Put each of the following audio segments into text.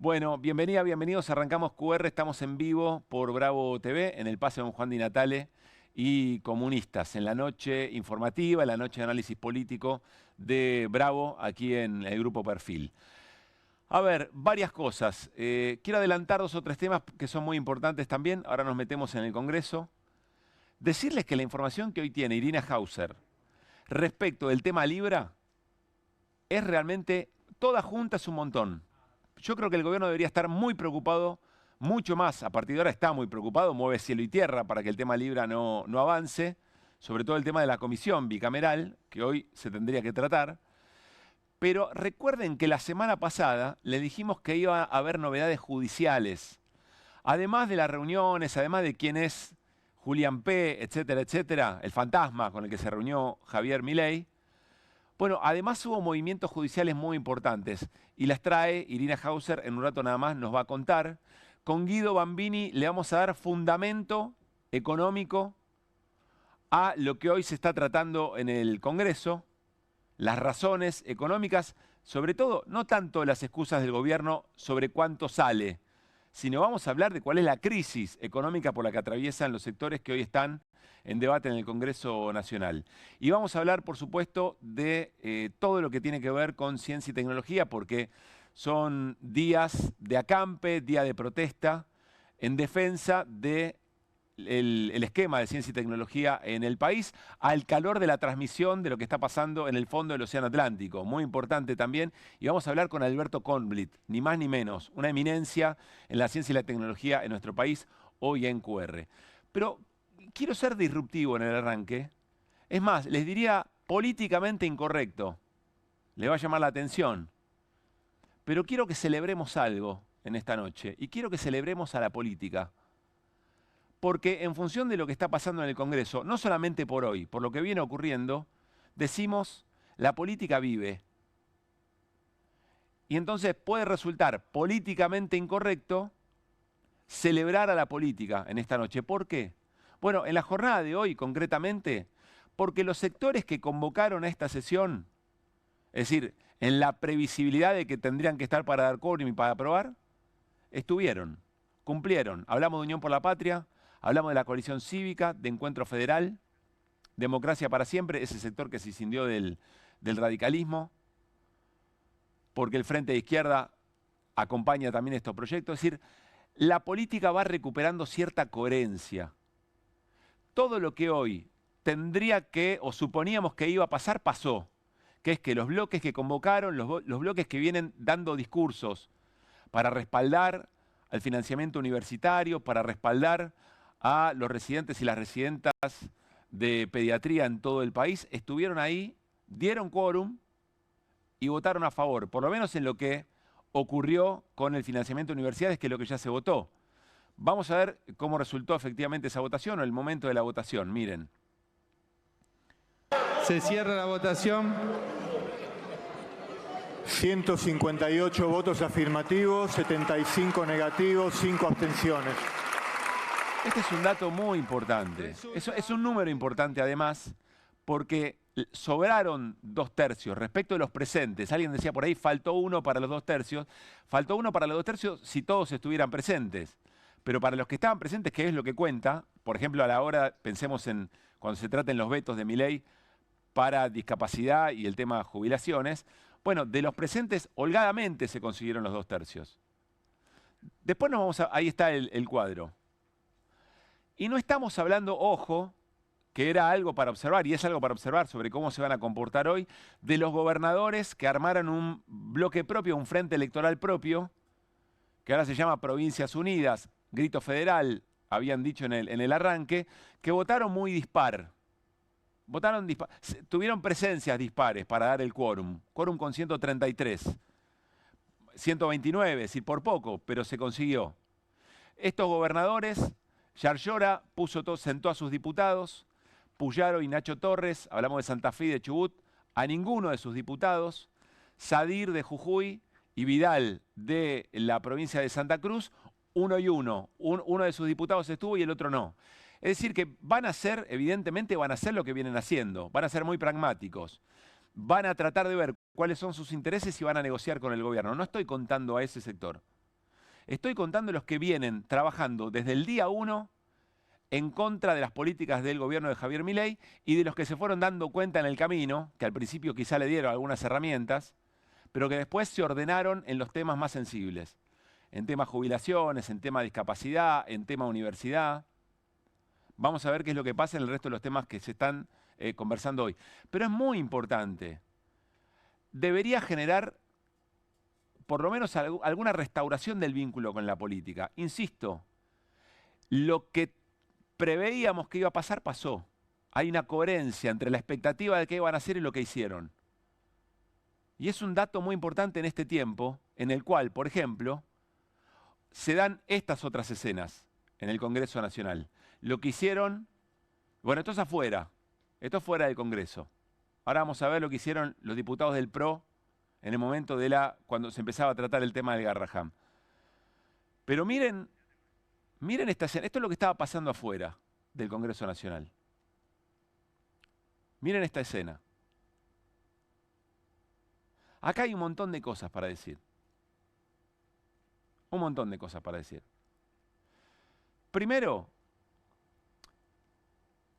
Bueno, bienvenida, bienvenidos. Arrancamos QR, estamos en vivo por Bravo TV, en el Pase Don Juan Di Natale y Comunistas, en la noche informativa, en la noche de análisis político de Bravo, aquí en el Grupo Perfil. A ver, varias cosas. Quiero adelantar dos o tres temas que son muy importantes también. Ahora nos metemos en el Congreso. Decirles que la información que hoy tiene Irina Hauser respecto del tema Libra es realmente, toda junta es un montón. Yo creo que el gobierno debería estar muy preocupado, mucho más, a partir de ahora está muy preocupado, mueve cielo y tierra para que el tema Libra no avance, sobre todo el tema de la comisión bicameral, que hoy se tendría que tratar. Pero recuerden que la semana pasada le dijimos que iba a haber novedades judiciales. Además de las reuniones, además de quién es Julián P., etcétera, etcétera, el fantasma con el que se reunió Javier Milei. Bueno, además hubo movimientos judiciales muy importantes y las trae Irina Hauser, en un rato nada más nos va a contar. Con Guido Bambini le vamos a dar fundamento económico a lo que hoy se está tratando en el Congreso, las razones económicas, sobre todo, no tanto las excusas del gobierno sobre cuánto sale, sino vamos a hablar de cuál es la crisis económica por la que atraviesan los sectores que hoy están en debate en el Congreso Nacional. Y vamos a hablar, por supuesto, de todo lo que tiene que ver con ciencia y tecnología, porque son días de acampe, día de protesta, en defensa de el esquema de ciencia y tecnología en el país, al calor de la transmisión de lo que está pasando en el fondo del Océano Atlántico. Muy importante también. Y vamos a hablar con Alberto Kornblit, ni más ni menos, una eminencia en la ciencia y la tecnología en nuestro país, hoy en QR. Pero quiero ser disruptivo en el arranque. Es más, les diría políticamente incorrecto. Les va a llamar la atención. Pero quiero que celebremos algo en esta noche. Y quiero que celebremos a la política. Porque en función de lo que está pasando en el Congreso, no solamente por hoy, por lo que viene ocurriendo, decimos, la política vive. Y entonces puede resultar políticamente incorrecto celebrar a la política en esta noche. ¿Por qué? Bueno, en la jornada de hoy, concretamente, porque los sectores que convocaron a esta sesión, es decir, en la previsibilidad de que tendrían que estar para dar quórum y para aprobar, estuvieron, cumplieron. Hablamos de Unión por la Patria, hablamos de la coalición cívica, de Encuentro Federal, Democracia para Siempre, ese sector que se escindió del radicalismo, porque el Frente de Izquierda acompaña también estos proyectos. Es decir, la política va recuperando cierta coherencia. Todo lo que hoy tendría que, o suponíamos que iba a pasar, pasó. Que es que los bloques que convocaron, los bloques que vienen dando discursos para respaldar al financiamiento universitario, para respaldar a los residentes y las residentas de pediatría en todo el país, estuvieron ahí, dieron quórum y votaron a favor, por lo menos en lo que ocurrió con el financiamiento de universidades, que es lo que ya se votó. Vamos a ver cómo resultó efectivamente esa votación o el momento de la votación. Miren. Se cierra la votación. 158 votos afirmativos, 75 negativos, 5 abstenciones. Este es un dato muy importante. Es un número importante además, porque sobraron 2/3 respecto de los presentes. Alguien decía por ahí, faltó uno para los 2/3. Faltó uno para los 2/3 si todos estuvieran presentes. Pero para los que estaban presentes, ¿qué es lo que cuenta? Por ejemplo, a la hora, pensemos en cuando se traten los vetos de Milei para discapacidad y el tema jubilaciones. Bueno, de los presentes, holgadamente se consiguieron los 2/3. Después nos vamos ahí está el cuadro. Y no estamos hablando, ojo, que era algo para observar, y es algo para observar sobre cómo se van a comportar hoy, de los gobernadores que armaron un bloque propio, un frente electoral propio, que ahora se llama Provincias Unidas, Grito Federal, habían dicho en el arranque, que votaron muy dispar. Tuvieron presencias dispares para dar el quórum. Quórum con 133. 129, es decir, por poco, pero se consiguió. Estos gobernadores, Yarlora sentó a sus diputados, Puyaro y Nacho Torres, hablamos de Santa Fe y de Chubut, a ninguno de sus diputados, Sadir de Jujuy y Vidal de la provincia de Santa Cruz, uno y uno. Uno de sus diputados estuvo y el otro no. Es decir, que van a hacer, evidentemente van a hacer lo que vienen haciendo, van a ser muy pragmáticos. Van a tratar de ver cuáles son sus intereses y van a negociar con el gobierno. No estoy contando a ese sector. Estoy contando los que vienen trabajando desde el día 1 en contra de las políticas del gobierno de Javier Milei y de los que se fueron dando cuenta en el camino, que al principio quizá le dieron algunas herramientas, pero que después se ordenaron en los temas más sensibles. En temas jubilaciones, en tema discapacidad, en tema universidad. Vamos a ver qué es lo que pasa en el resto de los temas que se están conversando hoy. Pero es muy importante. Debería generar por lo menos alguna restauración del vínculo con la política. Insisto, lo que preveíamos que iba a pasar, pasó. Hay una coherencia entre la expectativa de qué iban a hacer y lo que hicieron. Y es un dato muy importante en este tiempo, en el cual, por ejemplo, se dan estas otras escenas en el Congreso Nacional. Lo que hicieron, bueno, esto es afuera, esto es fuera del Congreso. Ahora vamos a ver lo que hicieron los diputados del PRO en el momento cuando se empezaba a tratar el tema del Garrahan. Pero miren esta escena, esto es lo que estaba pasando afuera del Congreso Nacional. Miren esta escena. Acá hay un montón de cosas para decir. Un montón de cosas para decir. Primero,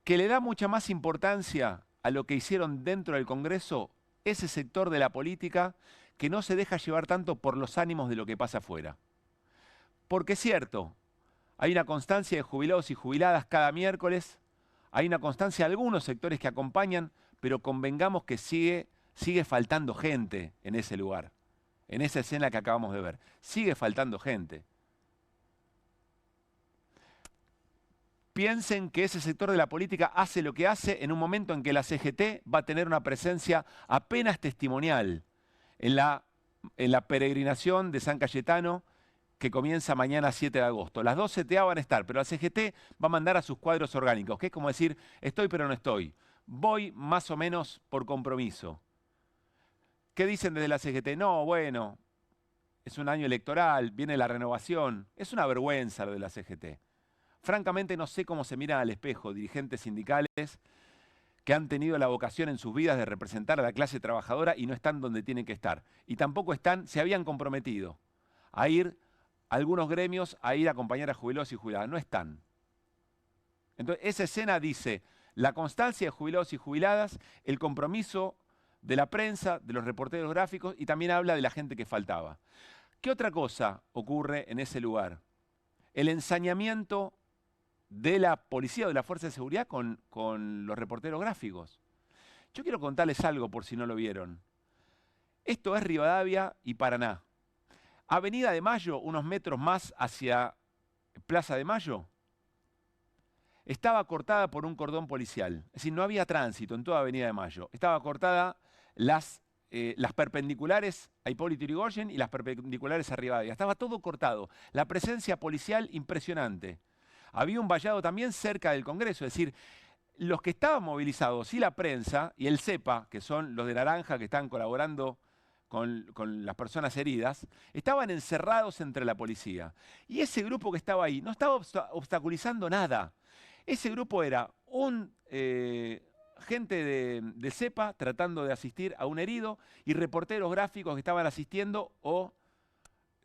que le da mucha más importancia a lo que hicieron dentro del Congreso ese sector de la política que no se deja llevar tanto por los ánimos de lo que pasa afuera. Porque es cierto, hay una constancia de jubilados y jubiladas cada miércoles, hay una constancia de algunos sectores que acompañan, pero convengamos que sigue faltando gente en ese lugar, en esa escena que acabamos de ver. Sigue faltando gente. Piensen que ese sector de la política hace lo que hace en un momento en que la CGT va a tener una presencia apenas testimonial en la peregrinación de San Cayetano que comienza mañana 7 de agosto. Las dos CTA van a estar, pero la CGT va a mandar a sus cuadros orgánicos, que es como decir, estoy pero no estoy. Voy más o menos por compromiso. ¿Qué dicen desde la CGT? No, bueno, es un año electoral, viene la renovación. Es una vergüenza lo de la CGT. Francamente no sé cómo se miran al espejo dirigentes sindicales que han tenido la vocación en sus vidas de representar a la clase trabajadora y no están donde tienen que estar. Y tampoco se habían comprometido a ir a algunos gremios, a ir a acompañar a jubilados y jubiladas. No están. Entonces, esa escena dice la constancia de jubilados y jubiladas, el compromiso de la prensa, de los reporteros gráficos y también habla de la gente que faltaba. ¿Qué otra cosa ocurre en ese lugar? El ensañamiento de la policía o de la fuerza de seguridad con los reporteros gráficos. Yo quiero contarles algo por si no lo vieron. Esto es Rivadavia y Paraná. Avenida de Mayo, unos metros más hacia Plaza de Mayo, estaba cortada por un cordón policial. Es decir, no había tránsito en toda Avenida de Mayo. Estaba cortada las perpendiculares a Hipólito Yrigoyen y las perpendiculares a Rivadavia. Estaba todo cortado. La presencia policial impresionante. Había un vallado también cerca del Congreso, es decir, los que estaban movilizados y la prensa y el CEPA, que son los de Naranja que están colaborando con las personas heridas, estaban encerrados entre la policía. Y ese grupo que estaba ahí no estaba obstaculizando nada. Ese grupo era gente de CEPA tratando de asistir a un herido y reporteros gráficos que estaban asistiendo o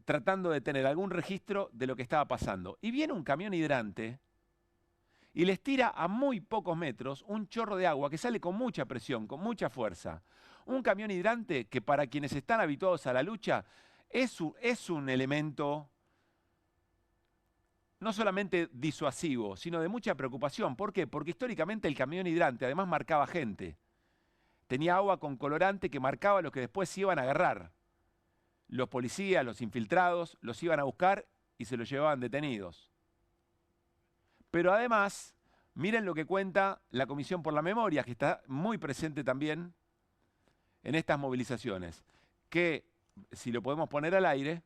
tratando de tener algún registro de lo que estaba pasando. Y viene un camión hidrante y les tira a muy pocos metros un chorro de agua que sale con mucha presión, con mucha fuerza. Un camión hidrante que para quienes están habituados a la lucha es un elemento no solamente disuasivo, sino de mucha preocupación. ¿Por qué? Porque históricamente el camión hidrante además marcaba gente. Tenía agua con colorante que marcaba lo que después se iban a agarrar. Los policías, los infiltrados, los iban a buscar y se los llevaban detenidos. Pero además, miren lo que cuenta la Comisión por la Memoria, que está muy presente también en estas movilizaciones, que, si lo podemos poner al aire,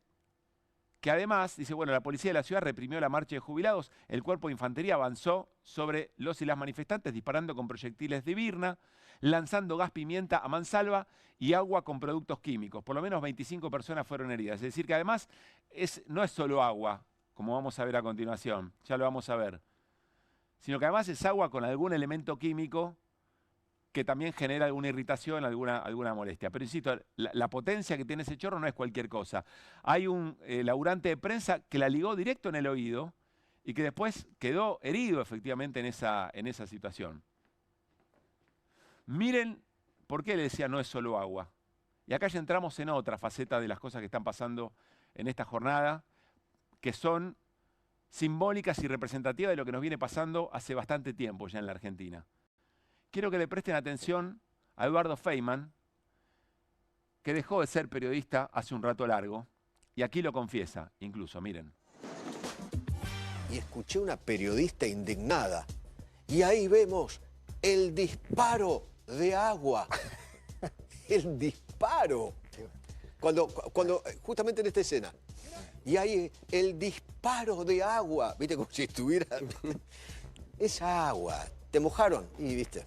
que además, dice, bueno, la policía de la ciudad reprimió la marcha de jubilados, el cuerpo de infantería avanzó sobre los y las manifestantes disparando con proyectiles de birna, lanzando gas pimienta a mansalva y agua con productos químicos. Por lo menos 25 personas fueron heridas. Es decir, que además no es solo agua, como vamos a ver a continuación, ya lo vamos a ver, sino que además es agua con algún elemento químico que también genera alguna irritación, alguna molestia. Pero insisto, la potencia que tiene ese chorro no es cualquier cosa. Hay un laburante de prensa que la ligó directo en el oído y que después quedó herido efectivamente en esa situación. Miren por qué le decía no es solo agua. Y acá ya entramos en otra faceta de las cosas que están pasando en esta jornada, que son simbólicas y representativas de lo que nos viene pasando hace bastante tiempo ya en la Argentina. Quiero que le presten atención a Eduardo Feynman, que dejó de ser periodista hace un rato largo, y aquí lo confiesa, incluso, miren. Y escuché una periodista indignada, y ahí vemos el disparo de agua. El disparo. Cuando justamente en esta escena, y ahí el disparo de agua, viste, como si estuviera... Esa agua, te mojaron y viste.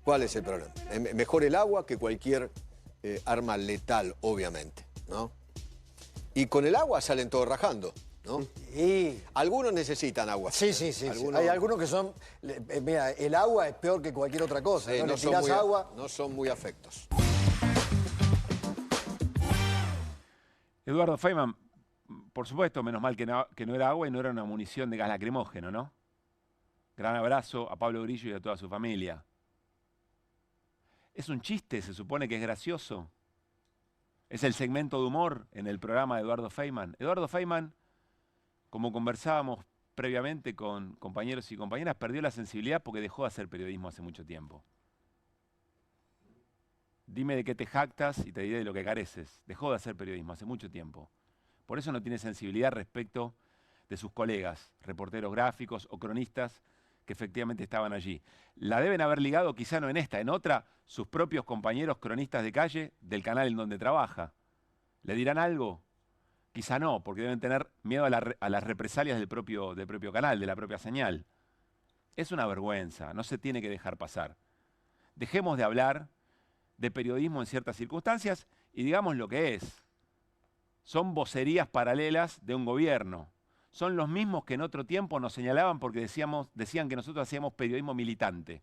¿Cuál es el problema? Mejor el agua que cualquier arma letal, obviamente, ¿no? Y con el agua salen todos rajando, ¿no? Y... Algunos necesitan agua. Sí. Hay algunos que son... mira, el agua es peor que cualquier otra cosa. Sí, ¿no? no Le tirás agua... No son muy afectos. Eduardo Feynman, por supuesto, menos mal que no era agua y no era una munición de gas lacrimógeno, ¿no? Gran abrazo a Pablo Grillo y a toda su familia. Es un chiste, se supone que es gracioso. Es el segmento de humor en el programa de Eduardo Feynman. Eduardo Feynman, como conversábamos previamente con compañeros y compañeras, perdió la sensibilidad porque dejó de hacer periodismo hace mucho tiempo. Dime de qué te jactas y te diré de lo que careces. Dejó de hacer periodismo hace mucho tiempo. Por eso no tiene sensibilidad respecto de sus colegas, reporteros gráficos o cronistas que efectivamente estaban allí. La deben haber ligado, quizá no en esta, en otra, sus propios compañeros cronistas de calle del canal en donde trabaja. ¿Le dirán algo? Quizá no, porque deben tener miedo a las represalias del propio canal, de la propia señal. Es una vergüenza, no se tiene que dejar pasar. Dejemos de hablar de periodismo en ciertas circunstancias y digamos lo que es. Son vocerías paralelas de un gobierno. Son los mismos que en otro tiempo nos señalaban porque decían que nosotros hacíamos periodismo militante.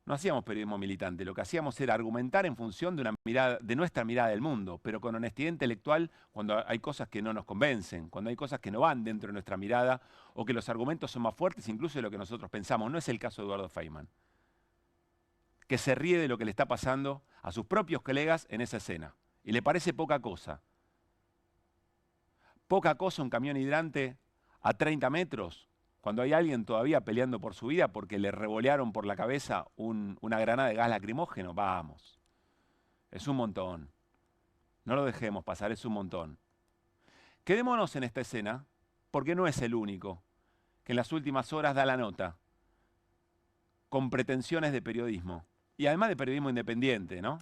No hacíamos periodismo militante, lo que hacíamos era argumentar en función de nuestra mirada del mundo, pero con honestidad intelectual cuando hay cosas que no nos convencen, cuando hay cosas que no van dentro de nuestra mirada o que los argumentos son más fuertes incluso de lo que nosotros pensamos. No es el caso de Eduardo Feynman, que se ríe de lo que le está pasando a sus propios colegas en esa escena. Y le parece poca cosa. Poca cosa un camión hidrante a 30 metros, cuando hay alguien todavía peleando por su vida porque le revolearon por la cabeza una granada de gas lacrimógeno. Vamos, es un montón. No lo dejemos pasar, es un montón. Quedémonos en esta escena, porque no es el único que en las últimas horas da la nota, con pretensiones de periodismo. Y además de periodismo independiente, ¿no?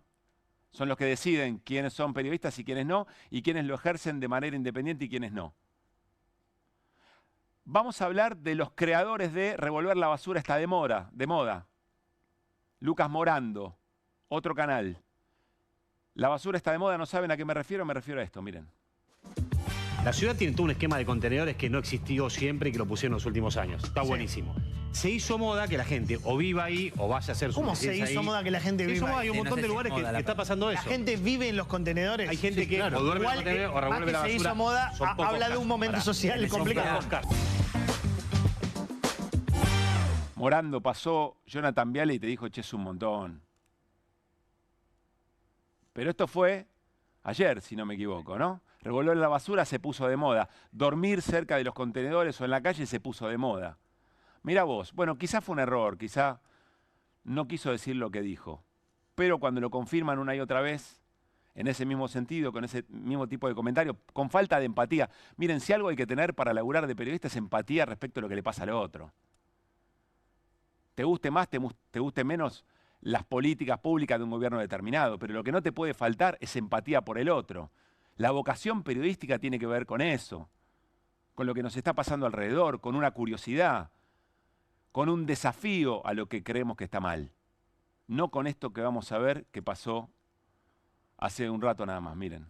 Son los que deciden quiénes son periodistas y quiénes no, y quiénes lo ejercen de manera independiente y quiénes no. Vamos a hablar de los creadores de Revolver la basura está de moda. Lucas Morando, otro canal. La basura está de moda, ¿no saben a qué me refiero? Me refiero a esto, miren. La ciudad tiene todo un esquema de contenedores que no existió siempre y que lo pusieron en los últimos años. Está buenísimo. Se hizo moda que la gente o viva ahí o vaya a hacer su ¿Cómo se hizo moda que la gente viva ahí? Hay un montón de lugares que está pasando eso. La gente vive en los contenedores. Hay gente que o duerme en los contenedores o revuelve la basura. Se hizo moda, habla de un momento social complicado. Morando pasó Jonathan Viale y te dijo, che, es un montón. Pero esto fue ayer, si no me equivoco, ¿no? Revolver la basura se puso de moda. Dormir cerca de los contenedores o en la calle se puso de moda. Mira vos, bueno, quizás fue un error, quizá no quiso decir lo que dijo. Pero cuando lo confirman una y otra vez, en ese mismo sentido, con ese mismo tipo de comentario, con falta de empatía. Miren, si algo hay que tener para laburar de periodista es empatía respecto a lo que le pasa al otro. Te guste más, te guste menos las políticas públicas de un gobierno determinado, pero lo que no te puede faltar es empatía por el otro. La vocación periodística tiene que ver con eso, con lo que nos está pasando alrededor, con una curiosidad, con un desafío a lo que creemos que está mal. No con esto que vamos a ver que pasó hace un rato nada más, miren.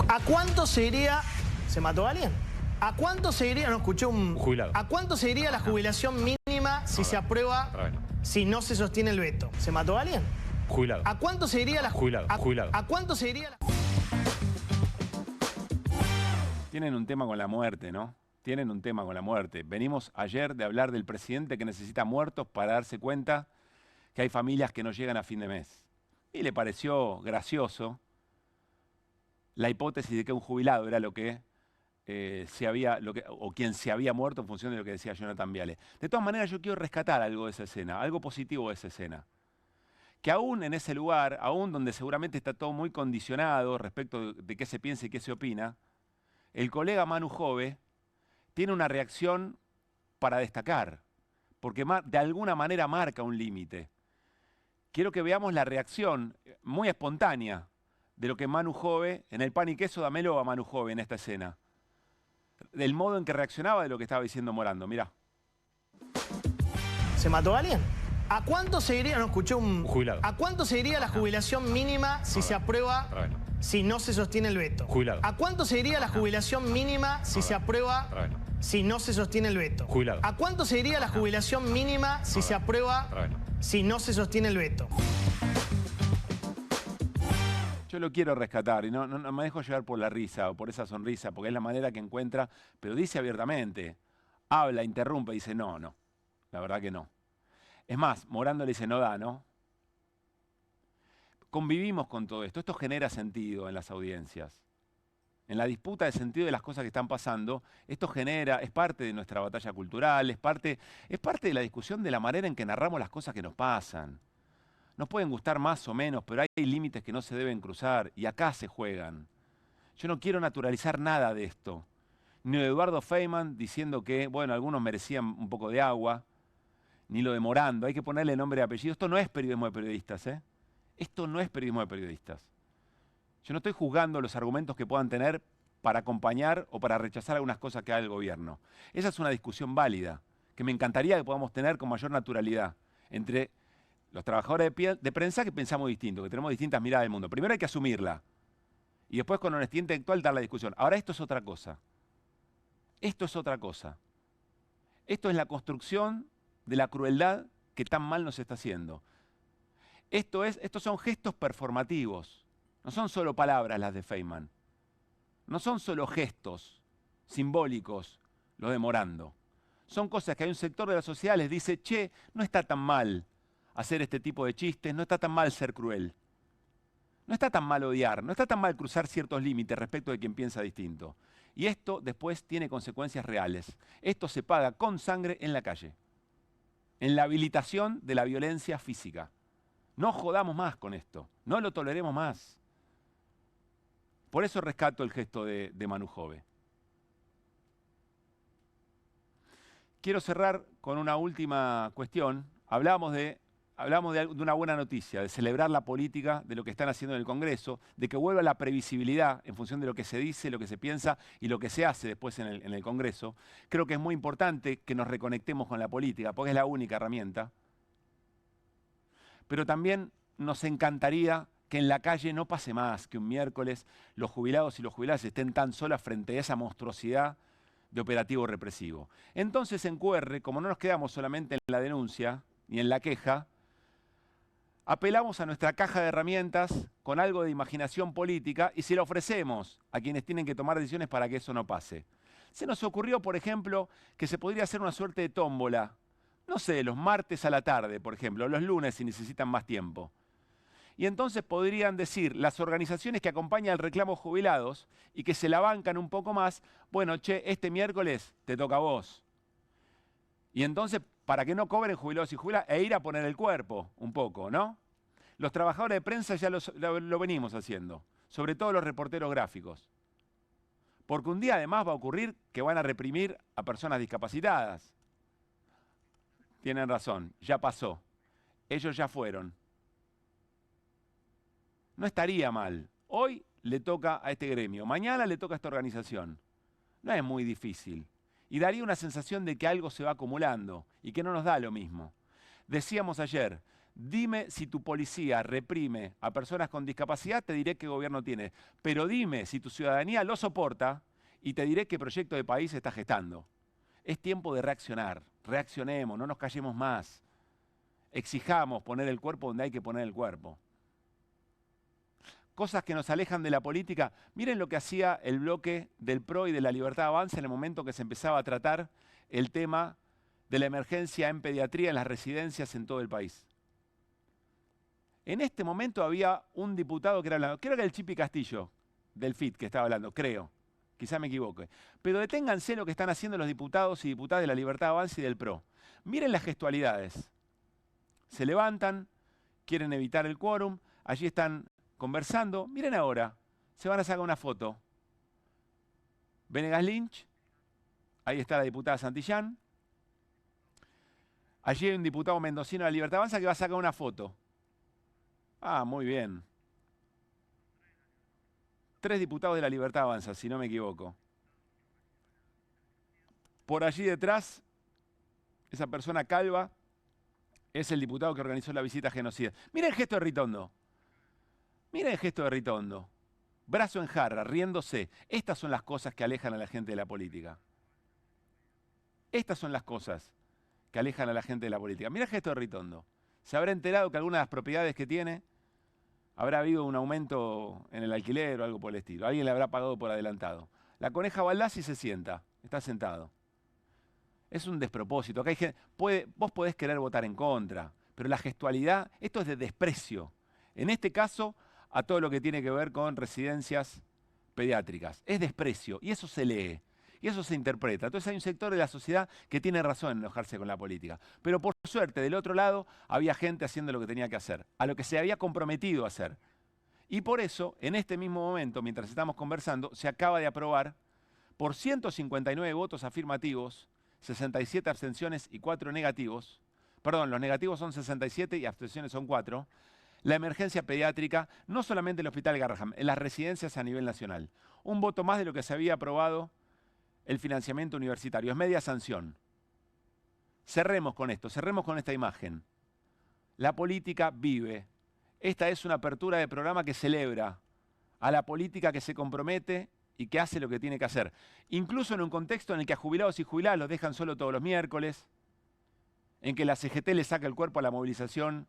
¿A cuánto se iría? ¿Se mató alguien? ¿A cuánto se iría? No escuché un jubilado. ¿A cuánto se iría la jubilación mínima mínima si se aprueba, si no se sostiene el veto. ¿Se mató a alguien? Jubilado. ¿A cuánto se iría la Jubilado. ¿A cuánto se iría la... Tienen un tema con la muerte, ¿no? Tienen un tema con la muerte. Venimos ayer de hablar del presidente que necesita muertos para darse cuenta que hay familias que no llegan a fin de mes. Y le pareció gracioso la hipótesis de que un jubilado era lo que o quien se había muerto en función de lo que decía Jonathan Viale. De todas maneras, yo quiero rescatar algo de esa escena, algo positivo de esa escena. Que aún en ese lugar, aún donde seguramente está todo muy condicionado respecto de qué se piensa y qué se opina, el colega Manu Jove tiene una reacción para destacar, porque de alguna manera marca un límite. Quiero que veamos la reacción muy espontánea de lo que Manu Jove, en el pan y queso, dámelo a Manu Jove en esta escena. Del modo en que reaccionaba de lo que estaba diciendo Morando. Mirá. ¿Se mató a alguien? ¿A cuánto se iría, no escuché un... Jubilado. ¿A cuánto se iría la jubilación mínima si se aprueba, si no se sostiene el veto? Jubilado. ¿A cuánto se iría la jubilación mínima si se aprueba, si no se sostiene el veto? Jubilado. ¿A cuánto se iría la jubilación mínima si se aprueba, si no se sostiene el veto? Yo lo quiero rescatar y no me dejo llevar por la risa o por esa sonrisa, porque es la manera que encuentra, pero dice abiertamente, habla, interrumpe, dice no, la verdad que no. Es más, Morando le dice no da, ¿no? Convivimos con todo esto, esto genera sentido en las audiencias. En la disputa de sentido de las cosas que están pasando, esto es parte de nuestra batalla cultural, es parte de la discusión de la manera en que narramos las cosas que nos pasan. Nos pueden gustar más o menos, pero hay límites que no se deben cruzar y acá se juegan. Yo no quiero naturalizar nada de esto. Ni lo de Eduardo Feynman diciendo que, bueno, algunos merecían un poco de agua, ni lo de Morando. Hay que ponerle nombre y apellido. Esto no es periodismo de periodistas, ¿eh? Esto no es periodismo de periodistas. Yo no estoy juzgando los argumentos que puedan tener para acompañar o para rechazar algunas cosas que haga el gobierno. Esa es una discusión válida, que me encantaría que podamos tener con mayor naturalidad entre los trabajadores de prensa que pensamos distinto, que tenemos distintas miradas del mundo. Primero hay que asumirla y después con honestidad intelectual dar la discusión. Ahora esto es otra cosa. Esto es otra cosa. Esto es la construcción de la crueldad que tan mal nos está haciendo. Estos son gestos performativos. No son solo palabras las de Feynman. No son solo gestos simbólicos los de Morando. Son cosas que hay un sector de la sociedad les dice, che, no está tan mal hacer este tipo de chistes, no está tan mal ser cruel. No está tan mal odiar, no está tan mal cruzar ciertos límites respecto de quien piensa distinto. Y esto después tiene consecuencias reales. Esto se paga con sangre en la calle, en la habilitación de la violencia física. No jodamos más con esto, no lo toleremos más. Por eso rescato el gesto de Manu Jove. Quiero cerrar con una última cuestión. Hablamos de una buena noticia, de celebrar la política, de lo que están haciendo en el Congreso, de que vuelva la previsibilidad en función de lo que se dice, lo que se piensa y lo que se hace después en el Congreso. Creo que es muy importante que nos reconectemos con la política, porque es la única herramienta. Pero también nos encantaría que en la calle no pase más, que un miércoles los jubilados y los jubiladas estén tan solas frente a esa monstruosidad de operativo represivo. Entonces en QR, como no nos quedamos solamente en la denuncia y en la queja, apelamos a nuestra caja de herramientas con algo de imaginación política y se la ofrecemos a quienes tienen que tomar decisiones para que eso no pase. Se nos ocurrió, por ejemplo, que se podría hacer una suerte de tómbola. No sé, los martes a la tarde, por ejemplo, los lunes si necesitan más tiempo. Y entonces podrían decir las organizaciones que acompañan al reclamo jubilados y que se la bancan un poco más, bueno, che, este miércoles te toca a vos. Y entonces, para que no cobren jubilados y jubiladas, e ir a poner el cuerpo un poco, ¿no? Los trabajadores de prensa ya lo venimos haciendo, sobre todo los reporteros gráficos. Porque un día además va a ocurrir que van a reprimir a personas discapacitadas. Tienen razón, ya pasó. Ellos ya fueron. No estaría mal. Hoy le toca a este gremio, mañana le toca a esta organización. No es muy difícil. Y daría una sensación de que algo se va acumulando y que no nos da lo mismo. Decíamos ayer, dime si tu policía reprime a personas con discapacidad, te diré qué gobierno tiene. Pero dime si tu ciudadanía lo soporta y te diré qué proyecto de país está gestando. Es tiempo de reaccionar. reaccionemos, no nos callemos más. Exijamos poner el cuerpo donde hay que poner el cuerpo. Cosas que nos alejan de la política. Miren lo que hacía el bloque del PRO y de la Libertad Avanza en el momento que se empezaba a tratar el tema de la emergencia en pediatría en las residencias en todo el país. En este momento había un diputado que era hablando, creo que era el Chipi Castillo, del FIT, que estaba hablando, creo. Quizá me equivoque. Pero deténganse lo que están haciendo los diputados y diputadas de la Libertad Avanza y del PRO. Miren las gestualidades. Se levantan, quieren evitar el quórum, allí están conversando. Miren ahora, se van a sacar una foto. Venegas Lynch, ahí está la diputada Santillán. Allí hay un diputado mendocino de la Libertad Avanza que va a sacar una foto. Ah, muy bien. 3 diputados de la Libertad Avanza, si no me equivoco. Por allí detrás, esa persona calva es el diputado que organizó la visita genocida. Miren el gesto de Ritondo. Miren el gesto de Ritondo. Brazo en jarra, riéndose. Estas son las cosas que alejan a la gente de la política. Estas son las cosas que alejan a la gente de la política. Mira el gesto de Ritondo. Se habrá enterado que algunas de las propiedades que tiene habrá habido un aumento en el alquiler o algo por el estilo. Alguien le habrá pagado por adelantado. La Coneja Baldassi se sienta, está sentado. Es un despropósito. Acá hay gente, vos podés querer votar en contra, pero la gestualidad, esto es de desprecio. En este caso, a todo lo que tiene que ver con residencias pediátricas. Es desprecio y eso se lee. Y eso se interpreta. Entonces hay un sector de la sociedad que tiene razón en enojarse con la política. Pero por suerte, del otro lado, había gente haciendo lo que tenía que hacer, a lo que se había comprometido a hacer. Y por eso, en este mismo momento, mientras estamos conversando, se acaba de aprobar, por 159 votos afirmativos, 67 abstenciones y 4 negativos, perdón, los negativos son 67 y abstenciones son 4, la emergencia pediátrica, no solamente en el Hospital Garrahan, en las residencias a nivel nacional. Un voto más de lo que se había aprobado el financiamiento universitario. Es media sanción. Cerremos con esto, cerremos con esta imagen. La política vive. Esta es una apertura de programa que celebra a la política que se compromete y que hace lo que tiene que hacer. Incluso en un contexto en el que a jubilados y jubiladas los dejan solo todos los miércoles, en que la CGT le saca el cuerpo a la movilización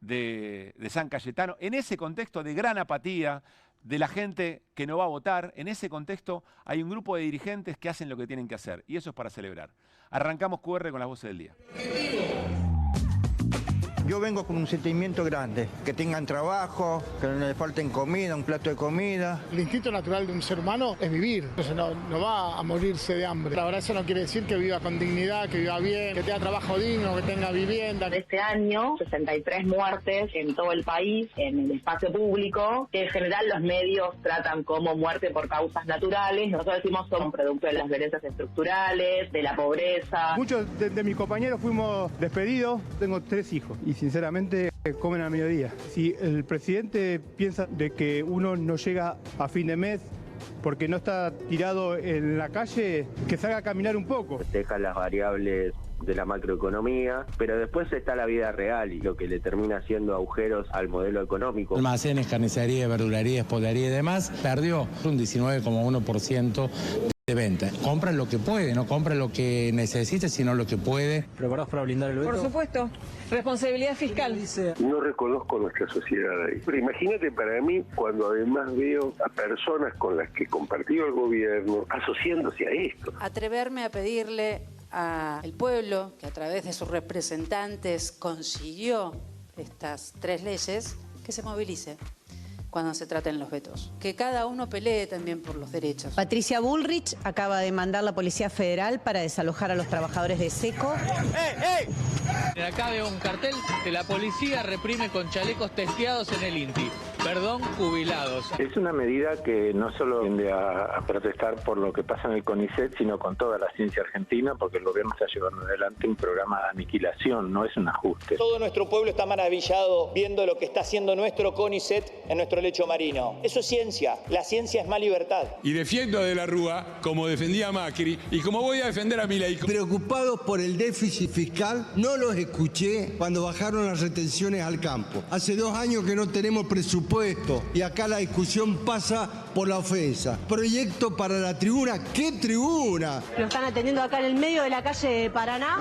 de San Cayetano. En ese contexto de gran apatía de la gente que no va a votar, en ese contexto hay un grupo de dirigentes que hacen lo que tienen que hacer. Y eso es para celebrar. Arrancamos QR con las voces del día. Yo vengo con un sentimiento grande, que tengan trabajo, que no les falten comida, un plato de comida. El instinto natural de un ser humano es vivir, entonces no va a morirse de hambre. La verdad eso no quiere decir que viva con dignidad, que viva bien, que tenga trabajo digno, que tenga vivienda. Este año, 63 muertes en todo el país, en el espacio público, que en general los medios tratan como muerte por causas naturales. Nosotros decimos son producto de las violencias estructurales, de la pobreza. Muchos de mis compañeros fuimos despedidos, tengo 3 hijos. Y sinceramente comen a mediodía. Si el presidente piensa de que uno no llega a fin de mes porque no está tirado en la calle, que salga a caminar un poco. Deja las variables de la macroeconomía, pero después está la vida real y lo que le termina haciendo agujeros al modelo económico. Almacenes, carnicería, verdulería, espollería y demás, perdió un 19,1% de venta. Compran lo que puede, no compran lo que necesita, sino lo que puede. ¿Preparados para blindar el veto? Por supuesto. Responsabilidad fiscal. No reconozco nuestra sociedad ahí. Pero imagínate para mí cuando además veo a personas con las que compartió el gobierno asociándose a esto. Atreverme a pedirle al pueblo, que a través de sus representantes consiguió estas 3 leyes, que se movilice cuando se traten los vetos. Que cada uno pelee también por los derechos. Patricia Bullrich acaba de mandar la Policía Federal para desalojar a los trabajadores de Seco. Acá veo un cartel que la policía reprime con chalecos testeados en el INTI. Perdón, jubilados. Es una medida que no solo tiende a protestar por lo que pasa en el CONICET, sino con toda la ciencia argentina, porque el gobierno está llevando adelante un programa de aniquilación, no es un ajuste. Todo nuestro pueblo está maravillado viendo lo que está haciendo nuestro CONICET en nuestro lecho marino. Eso es ciencia. La ciencia es más libertad. Y defiendo a De la Rúa como defendía a Macri y como voy a defender a Milei. Preocupados por el déficit fiscal, no los escuché cuando bajaron las retenciones al campo. Hace 2 años que no tenemos presupuesto presupuesto. Y acá la discusión pasa por la ofensa. Proyecto para la tribuna. ¿Qué tribuna? Lo están atendiendo acá en el medio de la calle Paraná.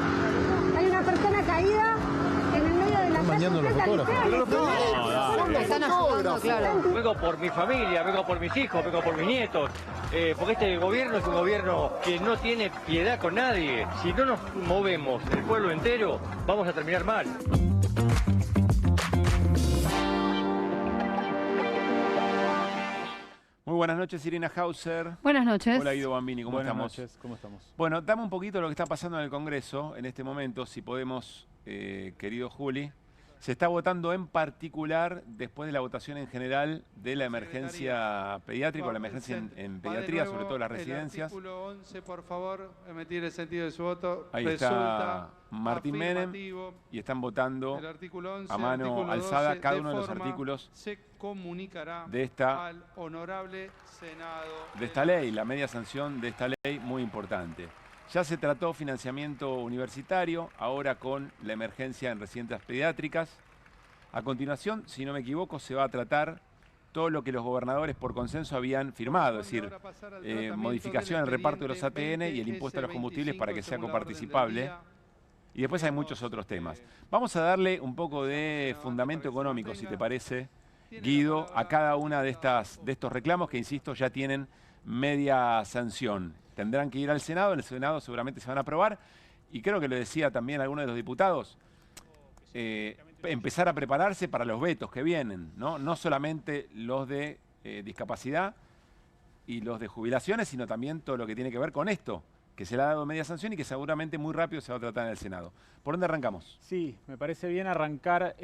Hay una persona caída en el medio de la calle. Los fotógrafos. Están ayudando, claro. Vengo por mi familia, vengo por mis hijos, vengo por mis nietos. Porque este gobierno es un gobierno que no tiene piedad con nadie. Si no nos movemos, el pueblo entero, vamos a terminar mal. Muy buenas noches, Irina Hauser. Buenas noches. Hola, Guido Bambini, ¿cómo estamos? Buenas noches, ¿cómo estamos? Bueno, dame un poquito lo que está pasando en el Congreso en este momento, si podemos, querido Juli. Se está votando en particular, después de la votación en general, de la emergencia pediátrica, o la emergencia en pediatría, sobre todo las residencias. El artículo 11, por favor, emitir el sentido de su voto. Ahí está Martín Menem, y están votando a mano alzada cada uno de los artículos se comunicará de esta, al honorable Senado de esta ley, la media sanción de esta ley, muy importante. Ya se trató financiamiento universitario, ahora con la emergencia en residencias pediátricas. A continuación, si no me equivoco, se va a tratar todo lo que los gobernadores por consenso habían firmado, es decir, modificación al reparto de los ATN y el impuesto a los combustibles para que sea coparticipable. Y después hay muchos otros temas. Vamos a darle un poco de fundamento económico, si te parece, Guido, a cada una de estos reclamos que, insisto, ya tienen media sanción. Tendrán que ir al Senado, en el Senado seguramente se van a aprobar, y creo que lo decía también alguno de los diputados, empezar a prepararse para los vetos que vienen, no solamente los de discapacidad y los de jubilaciones, sino también todo lo que tiene que ver con esto, que se le ha dado media sanción y que seguramente muy rápido se va a tratar en el Senado. ¿Por dónde arrancamos? Sí, me parece bien arrancar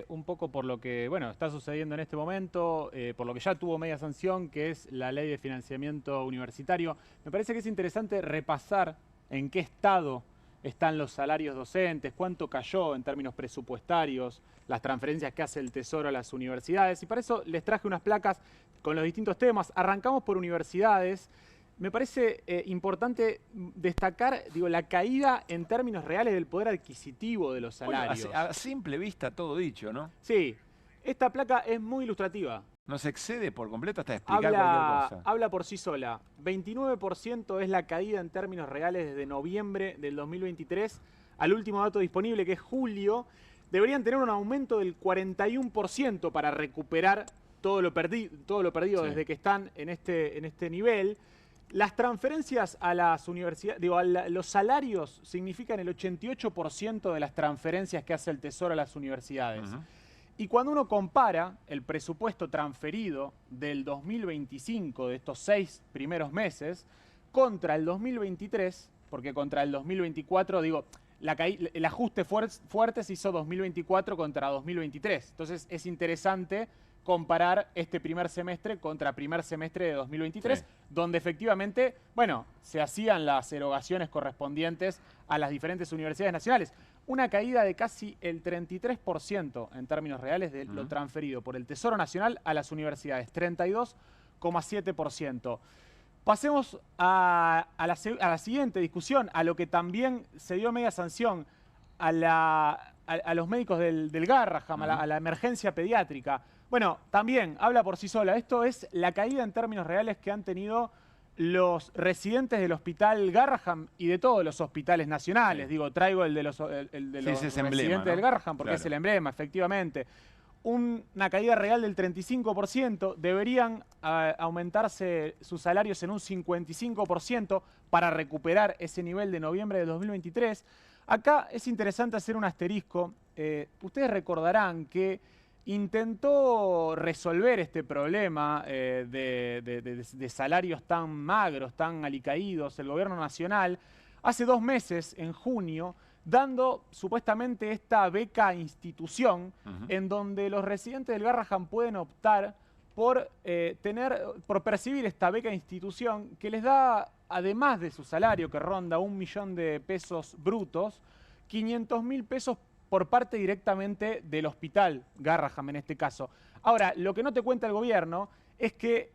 un poco por lo que está sucediendo en este momento, por lo que ya tuvo media sanción, que es la ley de financiamiento universitario. Me parece que es interesante repasar en qué estado están los salarios docentes, cuánto cayó en términos presupuestarios, las transferencias que hace el Tesoro a las universidades. Y para eso les traje unas placas con los distintos temas. Arrancamos por universidades. Me parece importante destacar, la caída en términos reales del poder adquisitivo de los salarios. Bueno, a simple vista todo dicho, ¿no? Sí. Esta placa es muy ilustrativa. No se excede por completo hasta explicar cualquier cosa. Habla por sí sola. 29% es la caída en términos reales desde noviembre del 2023 al último dato disponible, que es julio. Deberían tener un aumento del 41% para recuperar todo lo perdido desde que están en este nivel. Las transferencias a las universidades, los salarios significan el 88% de las transferencias que hace el Tesoro a las universidades. Y cuando uno compara el presupuesto transferido del 2025, de estos 6 primeros meses, contra el 2023, porque contra el 2024, el ajuste fuerte se hizo 2024 contra 2023. Entonces es interesante comparar este primer semestre contra primer semestre de 2023, donde efectivamente, se hacían las erogaciones correspondientes a las diferentes universidades nacionales. Una caída de casi el 33% en términos reales de lo transferido por el Tesoro Nacional a las universidades, 32,7%. Pasemos a la siguiente discusión, a lo que también se dio media sanción, a los médicos del Garraham, a la emergencia pediátrica. Bueno, también habla por sí sola. Esto es la caída en términos reales que han tenido los residentes del hospital Garraham y de todos los hospitales nacionales. Traigo el de los residentes del Garraham porque es el emblema, efectivamente. Una caída real del 35%. Deberían aumentarse sus salarios en un 55% para recuperar ese nivel de noviembre de 2023. Acá es interesante hacer un asterisco. Ustedes recordarán que intentó resolver este problema de salarios tan magros, tan alicaídos, el gobierno nacional, hace 2 meses, en junio, dando supuestamente esta beca institución, en donde los residentes del Garraham pueden optar por percibir esta beca institución que les da, además de su salario que ronda 1 millón de pesos brutos, 500.000 pesos por parte directamente del hospital Garraham en este caso. Ahora, lo que no te cuenta el gobierno es que,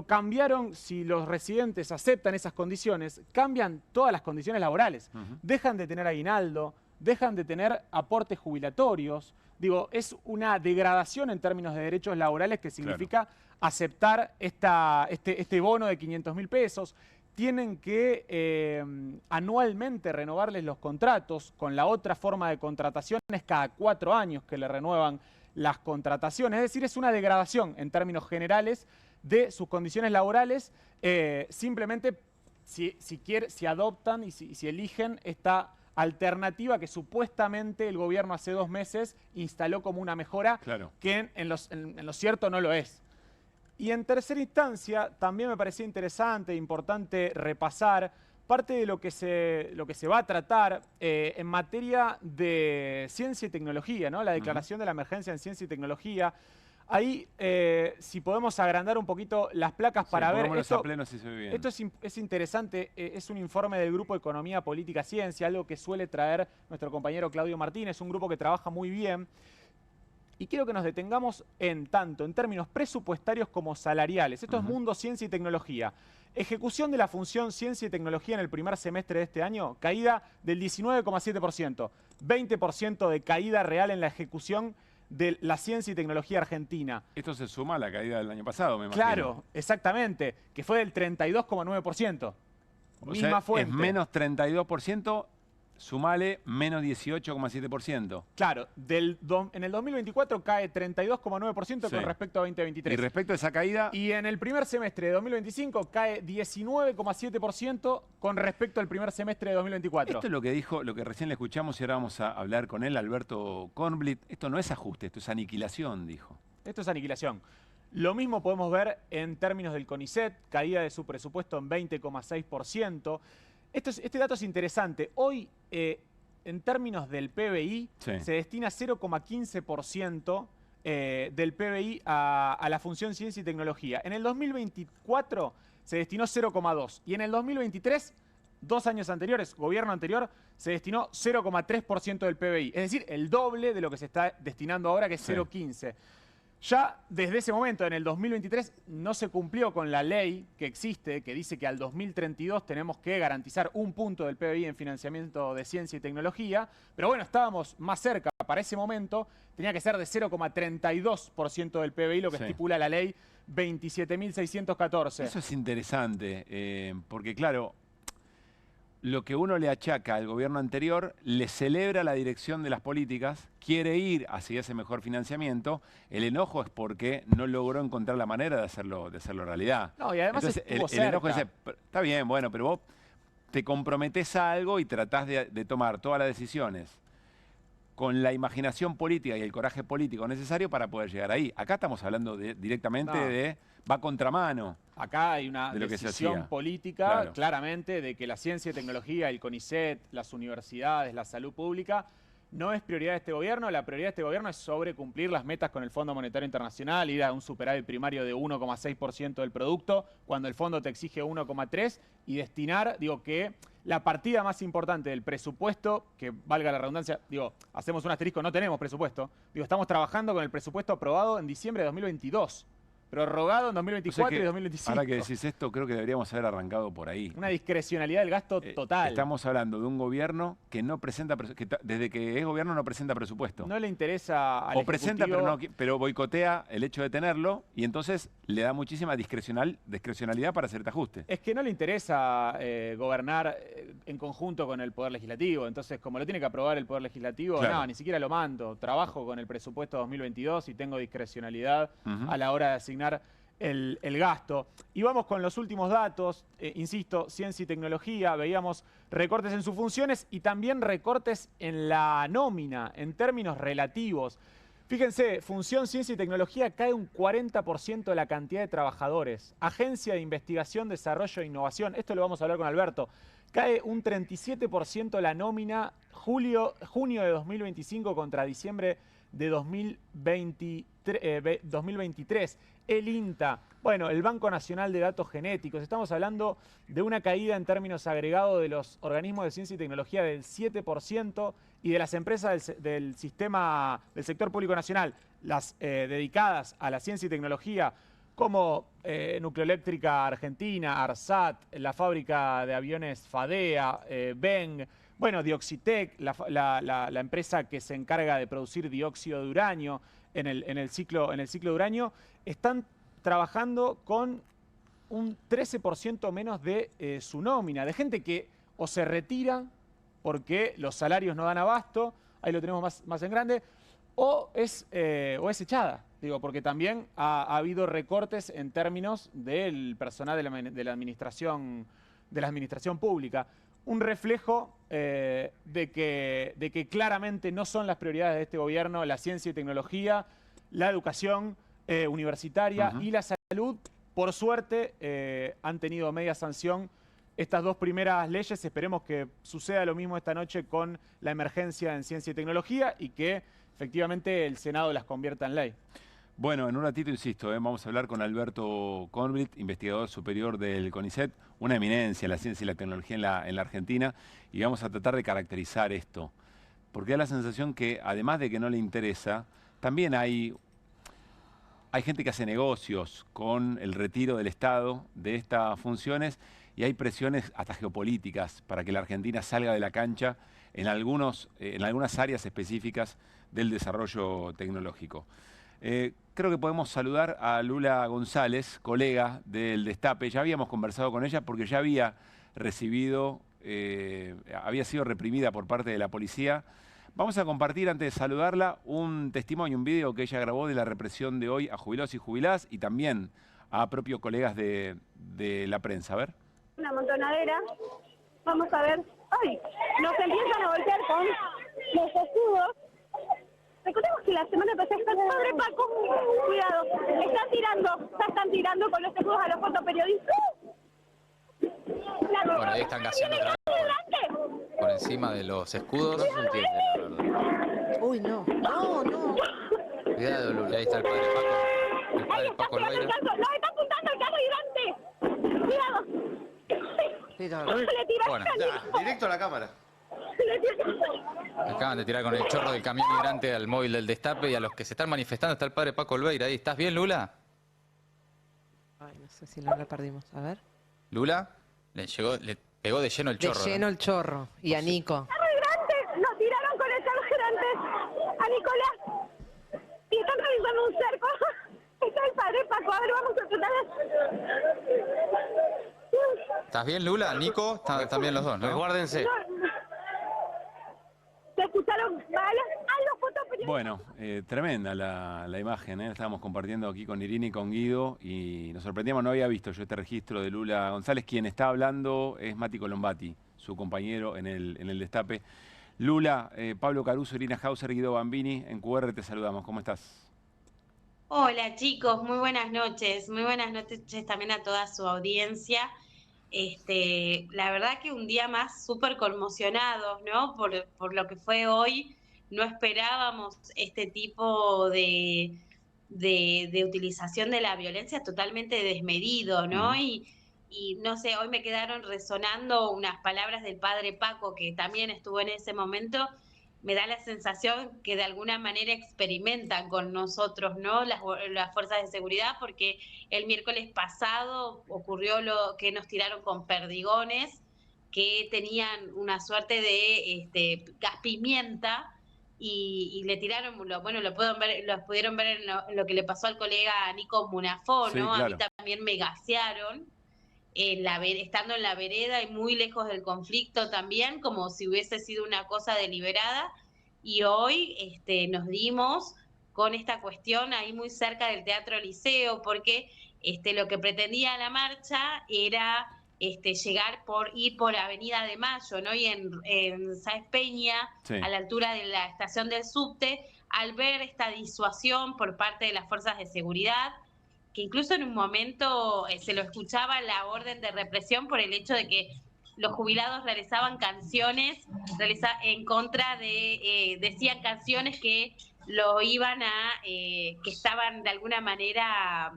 cambiaron, si los residentes aceptan esas condiciones, cambian todas las condiciones laborales. Dejan de tener aguinaldo, dejan de tener aportes jubilatorios, Digo, es una degradación en términos de derechos laborales que significa aceptar este bono de 500.000 pesos. Tienen que anualmente renovarles los contratos. Con la otra forma de contratación es cada 4 años que le renuevan las contrataciones. Es decir, es una degradación en términos generales de sus condiciones laborales, simplemente si adoptan y si eligen esta alternativa que supuestamente el gobierno hace 2 meses instaló como una mejora, que en lo cierto no lo es. Y en tercera instancia, también me parecía interesante e importante repasar parte de lo que se va a tratar en materia de ciencia y tecnología, ¿no? La declaración de la emergencia en ciencia y tecnología. Ahí, si podemos agrandar un poquito las placas para ver esto. Esto es interesante, es un informe del Grupo Economía, Política, Ciencia, algo que suele traer nuestro compañero Claudio Martínez, un grupo que trabaja muy bien. Y quiero que nos detengamos tanto en términos presupuestarios como salariales. Esto es Mundo Ciencia y Tecnología. Ejecución de la función Ciencia y Tecnología en el primer semestre de este año, caída del 19,7%. 20% de caída real en la ejecución de la ciencia y tecnología argentina. Esto se suma a la caída del año pasado, me imagino. Claro, exactamente, que fue del 32,9%. Misma fuente. Es menos 32%, sumale menos 18,7%. Claro, en el 2024 cae 32,9% con respecto a 2023. Y respecto a esa caída... Y en el primer semestre de 2025 cae 19,7% con respecto al primer semestre de 2024. Esto es lo que dijo, lo que recién le escuchamos y ahora vamos a hablar con él, Alberto Kornblit. Esto no es ajuste, esto es aniquilación, dijo. Esto es aniquilación. Lo mismo podemos ver en términos del CONICET, caída de su presupuesto en 20,6%. Este dato es interesante. Hoy, en términos del PBI, se destina 0,15% del PBI a la función ciencia y tecnología. En el 2024 se destinó 0,2%. Y en el 2023, 2 años anteriores, gobierno anterior, se destinó 0,3% del PBI. Es decir, el doble de lo que se está destinando ahora, que es 0,15%. Ya desde ese momento, en el 2023, no se cumplió con la ley que existe, que dice que al 2032 tenemos que garantizar 1 punto del PBI en financiamiento de ciencia y tecnología. Pero bueno, estábamos más cerca. Para ese momento tenía que ser de 0,32% del PBI, lo que estipula la ley 27.614. Eso es interesante, porque claro, lo que uno le achaca al gobierno anterior, le celebra la dirección de las políticas, quiere ir hacia ese mejor financiamiento. El enojo es porque no logró encontrar la manera de hacerlo realidad. No, y además entonces, el enojo dice, está bien, bueno, pero vos te comprometés a algo y tratás de tomar todas las decisiones con la imaginación política y el coraje político necesario para poder llegar ahí. Acá estamos hablando directamente de... Va contramano. Acá hay una decisión política, claramente, de que la ciencia y tecnología, el CONICET, las universidades, la salud pública, no es prioridad de este gobierno. La prioridad de este gobierno es sobrecumplir las metas con el Fondo Monetario Internacional, ir a un superávit primario de 1,6% del producto, cuando el fondo te exige 1,3%, y destinar, digo, que la partida más importante del presupuesto, que valga la redundancia, digo, hacemos un asterisco, no tenemos presupuesto, digo, estamos trabajando con el presupuesto aprobado en diciembre de 2022. Prorrogado en 2024 y 2025. Ahora que decís esto, creo que deberíamos haber arrancado por ahí. Una discrecionalidad del gasto total. Estamos hablando de un gobierno que no presenta, desde que es gobierno no presenta presupuesto. No le interesa al Ejecutivo. Presenta, pero boicotea el hecho de tenerlo y entonces le da muchísima discrecionalidad para hacer este ajuste. Es que no le interesa gobernar en conjunto con el Poder Legislativo. Entonces, como lo tiene que aprobar el Poder Legislativo, no, ni siquiera lo mando. Trabajo con el presupuesto 2022 y tengo discrecionalidad a la hora de asignar el gasto. Y vamos con los últimos datos. Insisto, ciencia y tecnología, veíamos recortes en sus funciones y también recortes en la nómina, en términos relativos. Fíjense, función ciencia y tecnología cae un 40% de la cantidad de trabajadores. Agencia de Investigación, Desarrollo e Innovación, esto lo vamos a hablar con Alberto, cae un 37% la nómina junio de 2025 contra diciembre de 2023. El INTA, bueno, el Banco Nacional de Datos Genéticos. Estamos hablando de una caída en términos agregados de los organismos de ciencia y tecnología del 7% y de las empresas del sector público nacional, las dedicadas a la ciencia y tecnología, como Nucleoeléctrica Argentina, ARSAT, la fábrica de aviones FADEA, BENG. Bueno, Dioxitec, la empresa que se encarga de producir dióxido de uranio en el ciclo de uranio, están trabajando con un 13% menos de su nómina, de gente que o se retira porque los salarios no dan abasto, ahí lo tenemos más en grande, o es echada, digo, porque también ha habido recortes en términos del personal de la administración pública. Un reflejo de que claramente no son las prioridades de este gobierno la ciencia y tecnología, la educación universitaria y la salud. Por suerte han tenido media sanción estas dos primeras leyes. Esperemos que suceda lo mismo esta noche con la emergencia en ciencia y tecnología y que efectivamente el Senado las convierta en ley. Bueno, en un ratito, insisto, vamos a hablar con Alberto Conblit, investigador superior del CONICET, una eminencia en la ciencia y la tecnología en la Argentina, y vamos a tratar de caracterizar esto, porque da la sensación que, además de que no le interesa, también hay gente que hace negocios con el retiro del Estado de estas funciones, y hay presiones hasta geopolíticas para que la Argentina salga de la cancha en algunas áreas específicas del desarrollo tecnológico. Creo que podemos saludar a Lula González, colega del Destape. Ya habíamos conversado con ella porque ya había sido reprimida por parte de la policía. Vamos a compartir, antes de saludarla, un testimonio, un video que ella grabó de la represión de hoy a jubilados y jubiladas y también a propios colegas de la prensa. A ver. Una montonadera. Vamos a ver. ¡Ay! Nos empiezan a golpear con los escudos. Recordemos que la semana pasada está el padre Paco. Cuidado. Están tirando con los escudos a los fotoperiodistas. Bueno, ahí están gaseando otra vez por encima de los escudos. No se entiende, la verdad. Uy, no. No. Cuidado, Lula. Ahí está el padre Paco. El padre Paco Olveira. ¡No, está apuntando el carro hidrante! ¡Cuidado! Bueno, directo a la cámara. Acaban de tirar con el chorro del camión hidrante al móvil del Destape y a los que se están manifestando está el padre Paco Olveira ahí. ¿Estás bien, Lula? Ay, no sé si lo perdimos. A ver. ¿Lula? Le pegó de lleno el chorro. De lleno el chorro. Y a Nico. ¡Carro hidrante! Nos tiraron con el carro hidrante a Nicolás. Y están revisando un cerco. Está el padre Paco. A ver, vamos a tratar de... ¿Estás bien, Lula? ¿Nico? Están bien los dos, ¿no? Resguárdense. ¿Se escucharon balas? ¡Ah, los fotoperiodistas! Bueno, tremenda la imagen, ¿eh? Estábamos compartiendo aquí con Irina y con Guido y nos sorprendíamos, no había visto yo este registro de Lula González. Quien está hablando es Mati Colombati, su compañero en el Destape. Lula, Pablo Caruso, Irina Hauser, Guido Bambini, en QR te saludamos. ¿Cómo estás? Hola chicos, muy buenas noches también a toda su audiencia. La verdad que un día más súper conmocionados, ¿no? Por lo que fue hoy. No esperábamos este tipo de utilización de la violencia totalmente desmedido, ¿no? Y no sé, hoy me quedaron resonando unas palabras del padre Paco, que también estuvo en ese momento. Me da la sensación que de alguna manera experimentan con nosotros, ¿no? Las fuerzas de seguridad, porque el miércoles pasado ocurrió lo que nos tiraron con perdigones, que tenían una suerte de gas pimienta, y le tiraron, lo pudieron ver en lo que le pasó al colega Nico Munafó, ¿no? Sí, claro. A mí también me gasearon. Estando en la vereda y muy lejos del conflicto también, como si hubiese sido una cosa deliberada, y hoy nos dimos con esta cuestión ahí muy cerca del Teatro Liceo, porque lo que pretendía la marcha era ir por Avenida de Mayo, ¿no? Y en Sáenz Peña, sí, a la altura de la estación del subte, al ver esta disuasión por parte de las fuerzas de seguridad, que incluso en un momento se lo escuchaba la orden de represión por el hecho de que los jubilados realizaban canciones en contra de, decían canciones que lo iban a, que estaban de alguna manera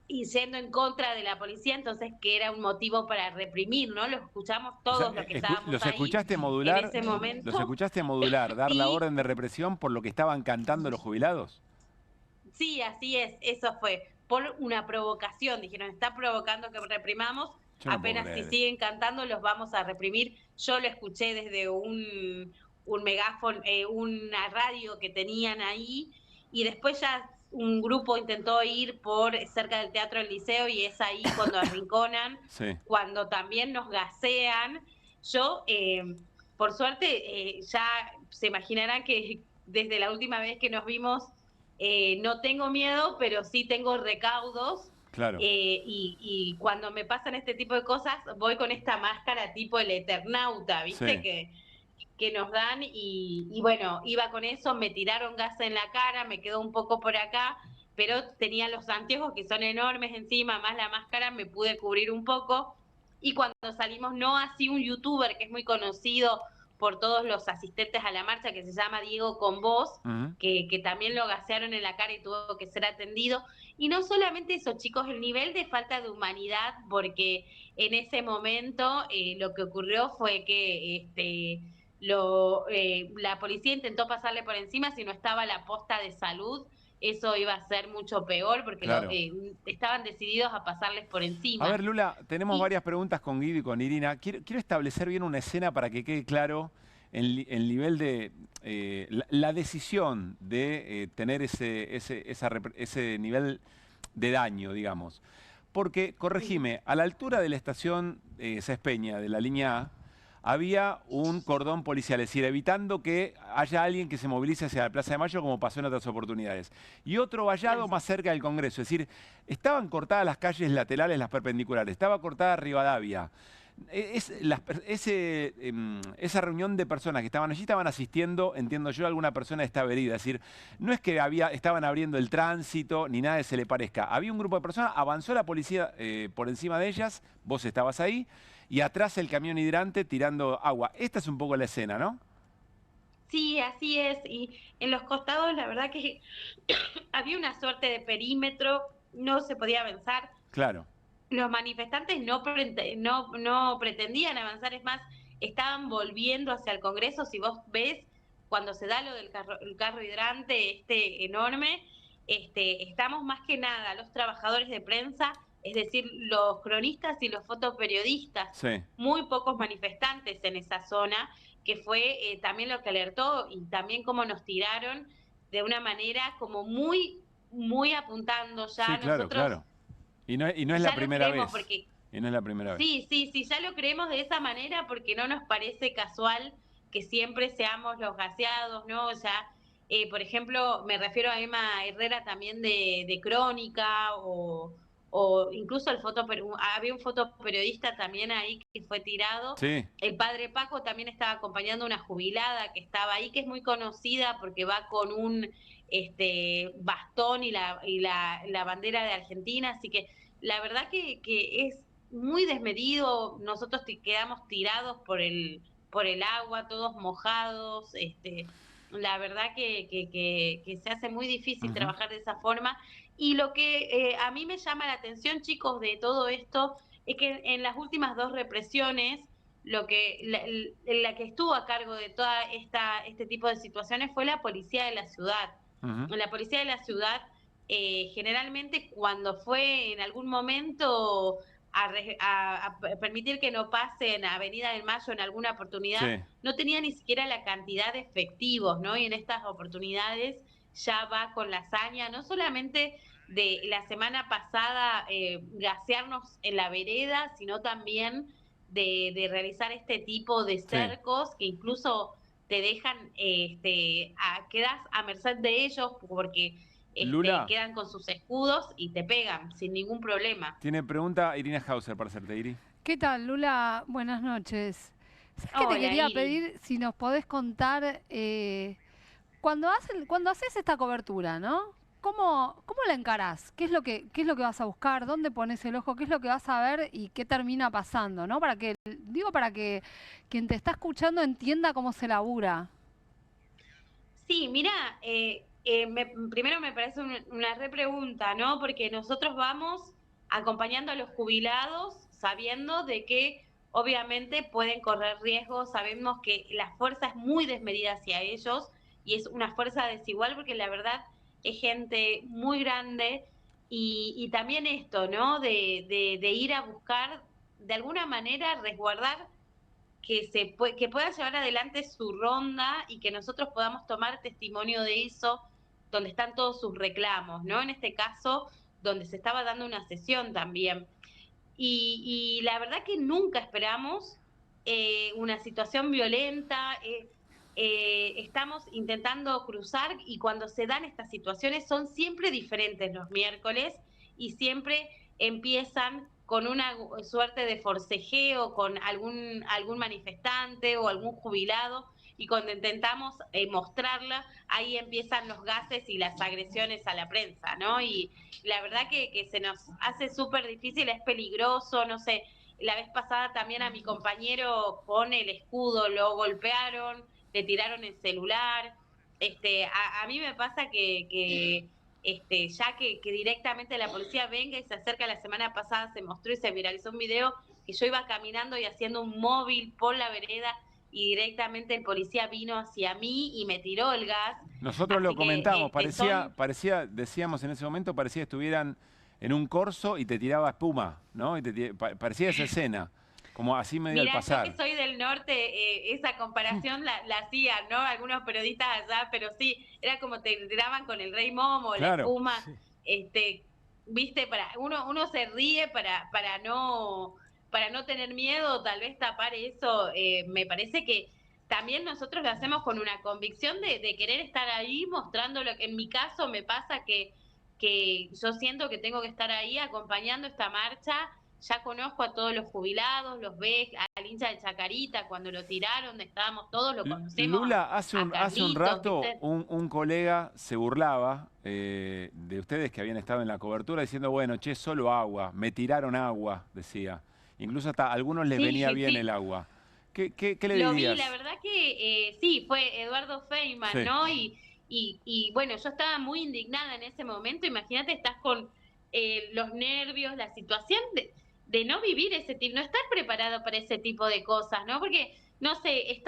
y siendo en contra de la policía, entonces que era un motivo para reprimir, ¿no? Lo escuchamos todos los que estábamos ¿los ahí escuchaste modular, en ese momento. ¿Los escuchaste modular, dar la orden de represión por lo que estaban cantando los jubilados? Sí, así es, eso fue, por una provocación, dijeron, está provocando que reprimamos, apenas si siguen cantando los vamos a reprimir. Yo lo escuché desde un megáfono, una radio que tenían ahí, y después ya un grupo intentó ir por cerca del Teatro del Liceo y es ahí cuando arrinconan, cuando también nos gasean. Yo, por suerte, ya se imaginarán que desde la última vez que nos vimos no tengo miedo, pero sí tengo recaudos. Claro. Y cuando me pasan este tipo de cosas, voy con esta máscara tipo el Eternauta, ¿viste? Que nos dan y bueno, iba con eso, me tiraron gas en la cara, me quedó un poco por acá, pero tenía los anteojos que son enormes encima, más la máscara, me pude cubrir un poco. Y cuando salimos, no así un youtuber que es muy conocido por todos los asistentes a la marcha, que se llama Diego Con Voz, que también lo gasearon en la cara y tuvo que ser atendido. Y no solamente eso, chicos, el nivel de falta de humanidad, porque en ese momento lo que ocurrió fue que la policía intentó pasarle por encima. Si no estaba la posta de salud, eso iba a ser mucho peor, porque estaban decididos a pasarles por encima. A ver, Lula, tenemos varias preguntas con Guido y con Irina. Quiero establecer bien una escena para que quede claro el nivel de la decisión de tener ese nivel de daño, digamos. Porque, corregime, a la altura de la estación Cés Peña, de la línea A, había un cordón policial, es decir, evitando que haya alguien que se movilice hacia la Plaza de Mayo, como pasó en otras oportunidades. Y otro vallado más cerca del Congreso, es decir, estaban cortadas las calles laterales, las perpendiculares, estaba cortada Rivadavia. Esa reunión de personas que estaban allí estaban asistiendo, entiendo yo, a alguna persona de esta avenida. Es decir, no es que estaban abriendo el tránsito ni nada que se le parezca. Había un grupo de personas, avanzó la policía por encima de ellas, vos estabas ahí, y atrás el camión hidrante tirando agua. Esta es un poco la escena, ¿no? Sí, así es. Y en los costados, la verdad que había una suerte de perímetro, no se podía avanzar. Claro. Los manifestantes no pretendían avanzar, es más, estaban volviendo hacia el Congreso. Si vos ves, cuando se da lo del carro hidrante enorme, estamos más que nada los trabajadores de prensa, es decir, los cronistas y los fotoperiodistas, muy pocos manifestantes en esa zona, que fue también lo que alertó, y también como nos tiraron de una manera como muy apuntando ya. Sí, claro, nosotros, claro. Y no es la primera vez. Y no es la primera vez. Sí, ya lo creemos de esa manera, porque no nos parece casual que siempre seamos los gaseados, ¿no? O sea, por ejemplo, me refiero a Emma Herrera también de Crónica, o incluso había un fotoperiodista también ahí que fue tirado. Sí. El padre Paco también estaba acompañando a una jubilada que estaba ahí, que es muy conocida porque va con un bastón y la bandera de Argentina, así que la verdad que es muy desmedido. Nosotros quedamos tirados por el agua, todos mojados. La verdad que se hace muy difícil trabajar de esa forma. Y lo que a mí me llama la atención, chicos, de todo esto, es que en las últimas 2 represiones, la que estuvo a cargo de toda este tipo de situaciones fue la policía de la ciudad. La policía de la ciudad, generalmente cuando fue en algún momento a permitir que no pasen a Avenida del Mayo en alguna oportunidad, no tenía ni siquiera la cantidad de efectivos, ¿no? Y en estas oportunidades ya va con la hazaña, no solamente de la semana pasada gasearnos en la vereda, sino también de realizar este tipo de cercos que incluso te dejan, quedas a merced de ellos, porque quedan con sus escudos y te pegan sin ningún problema. Tiene pregunta Irina Hauser para hacerte, Iri. ¿Qué tal, Lula? Buenas noches. ¿Sabes qué te quería pedir? Si nos podés contar, cuando haces esta cobertura, ¿no? ¿Cómo la encarás? ¿Qué es lo que vas a buscar? ¿Dónde pones el ojo? ¿Qué es lo que vas a ver? ¿Y qué termina pasando? ¿No? Para que quien te está escuchando entienda cómo se labura. Sí, mira, primero me parece una repregunta, ¿no? Porque nosotros vamos acompañando a los jubilados sabiendo de que obviamente pueden correr riesgos, sabemos que la fuerza es muy desmedida hacia ellos y es una fuerza desigual, porque la verdad es gente muy grande, y también esto, ¿no? De ir a buscar de alguna manera resguardar que pueda llevar adelante su ronda y que nosotros podamos tomar testimonio de eso, donde están todos sus reclamos, ¿no? En este caso, donde se estaba dando una sesión también. Y la verdad que nunca esperamos una situación violenta. Estamos intentando cruzar y cuando se dan estas situaciones son siempre diferentes los miércoles y siempre empiezan con una suerte de forcejeo con algún manifestante o algún jubilado, y cuando intentamos mostrarla, ahí empiezan los gases y las agresiones a la prensa, ¿no? Y la verdad que se nos hace súper difícil, es peligroso, no sé, la vez pasada también a mi compañero con el escudo lo golpearon, le tiraron el celular, a mí me pasa que ya que directamente la policía venga y se acerca. La semana pasada se mostró y se viralizó un video que yo iba caminando y haciendo un móvil por la vereda y directamente el policía vino hacia mí y me tiró el gas. Nosotros lo comentamos, parecía, decíamos en ese momento, parecía que estuvieran en un corso y te tiraba espuma, ¿no? Y parecía esa escena, como así medio al pasar. Yo que soy del norte, esa comparación la hacían, ¿no? Algunos periodistas allá, pero sí, era como te tiraban con el Rey Momo, claro, la espuma, sí. Viste, uno se ríe para no tener miedo, tal vez tapar eso. Me parece que también nosotros lo hacemos con una convicción de querer estar ahí mostrando lo que en mi caso me pasa, que yo siento que tengo que estar ahí acompañando esta marcha. Ya conozco a todos los jubilados, los ves, al hincha de Chacarita, cuando lo tiraron, estábamos todos, lo conocemos. Lula, hace un rato un colega se burlaba de ustedes que habían estado en la cobertura diciendo, bueno, che, solo agua, me tiraron agua, decía. Incluso hasta a algunos les venía bien el agua. ¿Qué le dirías? Lo vi, la verdad que sí, fue Eduardo Feynman, sí, ¿no? Y bueno, yo estaba muy indignada en ese momento. Imagínate, estás con los nervios, la situación de no vivir ese tipo, no estar preparado para ese tipo de cosas, ¿no? Porque, no sé,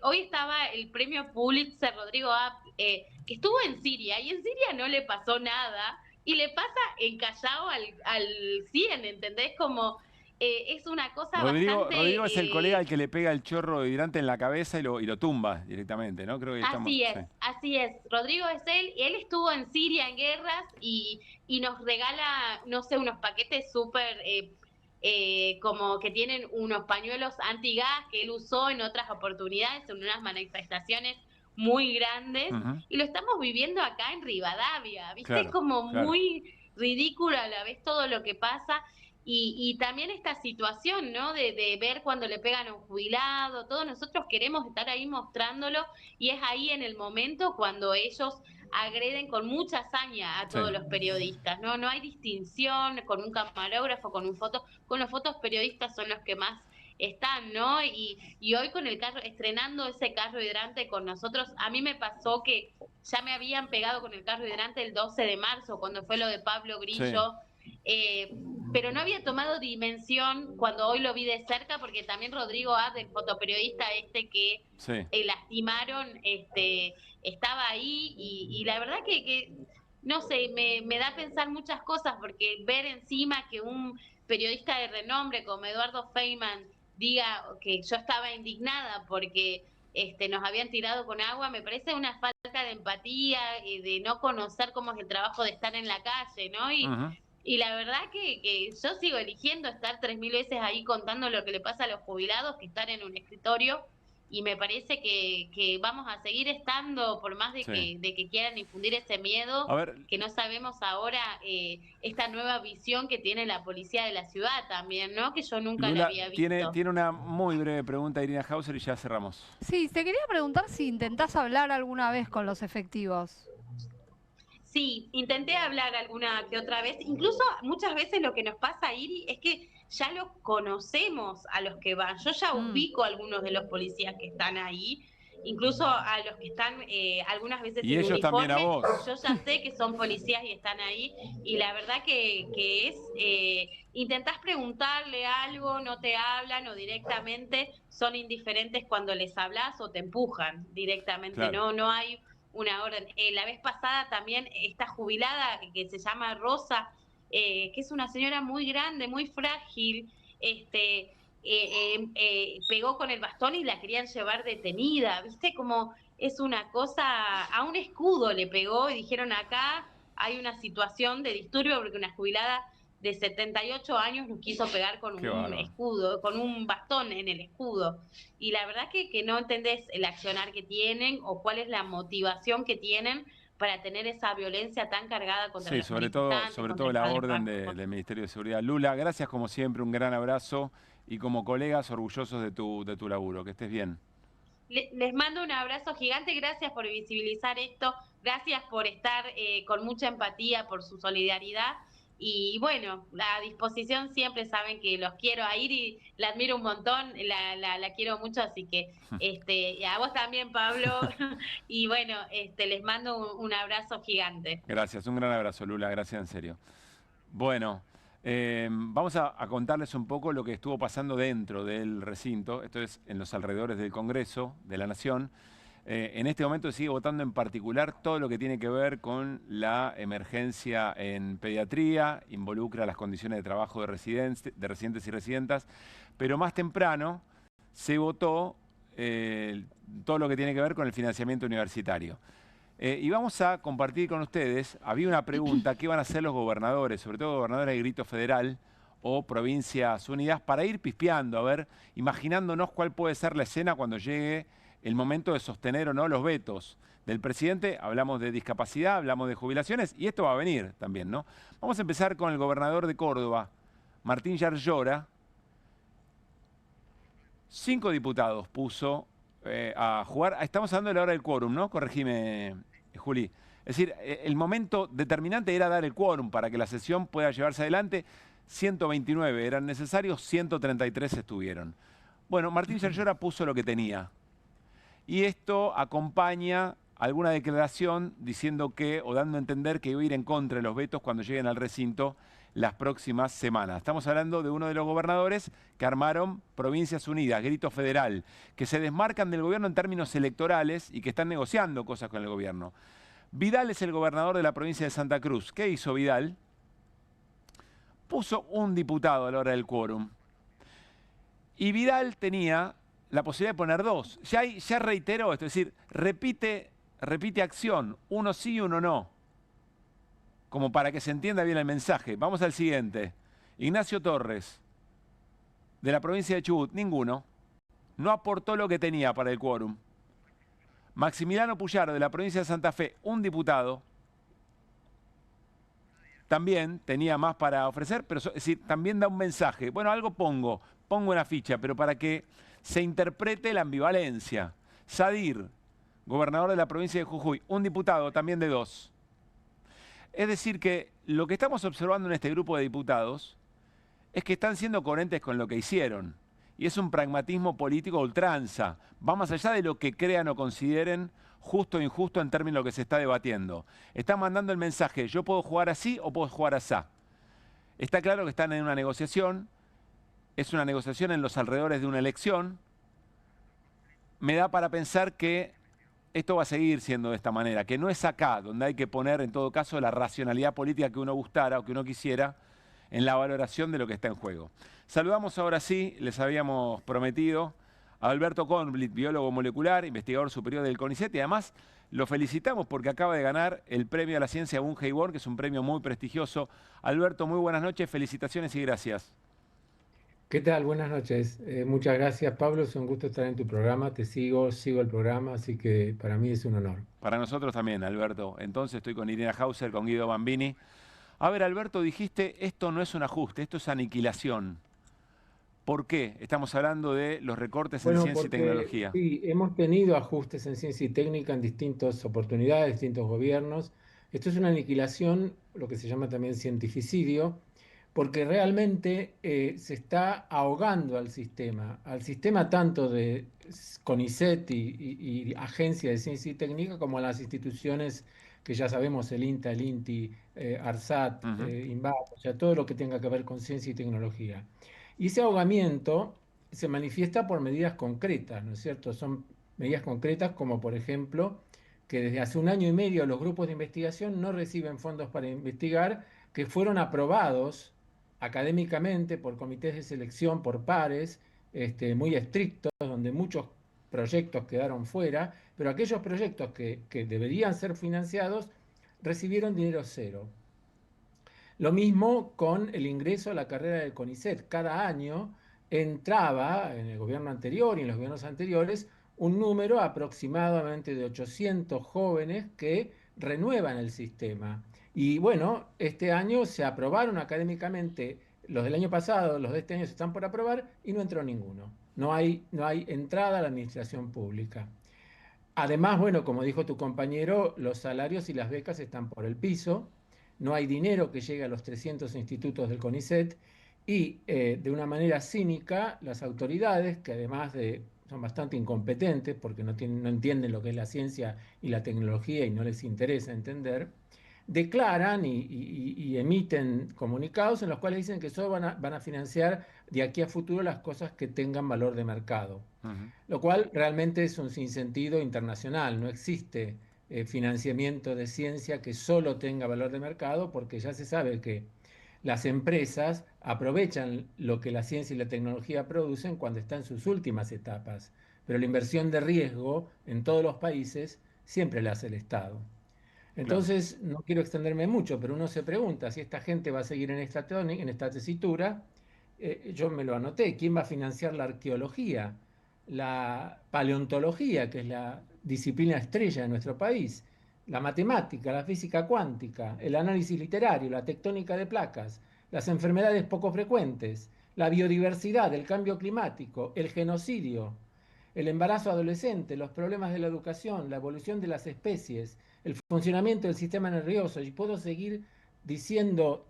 hoy estaba el premio Pulitzer, Rodrigo Abt, que estuvo en Siria, y en Siria no le pasó nada, y le pasa en Callao al 100, ¿entendés? Como es una cosa Rodrigo es el bastante... colega al que le pega el chorro de hidrante en la cabeza y lo tumba directamente, ¿no? Creo que Así es. Rodrigo es él estuvo en Siria en guerras y nos regala, no sé, unos paquetes súper... como que tienen unos pañuelos antigas que él usó en otras oportunidades, en unas manifestaciones muy grandes, y lo estamos viviendo acá en Rivadavia, ¿viste? Claro, es como muy ridículo a la vez todo lo que pasa, y también esta situación, ¿no? De ver cuando le pegan a un jubilado, todos nosotros queremos estar ahí mostrándolo, y es ahí en el momento cuando ellos agreden con mucha hazaña a todos los periodistas, ¿no? No hay distinción con un camarógrafo, con los fotos periodistas son los que más están, ¿no? Y hoy con el carro, estrenando ese carro hidrante con nosotros, a mí me pasó que ya me habían pegado con el carro hidrante el 12 de marzo, cuando fue lo de Pablo Grillo, pero no había tomado dimensión cuando hoy lo vi de cerca, porque también Rodrigo Abt, el fotoperiodista que lastimaron, estaba ahí, y la verdad que no sé, me da a pensar muchas cosas, porque ver encima que un periodista de renombre como Eduardo Feynman diga que yo estaba indignada porque nos habían tirado con agua, me parece una falta de empatía, de no conocer cómo es el trabajo de estar en la calle, ¿no? Y la verdad que yo sigo eligiendo estar 3000 veces ahí contando lo que le pasa a los jubilados que estar en un escritorio, y me parece que vamos a seguir estando, por más de que quieran infundir ese miedo, que no sabemos ahora, esta nueva visión que tiene la policía de la ciudad también, ¿no? Que yo nunca la había visto. Tiene una muy breve pregunta Irina Hauser y ya cerramos. Sí, te quería preguntar si intentás hablar alguna vez con los efectivos. Sí, intenté hablar alguna que otra vez. Incluso muchas veces lo que nos pasa, Iri, es que ya los conocemos a los que van. Yo ya ubico a algunos de los policías que están ahí, incluso a los que están algunas veces y en ellos uniforme. También a vos. Yo ya sé que son policías y están ahí, y la verdad que es... intentás preguntarle algo, no te hablan, o directamente son indiferentes cuando les hablas, o te empujan directamente. Claro. No hay una orden. La vez pasada también esta jubilada que se llama Rosa, que es una señora muy grande, muy frágil, pegó con el bastón y la querían llevar detenida, ¿viste? Como es una cosa, a un escudo le pegó y dijeron acá hay una situación de disturbio porque una jubilada de 78 años nos quiso pegar con un escudo, con un bastón en el escudo. Y la verdad que no entendés el accionar que tienen o cuál es la motivación que tienen para tener esa violencia tan cargada contra los manifestantes. Sobre todo la orden del Ministerio de Seguridad. Lula, gracias como siempre, un gran abrazo y como colegas orgullosos de tu laburo. Que estés bien. Les mando un abrazo gigante, gracias por visibilizar esto, gracias por estar con mucha empatía, por su solidaridad. Y bueno, a disposición siempre, saben que los quiero a ir y la admiro un montón, la quiero mucho, así que y a vos también, Pablo. Y bueno, les mando un abrazo gigante. Gracias, un gran abrazo, Lula, gracias en serio. Bueno, vamos a contarles un poco lo que estuvo pasando dentro del recinto, esto es en los alrededores del Congreso de la Nación. En este momento sigue votando en particular todo lo que tiene que ver con la emergencia en pediatría, involucra las condiciones de trabajo de residentes y residentas, pero más temprano se votó todo lo que tiene que ver con el financiamiento universitario. Y vamos a compartir con ustedes, había una pregunta, ¿qué van a hacer los gobernadores, sobre todo gobernadores de grito federal o provincias unidas, para ir pispeando, a ver, imaginándonos cuál puede ser la escena cuando llegue el momento de sostener o no los vetos del presidente? Hablamos de discapacidad, hablamos de jubilaciones y esto va a venir también, ¿no? Vamos a empezar con el gobernador de Córdoba, Martín Yarlora. 5 diputados puso a jugar. Estamos hablando de la hora del quórum, ¿no? Corregime, Juli. Es decir, el momento determinante era dar el quórum para que la sesión pueda llevarse adelante. 129 eran necesarios, 133 estuvieron. Bueno, Martín Yarlora puso lo que tenía. Y esto acompaña alguna declaración diciendo que, o dando a entender que iba a ir en contra de los vetos cuando lleguen al recinto las próximas semanas. Estamos hablando de uno de los gobernadores que armaron Provincias Unidas, Grito Federal, que se desmarcan del gobierno en términos electorales y que están negociando cosas con el gobierno. Vidal es el gobernador de la provincia de Santa Cruz. ¿Qué hizo Vidal? Puso un diputado a la hora del quórum. Y Vidal tenía la posibilidad de poner 2. Ya reiteró esto, es decir, repite acción, uno sí y uno no, como para que se entienda bien el mensaje. Vamos al siguiente. Ignacio Torres, de la provincia de Chubut, ninguno. No aportó lo que tenía para el quórum. Maximiliano Puyaro, de la provincia de Santa Fe, un diputado. También tenía más para ofrecer, pero es decir, también da un mensaje. Bueno, algo pongo una ficha, pero para que se interprete la ambivalencia. Sadir, gobernador de la provincia de Jujuy, un diputado, también de 2. Es decir que lo que estamos observando en este grupo de diputados es que están siendo coherentes con lo que hicieron. Y es un pragmatismo político a ultranza. Va más allá de lo que crean o consideren justo o injusto en términos de lo que se está debatiendo. Están mandando el mensaje, yo puedo jugar así o puedo jugar así. Está claro que están en una negociación. Es una negociación en los alrededores de una elección. Me da para pensar que esto va a seguir siendo de esta manera, que no es acá donde hay que poner, en todo caso, la racionalidad política que uno gustara o que uno quisiera en la valoración de lo que está en juego. Saludamos ahora sí, les habíamos prometido, a Alberto Kornblit, biólogo molecular, investigador superior del CONICET, y además lo felicitamos porque acaba de ganar el premio a la ciencia Bunge y Born, que es un premio muy prestigioso. Alberto, muy buenas noches, felicitaciones y gracias. ¿Qué tal? Buenas noches. Muchas gracias, Pablo. Es un gusto estar en tu programa. Te sigo el programa, así que para mí es un honor. Para nosotros también, Alberto. Entonces estoy con Irina Hauser, con Guido Bambini. A ver, Alberto, dijiste, esto no es un ajuste, esto es aniquilación. ¿Por qué? Estamos hablando de los recortes en ciencia y tecnología. Sí, hemos tenido ajustes en ciencia y técnica en distintas oportunidades, distintos gobiernos. Esto es una aniquilación, lo que se llama también cientificidio, porque realmente se está ahogando al sistema tanto de CONICET y Agencia de Ciencia y Técnica, como a las instituciones que ya sabemos, el INTA, el INTI, ARSAT, INVAP, o sea, todo lo que tenga que ver con ciencia y tecnología. Y ese ahogamiento se manifiesta por medidas concretas, ¿no es cierto? Son medidas concretas como, por ejemplo, que desde hace 1 año y medio los grupos de investigación no reciben fondos para investigar, que fueron aprobados académicamente por comités de selección, por pares, muy estrictos, donde muchos proyectos quedaron fuera, pero aquellos proyectos que deberían ser financiados recibieron dinero cero. Lo mismo con el ingreso a la carrera del CONICET. Cada año entraba, en el gobierno anterior y en los gobiernos anteriores, un número aproximadamente de 800 jóvenes que renuevan el sistema. Y bueno, este año se aprobaron académicamente, los del año pasado, los de este año se están por aprobar y no entró ninguno. No hay entrada a la administración pública. Además, bueno, como dijo tu compañero, los salarios y las becas están por el piso, no hay dinero que llegue a los 300 institutos del CONICET y de una manera cínica las autoridades, que además son bastante incompetentes porque no entienden lo que es la ciencia y la tecnología y no les interesa entender, declaran y emiten comunicados en los cuales dicen que solo van a financiar de aquí a futuro las cosas que tengan valor de mercado. Lo cual realmente es un sinsentido internacional. No existe financiamiento de ciencia que solo tenga valor de mercado, porque ya se sabe que las empresas aprovechan lo que la ciencia y la tecnología producen cuando está en sus últimas etapas. Pero la inversión de riesgo en todos los países siempre la hace el Estado. Entonces, no quiero extenderme mucho, pero uno se pregunta si esta gente va a seguir en esta tesitura. Yo me lo anoté. ¿Quién va a financiar la arqueología? La paleontología, que es la disciplina estrella de nuestro país, la matemática, la física cuántica, el análisis literario, la tectónica de placas, las enfermedades poco frecuentes, la biodiversidad, el cambio climático, el genocidio, el embarazo adolescente, los problemas de la educación, la evolución de las especies, el funcionamiento del sistema nervioso, y puedo seguir diciendo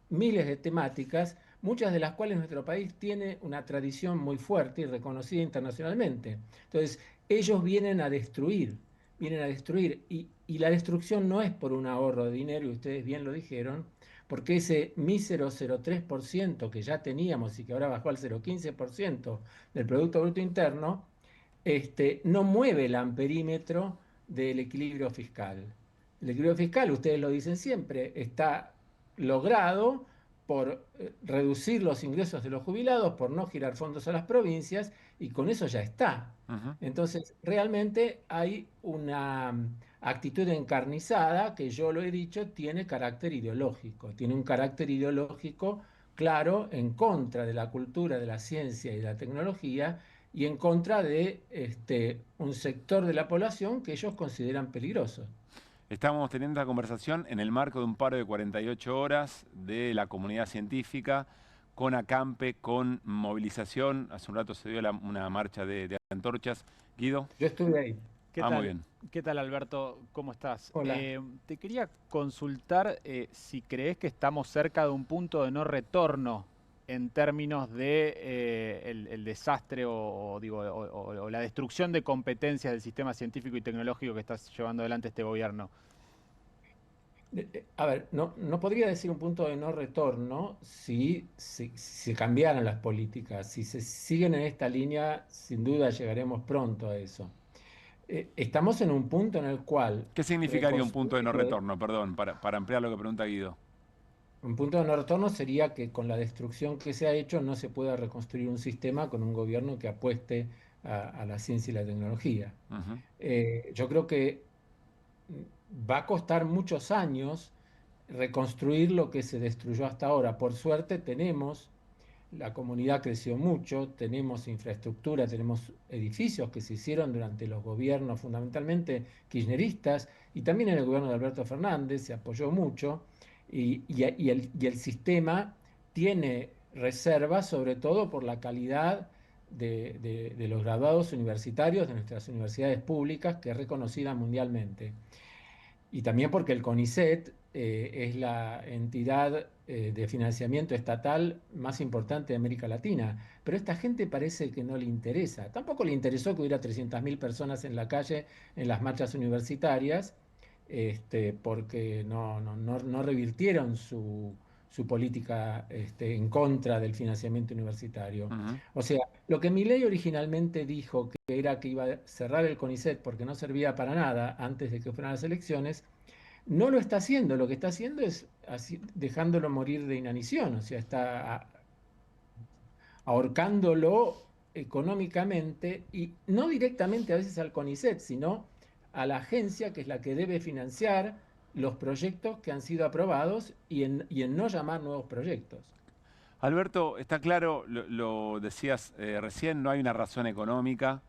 miles de temáticas, muchas de las cuales nuestro país tiene una tradición muy fuerte y reconocida internacionalmente. Entonces, ellos vienen a destruir, y la destrucción no es por un ahorro de dinero, y ustedes bien lo dijeron, porque ese mísero 0,3% que ya teníamos y que ahora bajó al 0,15% del Producto Bruto Interno, no mueve el amperímetro del equilibrio fiscal. El equilibrio fiscal, ustedes lo dicen siempre, está logrado por reducir los ingresos de los jubilados, por no girar fondos a las provincias, y con eso ya está. Entonces, realmente hay una actitud encarnizada que, yo lo he dicho, tiene carácter ideológico. Tiene un carácter ideológico claro en contra de la cultura, de la ciencia y de la tecnología, y en contra de un sector de la población que ellos consideran peligroso. Estamos teniendo esta conversación en el marco de un paro de 48 horas de la comunidad científica, con acampe, con movilización. Hace un rato se dio una marcha de antorchas. Guido. Yo estuve ahí. ¿Qué tal? Muy bien. ¿Qué tal, Alberto? ¿Cómo estás? Hola. Te quería consultar si crees que estamos cerca de un punto de no retorno en términos de el desastre o la destrucción de competencias del sistema científico y tecnológico que está llevando adelante este gobierno. A ver, no podría decir un punto de no retorno si cambiaran las políticas. Si se siguen en esta línea, sin duda llegaremos pronto a eso. Estamos en un punto en el cual... ¿Qué significaría un punto de no retorno? Perdón, para ampliar lo que pregunta Guido. Un punto de no retorno sería que con la destrucción que se ha hecho no se pueda reconstruir un sistema con un gobierno que apueste a la ciencia y la tecnología. Yo creo que va a costar muchos años reconstruir lo que se destruyó hasta ahora. Por suerte la comunidad creció mucho, tenemos infraestructura, tenemos edificios que se hicieron durante los gobiernos fundamentalmente kirchneristas, y también en el gobierno de Alberto Fernández se apoyó mucho. Y el sistema tiene reservas, sobre todo por la calidad de los graduados universitarios de nuestras universidades públicas, que es reconocida mundialmente. Y también porque el CONICET es la entidad de financiamiento estatal más importante de América Latina. Pero a esta gente parece que no le interesa. Tampoco le interesó que hubiera 300.000 personas en la calle en las marchas universitarias, porque no revirtieron su política en contra del financiamiento universitario. O sea, lo que Milei originalmente dijo, que era que iba a cerrar el CONICET porque no servía para nada antes de que fueran las elecciones, no lo está haciendo. Lo que está haciendo es dejándolo morir de inanición, o sea, está ahorcándolo económicamente y no directamente a veces al CONICET, sino a la agencia que es la que debe financiar los proyectos que han sido aprobados y en no llamar nuevos proyectos. Alberto, está claro, lo decías recién, no hay una razón económica.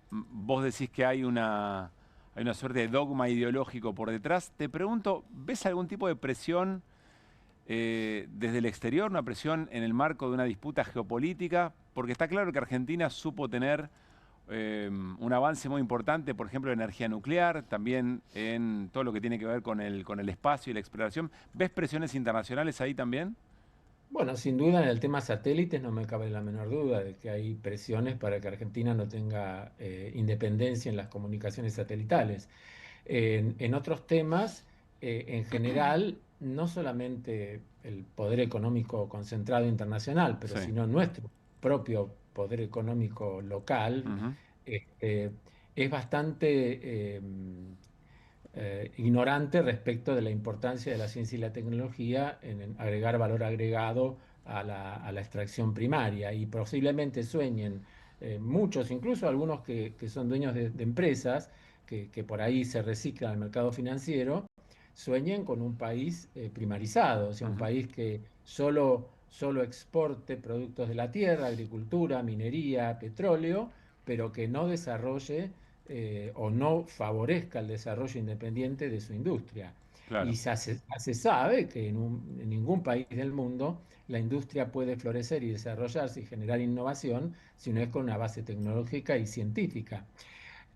Vos decís que hay una suerte de dogma ideológico por detrás. Te pregunto, ¿ves algún tipo de presión desde el exterior, una presión en el marco de una disputa geopolítica? Porque está claro que Argentina supo tener un avance muy importante, por ejemplo, en energía nuclear, también en todo lo que tiene que ver con el espacio y la exploración. ¿Ves presiones internacionales ahí también? Bueno, sin duda en el tema satélites no me cabe la menor duda de que hay presiones para que Argentina no tenga independencia en las comunicaciones satelitales. En otros temas, en general, no solamente el poder económico concentrado internacional, pero sino nuestro propio poder económico local, es bastante ignorante respecto de la importancia de la ciencia y la tecnología en agregar valor agregado a la extracción primaria, y posiblemente sueñen muchos, incluso algunos que son dueños de empresas que por ahí se reciclan al mercado financiero, sueñen con un país primarizado, o sea, un país que solo exporte productos de la tierra, agricultura, minería, petróleo, pero que no desarrolle o no favorezca el desarrollo independiente de su industria. Claro. Y se sabe que en ningún país del mundo la industria puede florecer y desarrollarse y generar innovación si no es con una base tecnológica y científica.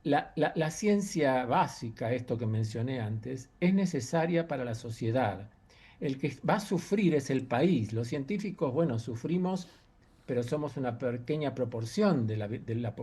La ciencia básica, esto que mencioné antes, es necesaria para la sociedad. El que va a sufrir es el país. Los científicos, bueno, sufrimos, pero somos una pequeña proporción de la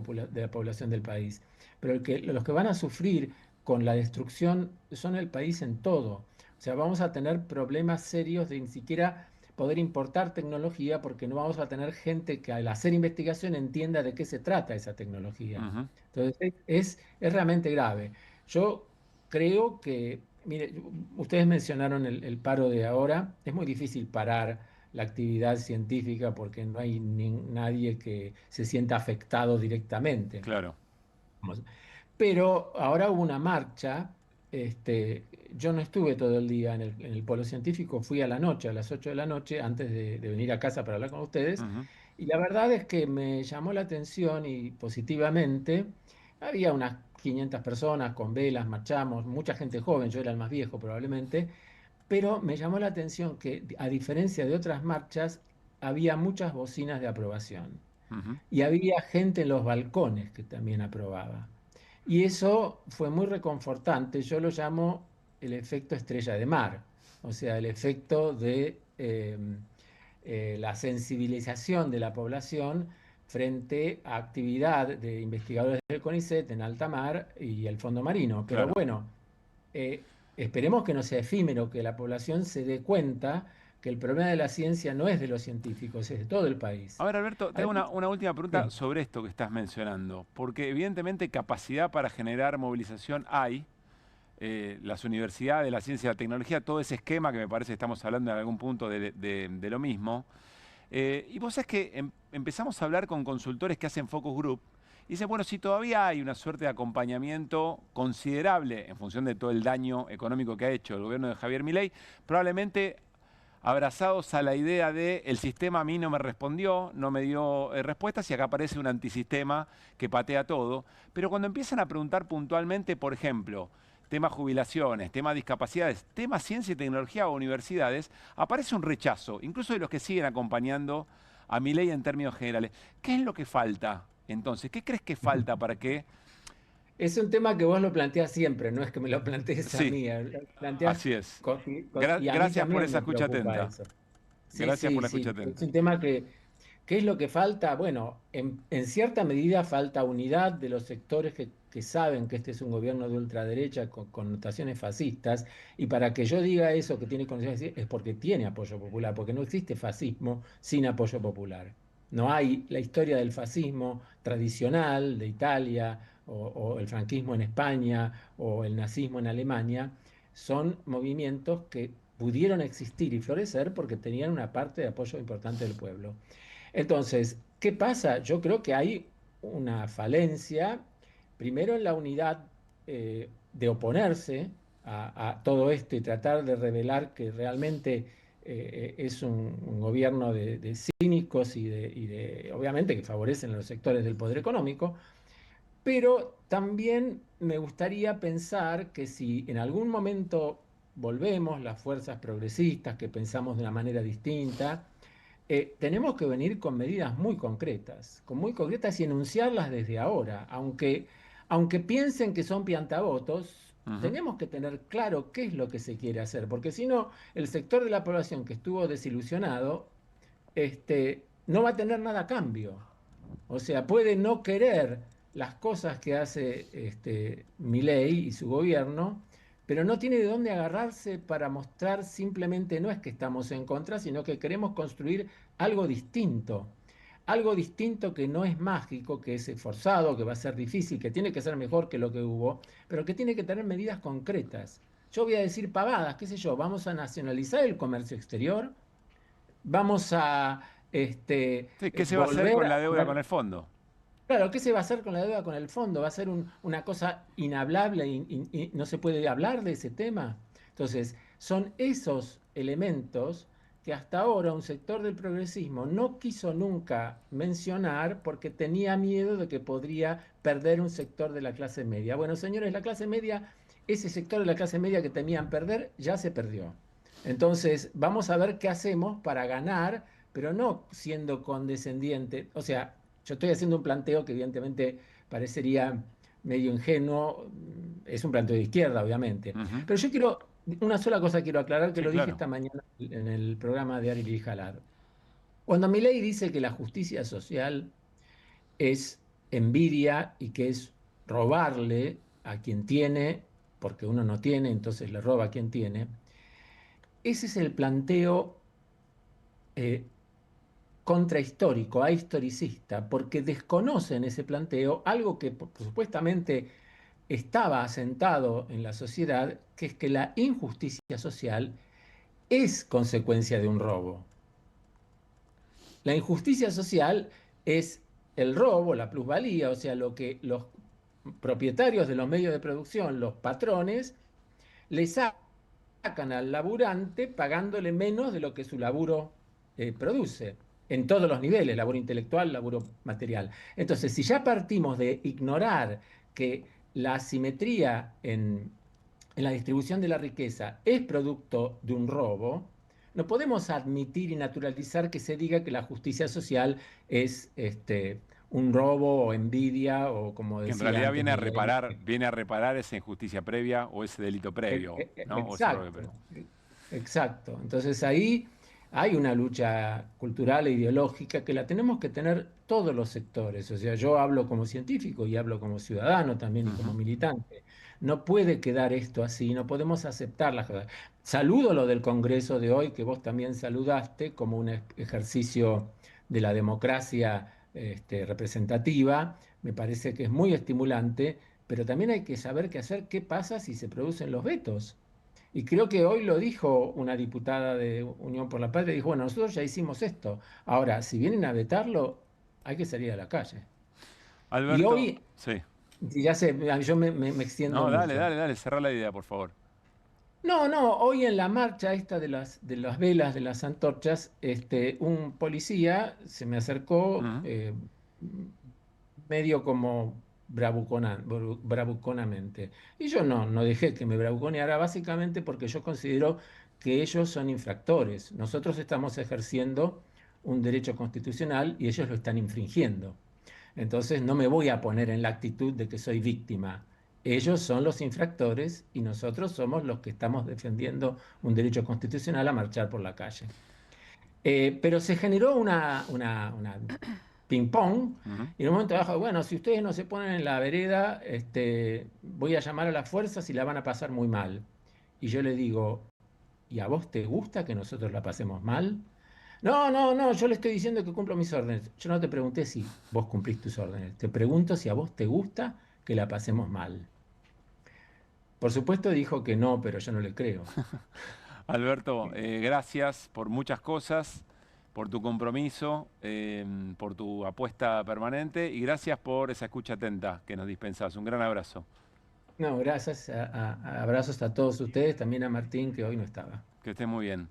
población del país. Pero los que van a sufrir con la destrucción son el país en todo. O sea, vamos a tener problemas serios de ni siquiera poder importar tecnología porque no vamos a tener gente que al hacer investigación entienda de qué se trata esa tecnología. Entonces, es realmente grave. Yo creo que, mire, ustedes mencionaron el paro de ahora. Es muy difícil parar la actividad científica porque no hay nadie que se sienta afectado directamente. Claro. Pero ahora hubo una marcha. Yo no estuve todo el día en el polo científico, fui a la noche, a las 8 de la noche, antes de venir a casa para hablar con ustedes. Y la verdad es que me llamó la atención y positivamente. Había unas 500 personas con velas, marchamos, mucha gente joven, yo era el más viejo probablemente, pero me llamó la atención que, a diferencia de otras marchas, había muchas bocinas de aprobación. Y había gente en los balcones que también aprobaba. Y eso fue muy reconfortante. Yo lo llamo el efecto estrella de mar, o sea, el efecto de la sensibilización de la población frente a actividad de investigadores del CONICET en alta mar y el fondo marino. Pero bueno, esperemos que no sea efímero, que la población se dé cuenta que el problema de la ciencia no es de los científicos, es de todo el país. A ver, Alberto, tengo una última pregunta sobre esto que estás mencionando, porque evidentemente capacidad para generar movilización hay. Las universidades, la ciencia y la tecnología, todo ese esquema que me parece que estamos hablando en algún punto de lo mismo. Y vos sabés que empezamos a hablar con consultores que hacen focus group y dicen, bueno, si todavía hay una suerte de acompañamiento considerable en función de todo el daño económico que ha hecho el gobierno de Javier Milei, probablemente abrazados a la idea de el sistema a mí no me respondió, no me dio respuestas y acá aparece un antisistema que patea todo. Pero cuando empiezan a preguntar puntualmente, por ejemplo, temas jubilaciones, temas discapacidades, temas ciencia y tecnología o universidades, aparece un rechazo, incluso de los que siguen acompañando a Milei en términos generales. ¿Qué es lo que falta entonces? ¿Qué crees que falta para que...? Es un tema que vos lo planteás siempre, no es que me lo plantees a mí. Así es. Gracias por esa escucha atenta. Gracias por la escucha atenta. Es un tema que, ¿qué es lo que falta? Bueno, en cierta medida falta unidad de los sectores que saben que este es un gobierno de ultraderecha con connotaciones fascistas, y para que yo diga eso que tiene connotaciones es porque tiene apoyo popular, porque no existe fascismo sin apoyo popular. No hay la historia del fascismo tradicional de Italia, o el franquismo en España, o el nazismo en Alemania, son movimientos que pudieron existir y florecer porque tenían una parte de apoyo importante del pueblo. Entonces, ¿qué pasa? Yo creo que hay una falencia, primero en la unidad de oponerse a todo esto y tratar de revelar que realmente es un gobierno de cínicos y obviamente que favorecen a los sectores del poder económico, pero también me gustaría pensar que si en algún momento volvemos las fuerzas progresistas, que pensamos de una manera distinta, tenemos que venir con medidas muy concretas y enunciarlas desde ahora, aunque piensen que son piantavotos. Tenemos que tener claro qué es lo que se quiere hacer, porque si no, el sector de la población que estuvo desilusionado no va a tener nada a cambio. O sea, puede no querer las cosas que hace Milei y su gobierno, pero no tiene de dónde agarrarse para mostrar simplemente no es que estamos en contra, sino que queremos construir algo distinto. Algo distinto que no es mágico, que es esforzado, que va a ser difícil, que tiene que ser mejor que lo que hubo, pero que tiene que tener medidas concretas. Yo voy a decir pavadas, qué sé yo, vamos a nacionalizar el comercio exterior, vamos a... ¿qué se va a hacer con la deuda con el fondo? Claro, ¿qué se va a hacer con la deuda con el fondo? ¿Va a ser una cosa inhablable y no se puede hablar de ese tema? Entonces, son esos elementos que hasta ahora un sector del progresismo no quiso nunca mencionar porque tenía miedo de que podría perder un sector de la clase media. Bueno, señores, la clase media, ese sector de la clase media que temían perder, ya se perdió. Entonces, vamos a ver qué hacemos para ganar, pero no siendo condescendiente. O sea, yo estoy haciendo un planteo que evidentemente parecería medio ingenuo, es un planteo de izquierda, obviamente. Pero yo quiero... Una sola cosa quiero aclarar, que lo dije esta mañana en el programa de Ariel Jalar. Cuando Milei dice que la justicia social es envidia y que es robarle a quien tiene, porque uno no tiene, entonces le roba a quien tiene, ese es el planteo contrahistórico, ahistoricista, porque desconocen ese planteo, algo que supuestamente estaba asentado en la sociedad, que es que la injusticia social es consecuencia de un robo. La injusticia social es el robo, la plusvalía, o sea, lo que los propietarios de los medios de producción, los patrones, le sacan al laburante pagándole menos de lo que su laburo produce, en todos los niveles, laburo intelectual, laburo material. Entonces, si ya partimos de ignorar que la asimetría en la distribución de la riqueza es producto de un robo, no podemos admitir y naturalizar que se diga que la justicia social es un robo o envidia o como decía. Que en realidad viene a reparar esa injusticia previa o ese delito previo, ¿no? Exacto, exacto. Entonces ahí hay una lucha cultural e ideológica que la tenemos que tener todos los sectores. O sea, yo hablo como científico y hablo como ciudadano también y como militante. No puede quedar esto así, no podemos aceptar las cosas. Saludo lo del Congreso de hoy, que vos también saludaste como un ejercicio de la democracia representativa. Me parece que es muy estimulante, pero también hay que saber qué pasa si se producen los vetos. Y creo que hoy lo dijo una diputada de Unión por la Patria, dijo, bueno, nosotros ya hicimos esto. Ahora, si vienen a vetarlo, hay que salir a la calle. Alberto, y hoy, sí. Ya sé, yo me extiendo No, mucho. dale, cerrá la idea, por favor. No, hoy en la marcha esta de las velas, de las antorchas, un policía se me acercó medio como bravuconamente. Y yo no dejé que me bravuconeara, básicamente porque yo considero que ellos son infractores. Nosotros estamos ejerciendo un derecho constitucional y ellos lo están infringiendo. Entonces no me voy a poner en la actitud de que soy víctima. Ellos son los infractores y nosotros somos los que estamos defendiendo un derecho constitucional a marchar por la calle. Pero se generó una ping-pong, y en un momento abajo, bueno, si ustedes no se ponen en la vereda, voy a llamar a las fuerzas y la van a pasar muy mal. Y yo le digo, ¿y a vos te gusta que nosotros la pasemos mal? No, yo le estoy diciendo que cumplo mis órdenes. Yo no te pregunté si vos cumplís tus órdenes, te pregunto si a vos te gusta que la pasemos mal. Por supuesto dijo que no, pero yo no le creo. Alberto, gracias por muchas cosas, por tu compromiso, por tu apuesta permanente y gracias por esa escucha atenta que nos dispensás. Un gran abrazo. No, gracias. Abrazos a todos ustedes, también a Martín, que hoy no estaba. Que esté muy bien.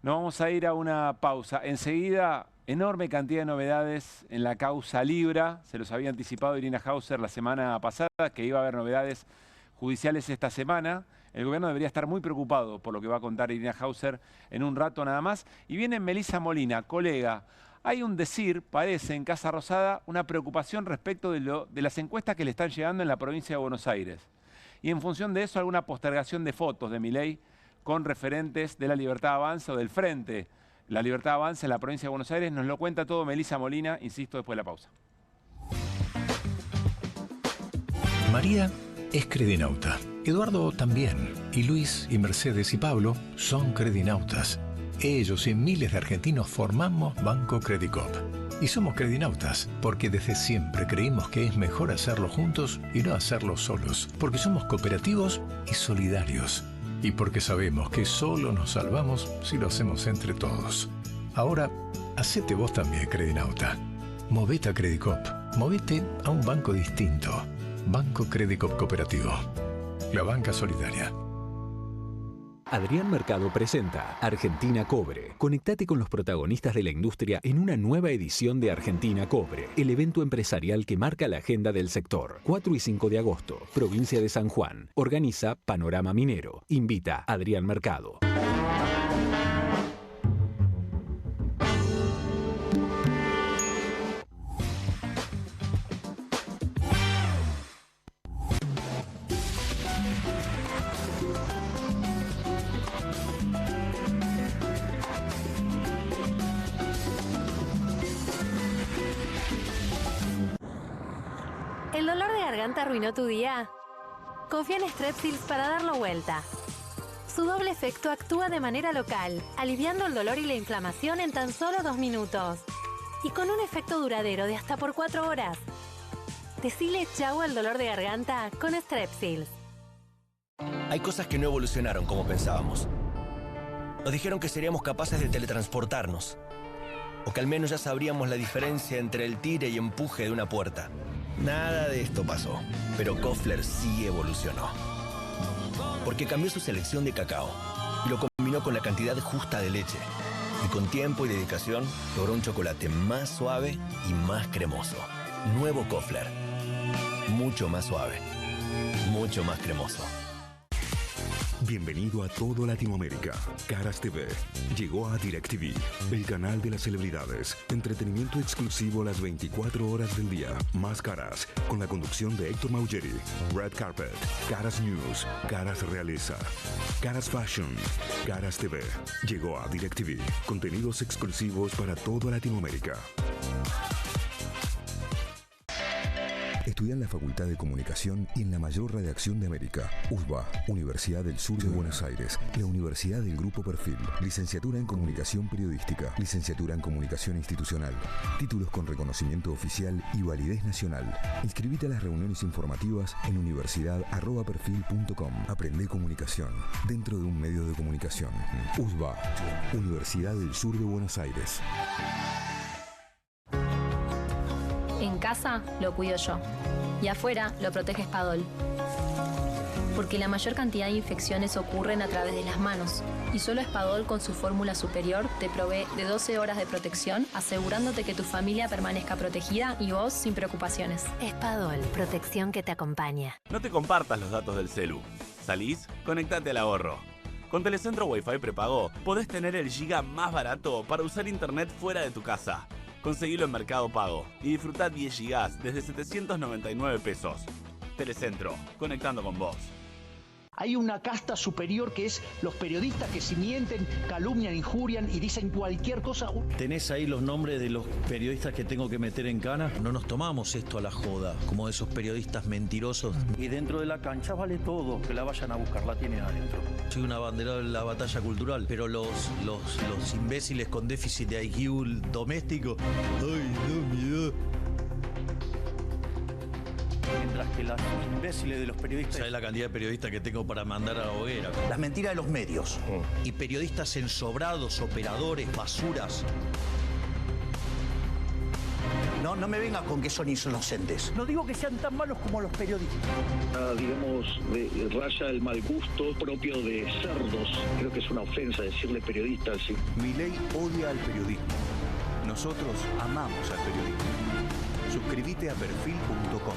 Nos vamos a ir a una pausa. Enseguida, enorme cantidad de novedades en la causa Libra. Se los había anticipado Irina Hauser la semana pasada, que iba a haber novedades judiciales esta semana. El gobierno debería estar muy preocupado por lo que va a contar Irina Hauser en un rato nada más. Y viene Melissa Molina, colega. Hay un decir, parece, en Casa Rosada, una preocupación respecto de las encuestas que le están llegando en la provincia de Buenos Aires. Y en función de eso, alguna postergación de fotos de Milei con referentes de la Libertad Avanza o del Frente. La Libertad Avanza en la provincia de Buenos Aires nos lo cuenta todo Melissa Molina, insisto, después de la pausa. María es credinauta, Eduardo también, y Luis y Mercedes y Pablo son credinautas. Ellos y miles de argentinos formamos Banco Credicop. Y somos credinautas porque desde siempre creímos que es mejor hacerlo juntos y no hacerlo solos, porque somos cooperativos y solidarios. Y porque sabemos que solo nos salvamos si lo hacemos entre todos. Ahora, hacete vos también, credinauta. Movete a Credicop. Movete a un banco distinto. Banco Credicop Cooperativo. La banca solidaria. Adrián Mercado presenta Argentina Cobre. Conectate con los protagonistas de la industria en una nueva edición de Argentina Cobre, el evento empresarial que marca la agenda del sector. 4 y 5 de agosto, provincia de San Juan. Organiza Panorama Minero. Invita Adrián Mercado. ¿El dolor de garganta arruinó tu día? Confía en Strepsils para darlo vuelta. Su doble efecto actúa de manera local, aliviando el dolor y la inflamación en tan solo 2 minutos. Y con un efecto duradero de hasta por 4 horas. Decile chau al dolor de garganta con Strepsils. Hay cosas que no evolucionaron como pensábamos. Nos dijeron que seríamos capaces de teletransportarnos. O que al menos ya sabríamos la diferencia entre el tire y empuje de una puerta. Nada de esto pasó, pero Koffler sí evolucionó. Porque cambió su selección de cacao y lo combinó con la cantidad justa de leche. Y con tiempo y dedicación logró un chocolate más suave y más cremoso. Nuevo Koffler. Mucho más suave. Mucho más cremoso. Bienvenido a todo Latinoamérica. Caras TV llegó a DirecTV, el canal de las celebridades. Entretenimiento exclusivo las 24 horas del día. Más Caras, con la conducción de Héctor Maugeri. Red Carpet, Caras News, Caras Realeza, Caras Fashion, Caras TV. Llegó a DirecTV. Contenidos exclusivos para toda Latinoamérica. Estudia en la Facultad de Comunicación y en la mayor redacción de América. USBA, Universidad del Sur de Buenos Aires. La Universidad del Grupo Perfil. Licenciatura en Comunicación Periodística. Licenciatura en Comunicación Institucional. Títulos con reconocimiento oficial y validez nacional. Inscribite a las reuniones informativas en universidad@perfil.com. Aprende comunicación dentro de un medio de comunicación. USBA, Universidad del Sur de Buenos Aires. En casa lo cuido yo y afuera lo protege Spadol. Porque la mayor cantidad de infecciones ocurren a través de las manos y solo Spadol con su fórmula superior te provee de 12 horas de protección, asegurándote que tu familia permanezca protegida y vos sin preocupaciones. Spadol, protección que te acompaña. No te compartas los datos del celu. ¿Salís? Conectate al ahorro. Con Telecentro Wi-Fi prepago podés tener el giga más barato para usar internet fuera de tu casa. Conseguilo en Mercado Pago y disfrutá 10 gigas desde 799 pesos. Telecentro, conectando con vos. Hay una casta superior que es los periodistas que si mienten, calumnian, injurian y dicen cualquier cosa. ¿Tenés ahí los nombres de los periodistas que tengo que meter en cana? No nos tomamos esto a la joda, como esos periodistas mentirosos. Y dentro de la cancha vale todo, que la vayan a buscar, la tienen adentro. Soy una bandera de la batalla cultural, pero los imbéciles con déficit de IQ doméstico, ¡ay, no, miedo! mientras que las imbéciles de los periodistas... ¿Sabes la cantidad de periodistas que tengo para mandar a la hoguera? Las mentiras de los medios. Y periodistas ensobrados, operadores, basuras. No me venga con que son inocentes. No digo que sean tan malos como los periodistas. Digamos, raya el mal gusto propio de cerdos. Creo que es una ofensa decirle periodista así. Milei odia al periodismo. Nosotros amamos al periodismo. Suscríbete a perfil.com.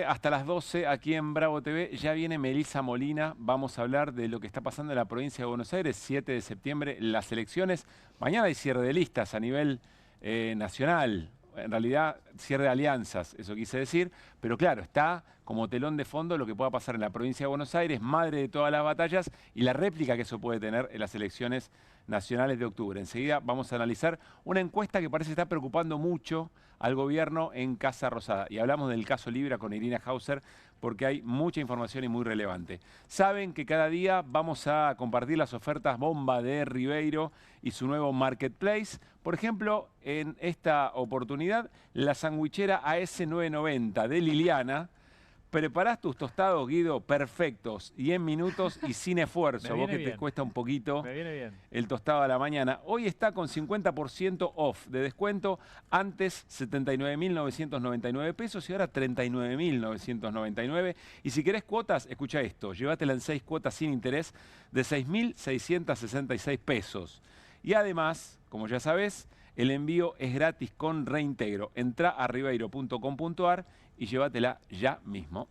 Hasta las 12 aquí en Bravo TV ya viene Melissa Molina. Vamos a hablar de lo que está pasando en la provincia de Buenos Aires. 7 de septiembre, las elecciones. Mañana hay cierre de listas a nivel nacional. En realidad, cierre de alianzas, eso quise decir. Pero claro, está como telón de fondo lo que pueda pasar en la provincia de Buenos Aires, madre de todas las batallas, y la réplica que eso puede tener en las elecciones nacionales de octubre. Enseguida vamos a analizar una encuesta que parece estar preocupando mucho al gobierno en Casa Rosada. Y hablamos del caso Libra con Irina Hauser porque hay mucha información y muy relevante. Saben que cada día vamos a compartir las ofertas bomba de Ribeiro y su nuevo marketplace. Por ejemplo, en esta oportunidad, la sandwichera AS990 de Liliana. Preparás tus tostados, Guido, perfectos y en minutos y sin esfuerzo. Vos que te cuesta un poquito el tostado a la mañana. Hoy está con 50% off de descuento. Antes 79.999 pesos y ahora 39.999. Y si querés cuotas, escucha esto. Llévatela en 6 cuotas sin interés de 6.666 pesos. Y además, como ya sabés, el envío es gratis con reintegro. Entrá a ribeiro.com.ar y llévatela ya mismo.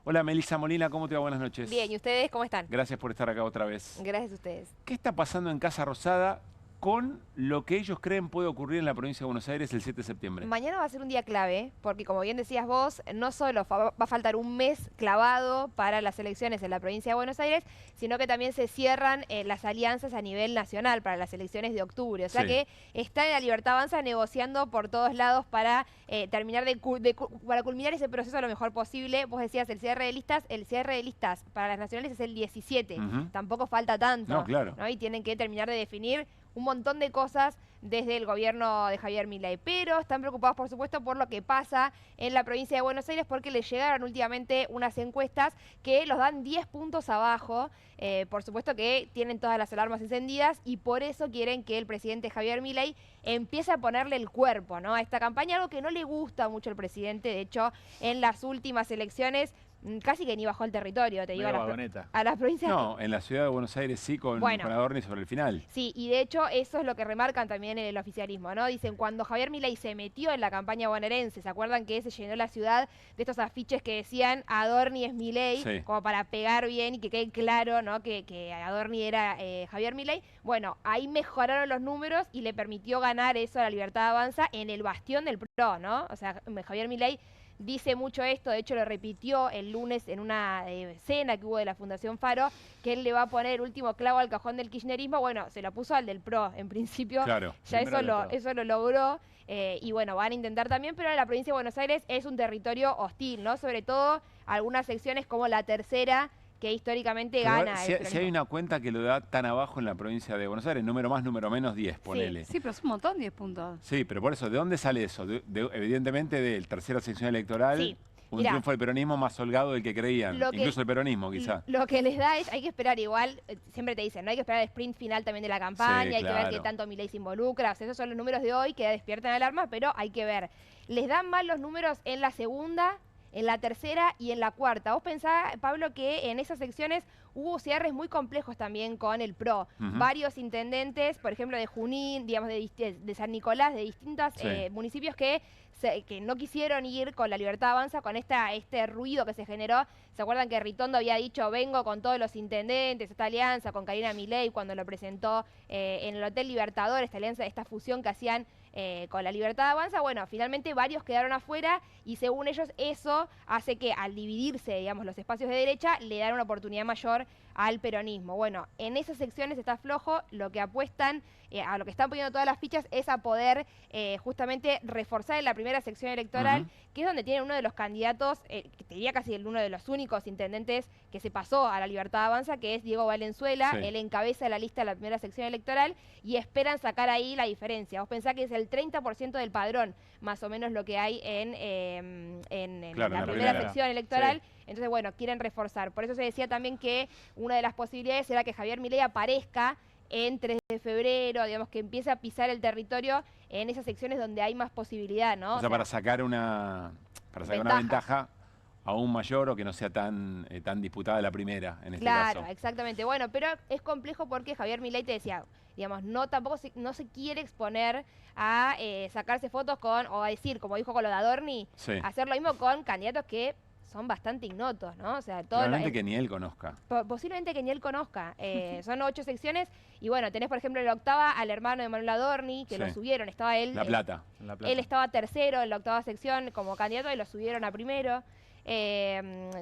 Hola Melissa Molina, ¿cómo te va? Buenas noches. Bien, ¿y ustedes cómo están? Gracias por estar acá otra vez. Gracias a ustedes. ¿Qué está pasando en Casa Rosada con lo que ellos creen puede ocurrir en la provincia de Buenos Aires el 7 de septiembre? Mañana va a ser un día clave, porque como bien decías vos, no solo va a faltar un mes clavado para las elecciones en la provincia de Buenos Aires, sino que también se cierran las alianzas a nivel nacional para las elecciones de octubre. O sea que está en la Libertad Avanza negociando por todos lados para terminar para culminar ese proceso lo mejor posible. Vos decías el cierre de listas para las nacionales es el 17. Tampoco falta tanto. No, claro. ¿no? Y tienen que terminar de definir un montón de cosas desde el gobierno de Javier Milei, pero están preocupados, por supuesto, por lo que pasa en la provincia de Buenos Aires, porque les llegaron últimamente unas encuestas que los dan 10 puntos abajo. Por supuesto que tienen todas las alarmas encendidas y por eso quieren que el presidente Javier Milei empiece a ponerle el cuerpo, ¿no?, a esta campaña, algo que no le gusta mucho al presidente. De hecho, en las últimas elecciones casi que ni bajó al territorio, te digo, a las provincias. No, en la ciudad de Buenos Aires sí, con Adorni sobre el final. Sí, y de hecho eso es lo que remarcan también en el oficialismo, ¿no? Dicen, cuando Javier Milei se metió en la campaña bonaerense, ¿se acuerdan que se llenó la ciudad de estos afiches que decían Adorni es Milei? Sí. Como para pegar bien y que quede claro, ¿no?, que Adorni era Javier Milei. Bueno, ahí mejoraron los números y le permitió ganar eso a la Libertad Avanza en el bastión del PRO, ¿no? O sea, Javier Milei dice mucho esto, de hecho lo repitió el lunes en una cena que hubo de la Fundación Faro, que él le va a poner el último clavo al cajón del kirchnerismo. Bueno, se lo puso al del PRO, en principio, claro, ya eso lo logró. Y bueno, van a intentar también, pero la provincia de Buenos Aires es un territorio hostil, ¿no? Sobre todo algunas secciones como la Tercera, que históricamente gana. Si hay una cuenta que lo da tan abajo en la provincia de Buenos Aires, número más, número menos, 10, ponele. Sí, pero es un montón, 10 puntos. Sí, pero por eso, ¿de dónde sale eso? Evidentemente de la tercera sección electoral, un triunfo del peronismo más holgado del que creían, incluso el peronismo quizá. Lo que les da es, hay que esperar igual, siempre te dicen, no hay que esperar el sprint final también de la campaña, hay que ver qué tanto Milei se involucra, o sea, esos son los números de hoy que despiertan alarma, pero hay que ver. Les dan mal los números en la segunda, en la tercera y en la cuarta. Vos pensás, Pablo, que en esas secciones hubo cierres muy complejos también con el PRO. Varios intendentes, por ejemplo, de Junín, digamos, de San Nicolás, de distintos municipios que no quisieron ir con la Libertad Avanza, con este ruido que se generó. ¿Se acuerdan que Ritondo había dicho, vengo con todos los intendentes, esta alianza con Karina Milei, cuando lo presentó en el Hotel Libertador, esta alianza, esta fusión que hacían con la Libertad Avanza? Bueno, finalmente varios quedaron afuera y según ellos eso hace que al dividirse, digamos, los espacios de derecha, le dan una oportunidad mayor al peronismo. Bueno, en esas secciones está flojo, lo que apuestan, a lo que están poniendo todas las fichas es a poder justamente reforzar en la primera sección electoral, que es donde tiene uno de los candidatos, que te diría casi uno de los únicos intendentes que se pasó a la Libertad Avanza, que es Diego Valenzuela. Sí. Él encabeza la lista de la primera sección electoral y esperan sacar ahí la diferencia. Vos pensás que es el 30% del padrón, más o menos lo que hay en la primera sección electoral. Sí. Entonces, bueno, quieren reforzar. Por eso se decía también que una de las posibilidades era que Javier Milei aparezca en 3 de febrero, digamos, que empiece a pisar el territorio en esas secciones donde hay más posibilidad, ¿no? O sea, para sacar una ventaja aún mayor o que no sea tan disputada la primera, en este caso. Claro, exactamente. Bueno, pero es complejo porque Javier Milei te decía, digamos, no se quiere exponer a sacarse fotos con, o a decir, como dijo con lo de Adorni, hacer lo mismo con candidatos que son bastante ignotos, ¿no? O sea, probablemente que ni él conozca. Posiblemente que ni él conozca. Son 8 secciones y bueno, tenés por ejemplo en la octava al hermano de Manuel Adorni, que lo subieron, estaba él. La Plata. Él estaba tercero en la octava sección como candidato y lo subieron a primero.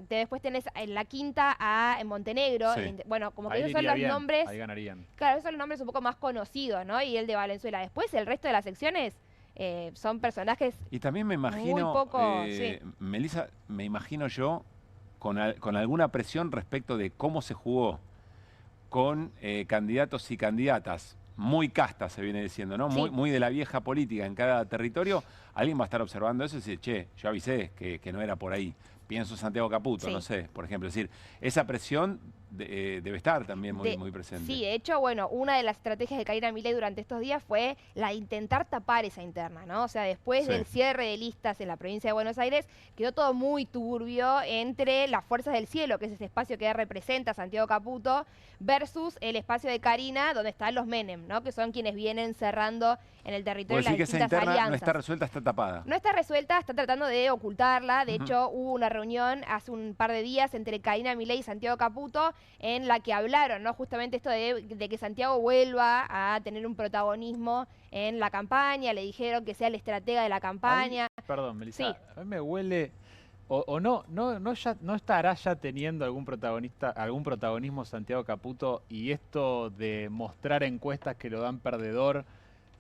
Después tenés en la quinta a Montenegro. Bueno, como que esos son los nombres. Ahí ganarían. Claro, esos son los nombres un poco más conocidos, ¿no? Y el de Valenzuela. Después el resto de las secciones son personajes. Y también me imagino, muy poco, Melissa, me imagino yo con alguna presión respecto de cómo se jugó con candidatos y candidatas muy castas, se viene diciendo, ¿no? Muy de la vieja política en cada territorio. Alguien va a estar observando eso y decir, che, yo avisé que no era por ahí. Pienso Santiago Caputo, no sé, por ejemplo. Es decir, esa presión debe estar también muy presente. Sí, de hecho, bueno, una de las estrategias de Karina Milei durante estos días fue la de intentar tapar esa interna, ¿no? O sea, después del cierre de listas en la provincia de Buenos Aires, quedó todo muy turbio entre las Fuerzas del Cielo, que es ese espacio que representa Santiago Caputo, versus el espacio de Karina, donde están los Menem, ¿no? Que son quienes vienen cerrando en el territorio las distintas alianzas. Que esa interna no está resuelta, está tapada. No está resuelta, está tratando de ocultarla. De hecho, hubo una reunión hace un par de días entre Karina Milei y Santiago Caputo en la que hablaron, ¿no? Justamente esto de que Santiago vuelva a tener un protagonismo en la campaña. Le dijeron que sea el estratega de la campaña. Perdón, Melissa, a mí me huele... O no estará ya teniendo algún protagonismo Santiago Caputo, y esto de mostrar encuestas que lo dan perdedor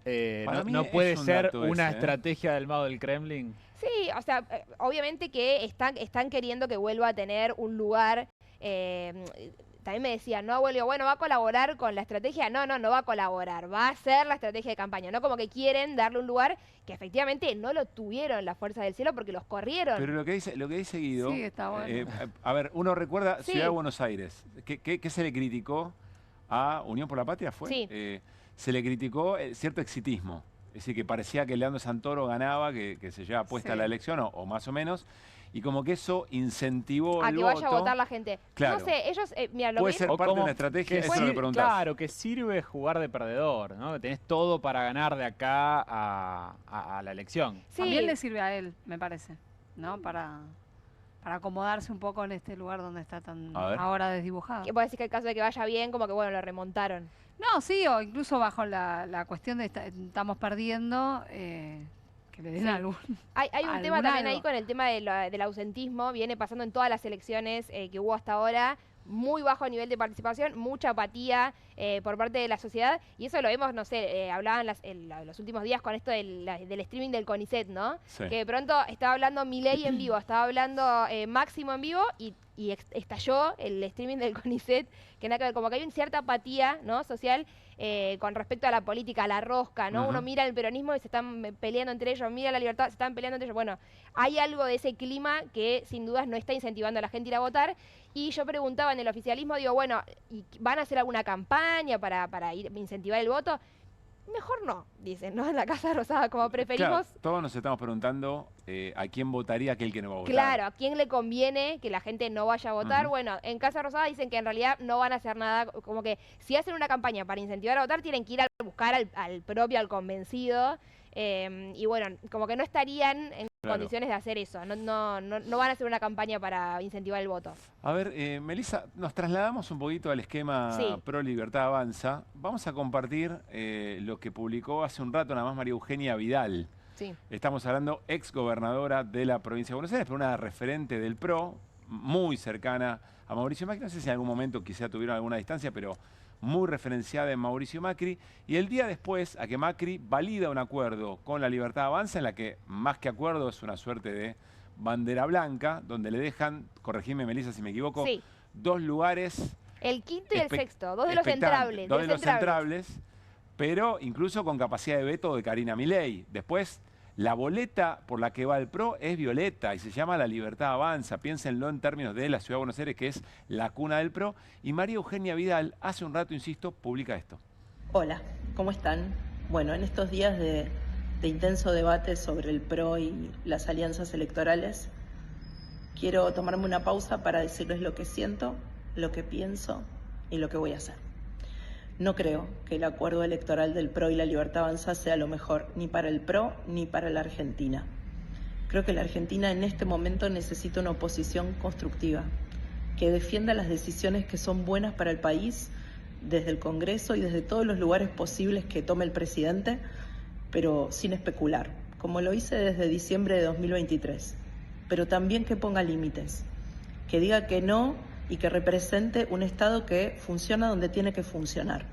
no puede ser una estrategia del mago del Kremlin. Sí, o sea, obviamente que están queriendo que vuelva a tener un lugar. También me decían, no, bueno, ¿va a colaborar con la estrategia? No va a colaborar, va a ser la estrategia de campaña, ¿no? Como que quieren darle un lugar que efectivamente no lo tuvieron las Fuerzas del Cielo porque los corrieron. Pero lo que dice Guido, sí, está bueno. A ver, uno recuerda Ciudad de Buenos Aires, ¿qué se le criticó a Unión por la Patria? Se le criticó cierto exitismo, es decir, que parecía que Leandro Santoro ganaba, que se llevaba puesta la elección, o más o menos. Y como que eso incentivó a el que voto. vaya a votar la gente. Claro. No sé, ellos, mira, lo puede ser parte de una estrategia, eso me preguntás. Claro, que sirve jugar de perdedor, ¿no? Que tenés todo para ganar de acá a la elección. Sí. También le sirve a él, me parece, ¿no? Para acomodarse un poco en este lugar donde está tan ahora desdibujado. Que puede decir que el caso de que vaya bien, como que bueno, lo remontaron. No, sí, o incluso bajo la cuestión de estamos perdiendo... que le den algún... Hay un tema también ahí con el tema del ausentismo. Viene pasando en todas las elecciones que hubo hasta ahora. Muy bajo nivel de participación, mucha apatía por parte de la sociedad. Y eso lo vemos, no sé, hablaban en los últimos días con esto del streaming del CONICET, ¿no? Sí. Que de pronto estaba hablando Milei en vivo, estaba hablando Máximo en vivo y estalló el streaming del CONICET, que nada que ver, como que hay una cierta apatía, ¿no? social con respecto a la política, a la rosca, ¿no? Uno mira el peronismo y se están peleando entre ellos, mira la libertad, se están peleando entre ellos. Bueno, hay algo de ese clima que sin dudas no está incentivando a la gente a ir a votar. Y yo preguntaba en el oficialismo, digo, bueno, ¿y van a hacer alguna campaña para incentivar el voto? Mejor no, dicen, ¿no? En la Casa Rosada, como preferimos. Claro, todos nos estamos preguntando a quién votaría aquel que no va a votar. Claro, a quién le conviene que la gente no vaya a votar. Bueno, en Casa Rosada dicen que en realidad no van a hacer nada, como que si hacen una campaña para incentivar a votar, tienen que ir a buscar al convencido. Y bueno, como que no estarían en condiciones de hacer eso. No van a hacer una campaña para incentivar el voto. A ver, Melissa, nos trasladamos un poquito al esquema Pro Libertad Avanza. Vamos a compartir lo que publicó hace un rato nada más María Eugenia Vidal. Sí. Estamos hablando, ex gobernadora de la provincia de Buenos Aires, pero una referente del PRO, muy cercana a Mauricio Macri. No sé si en algún momento quizá tuvieron alguna distancia, pero muy referenciada en Mauricio Macri. Y el día después a que Macri valida un acuerdo con La Libertad Avanza, en la que más que acuerdo es una suerte de bandera blanca, donde le dejan, corregime Melissa si me equivoco, Sí. 2 lugares. El quinto y el sexto, dos de los entrables. Dos de los entrables, pero incluso con capacidad de veto de Karina Milei. Después, la boleta por la que va el PRO es violeta y se llama La Libertad Avanza. Piénsenlo en términos de la Ciudad de Buenos Aires, que es la cuna del PRO. Y María Eugenia Vidal, hace un rato, insisto, publica esto. Hola, ¿cómo están? Bueno, en estos días de intenso debate sobre el PRO y las alianzas electorales, quiero tomarme una pausa para decirles lo que siento, lo que pienso y lo que voy a hacer. No creo que el acuerdo electoral del PRO y La Libertad Avanza sea lo mejor, ni para el PRO ni para la Argentina. Creo que la Argentina en este momento necesita una oposición constructiva, que defienda las decisiones que son buenas para el país, desde el Congreso y desde todos los lugares posibles que tome el presidente, pero sin especular, como lo hice desde diciembre de 2023. Pero también que ponga límites, que diga que no y que represente un Estado que funciona donde tiene que funcionar,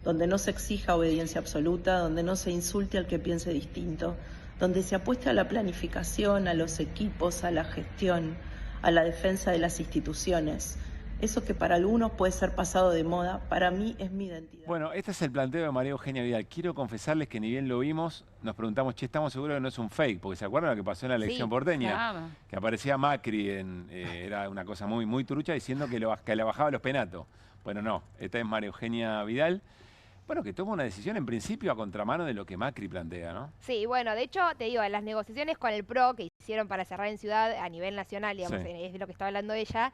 donde no se exija obediencia absoluta, donde no se insulte al que piense distinto, donde se apueste a la planificación, a los equipos, a la gestión, a la defensa de las instituciones. Eso que para algunos puede ser pasado de moda, para mí es mi identidad. Bueno, este es el planteo de María Eugenia Vidal. Quiero confesarles que ni bien lo vimos, nos preguntamos, che, estamos seguros que no es un fake, porque ¿se acuerdan lo que pasó en la elección porteña? Claro. Que aparecía Macri, era una cosa muy, muy trucha, diciendo que le bajaba los penatos. Bueno, no, esta es María Eugenia Vidal. Bueno, que toma una decisión en principio a contramano de lo que Macri plantea, ¿no? Sí, bueno, de hecho, te digo, en las negociaciones con el PRO que hicieron para cerrar en Ciudad a nivel nacional, digamos, Sí. es de lo que estaba hablando ella,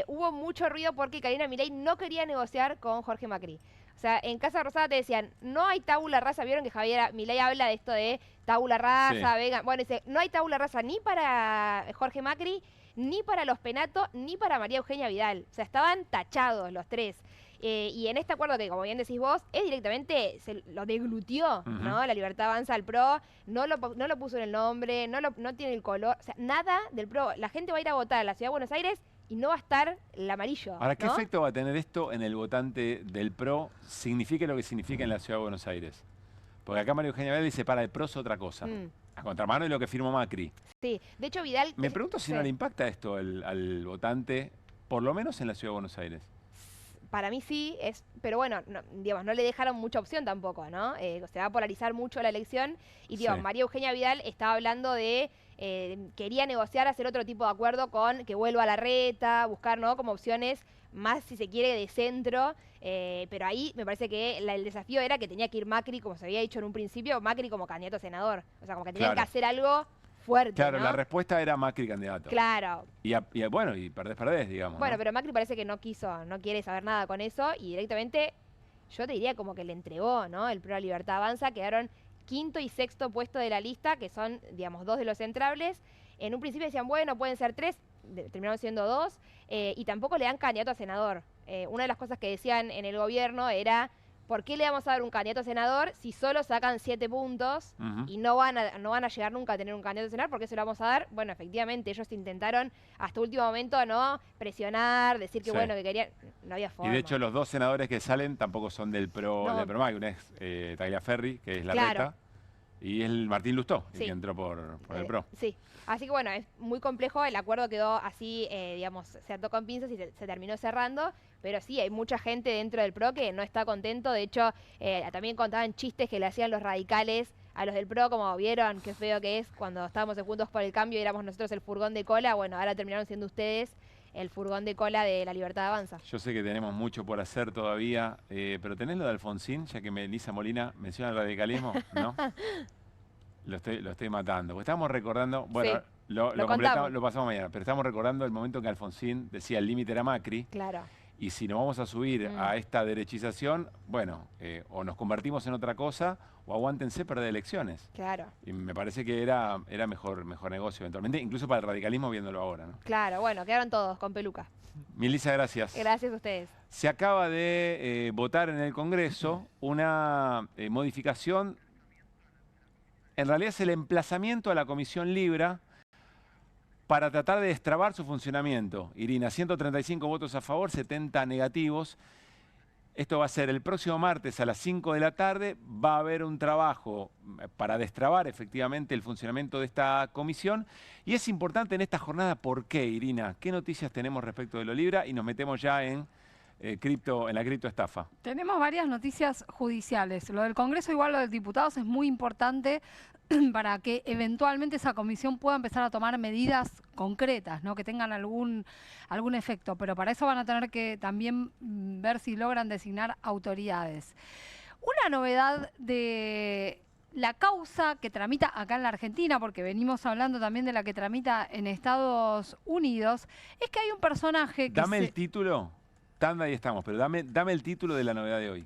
hubo mucho ruido porque Karina Milei no quería negociar con Jorge Macri. O sea, en Casa Rosada te decían, no hay tabula rasa, vieron que Javier Milei habla de esto de tabula rasa, Sí. vegan, bueno, dice, no hay tabula rasa ni para Jorge Macri, ni para los Penato, ni para María Eugenia Vidal. O sea, estaban tachados los tres. Y en este acuerdo que, como bien decís vos, es directamente, se lo deglutió, ¿no? La Libertad Avanza al PRO, no lo puso en el nombre, no tiene el color, o sea, nada del PRO. La gente va a ir a votar a la Ciudad de Buenos Aires y no va a estar el amarillo. Ahora, ¿qué ¿no? efecto va a tener esto en el votante del PRO? Signifique lo que significa en la Ciudad de Buenos Aires. Porque acá María Eugenia Vidal dice, para el PRO es otra cosa. A contramano de lo que firmó Macri. Sí, de hecho Vidal... Me pregunto si no le impacta esto al votante, por lo menos en la Ciudad de Buenos Aires. Para mí sí, pero bueno, digamos, no le dejaron mucha opción tampoco, ¿no? Se va a polarizar mucho la elección. Y digamos, Sí. María Eugenia Vidal estaba hablando de, quería negociar, hacer otro tipo de acuerdo con que vuelva a la reta, buscar, ¿no? Como opciones más, si se quiere, de centro. Pero ahí me parece que el desafío era que tenía que ir Macri, como se había dicho en un principio, Macri como candidato a senador. O sea, como que tenían Claro. que hacer algo fuerte, Claro, ¿no? la respuesta era Macri candidato. Claro. Y bueno, y perdés, digamos. Bueno, ¿no? pero Macri parece que no quiere saber nada con eso y directamente, yo te diría como que le entregó, ¿no? El PRO Libertad Avanza, quedaron quinto y sexto puesto de la lista, que son, digamos, 2 de los entrables. En un principio decían, bueno, pueden ser 3, terminaron siendo 2, y tampoco le dan candidato a senador. Una de las cosas que decían en el gobierno era, ¿por qué le vamos a dar un candidato a senador si solo sacan 7 puntos y no van a llegar nunca a tener un candidato a senador? ¿Por qué se lo vamos a dar? Bueno, efectivamente, ellos intentaron hasta último momento, ¿no? Presionar, decir que Sí. bueno, que querían... No había forma. Y de hecho los 2 senadores que salen tampoco son del PRO, No. del PRO Macri. Uno es Tagliaferri, que es la Claro. reta, y es el Martín Lustó, el Sí. que entró por el PRO. Sí, así que bueno, es muy complejo, el acuerdo quedó así, digamos, se ató con pinzas y se terminó cerrando, pero sí, hay mucha gente dentro del PRO que no está contento, de hecho, también contaban chistes que le hacían los radicales a los del PRO, como vieron, qué feo que es cuando estábamos en Juntos por el Cambio y éramos nosotros el furgón de cola, bueno, ahora terminaron siendo ustedes el furgón de cola de la Libertad Avanza. Yo sé que tenemos mucho por hacer todavía, pero ¿tenés lo de Alfonsín? Ya que Melissa Molina menciona el radicalismo, ¿no? Lo estoy matando. Porque estábamos recordando, bueno, Sí, lo completamos, lo pasamos mañana, pero estamos recordando el momento en que Alfonsín decía el límite era Macri. Claro. Y si nos vamos a subir a esta derechización, bueno, o nos convertimos en otra cosa, o aguántense perder elecciones. Claro. Y me parece que era mejor negocio eventualmente, incluso para el radicalismo viéndolo ahora, ¿no? Claro, bueno, quedaron todos con peluca. Milisa, gracias. Gracias a ustedes. Se acaba de votar en el Congreso una modificación, en realidad es el emplazamiento a la Comisión Libra para tratar de destrabar su funcionamiento. Irina, 135 votos a favor, 70 negativos. Esto va a ser el próximo martes a las 5 de la tarde. Va a haber un trabajo para destrabar efectivamente el funcionamiento de esta comisión. Y es importante en esta jornada, ¿por qué, Irina? ¿Qué noticias tenemos respecto de lo Libra? Y nos metemos ya en la criptoestafa. Tenemos varias noticias judiciales. Lo del Congreso, igual lo de diputados, es muy importante para que eventualmente esa comisión pueda empezar a tomar medidas concretas, ¿no? Que tengan algún efecto, pero para eso van a tener que también ver si logran designar autoridades. Una novedad de la causa que tramita acá en la Argentina, porque venimos hablando también de la que tramita en Estados Unidos, es que hay un personaje que el título, tanda y estamos, pero dame el título de la novedad de hoy.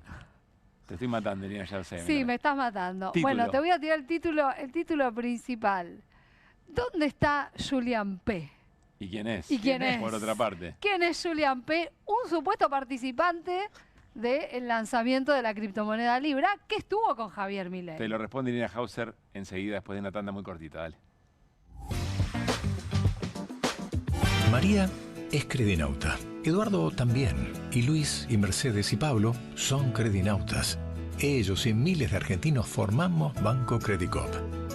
Te estoy matando, Irina, ya lo sé. Sí, me estás matando. Título. Bueno, te voy a tirar el título principal. ¿Dónde está Julián P? ¿Y quién es? Por otra parte. ¿Quién es Julián P? Un supuesto participante del lanzamiento de la criptomoneda Libra que estuvo con Javier Milei. Te lo responde Irina Hauser enseguida, después de una tanda muy cortita. Dale. María es credinauta. Eduardo también. Y Luis y Mercedes y Pablo son credinautas. Ellos y miles de argentinos formamos Banco Credicop.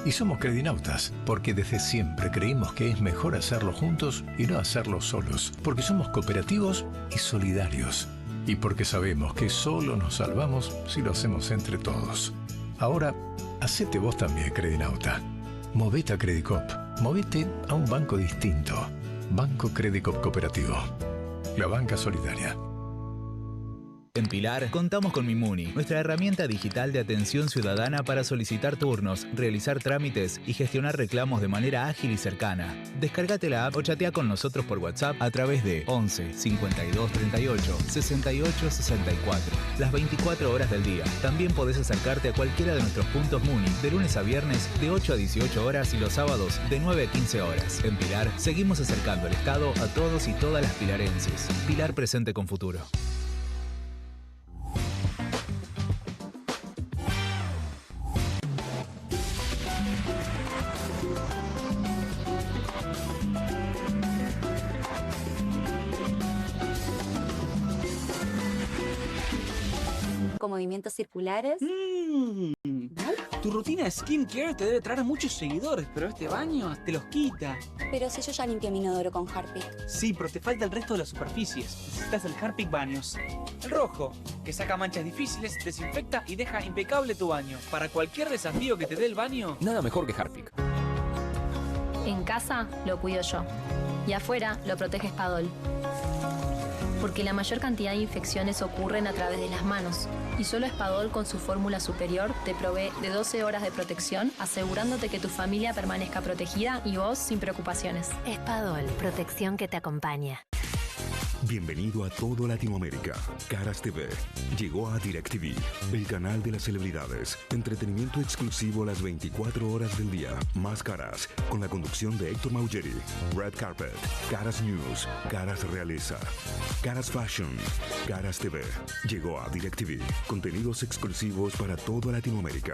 Y somos credinautas porque desde siempre creímos que es mejor hacerlo juntos y no hacerlo solos. Porque somos cooperativos y solidarios. Y porque sabemos que solo nos salvamos si lo hacemos entre todos. Ahora, hacete vos también, credinauta. Movete a Credicop. Movete a un banco distinto. Banco Credicop Cooperativo. La banca solidaria. En Pilar contamos con Mimuni, nuestra herramienta digital de atención ciudadana para solicitar turnos, realizar trámites y gestionar reclamos de manera ágil y cercana. Descárgate la app o chatea con nosotros por WhatsApp a través de 11 52 38 68 64. Las 24 horas del día. También podés acercarte a cualquiera de nuestros puntos Muni de lunes a viernes de 8 a 18 horas y los sábados de 9 a 15 horas. En Pilar seguimos acercando el Estado a todos y todas las pilarenses. Pilar presente con futuro. Con movimientos circulares. Tu rutina de skincare te debe traer muchos seguidores, pero este baño te los quita. Pero si yo ya limpié mi inodoro con Harpic. Sí, pero te falta el resto de las superficies. Necesitas el Harpic Baños. El rojo, que saca manchas difíciles, desinfecta y deja impecable tu baño. Para cualquier desafío que te dé el baño, nada mejor que Harpic. En casa lo cuido yo. Y afuera lo protege Spadol. Porque la mayor cantidad de infecciones ocurren a través de las manos. Y solo Spadol con su fórmula superior te provee de 12 horas de protección, asegurándote que tu familia permanezca protegida y vos sin preocupaciones. Spadol, protección que te acompaña. Bienvenido a todo Latinoamérica. Caras TV llegó a DirecTV, el canal de las celebridades. Entretenimiento exclusivo las 24 horas del día. Más Caras, con la conducción de Héctor Maugeri. Red Carpet, Caras News, Caras Realeza, Caras Fashion, Caras TV. Llegó a DirecTV. Contenidos exclusivos para toda Latinoamérica.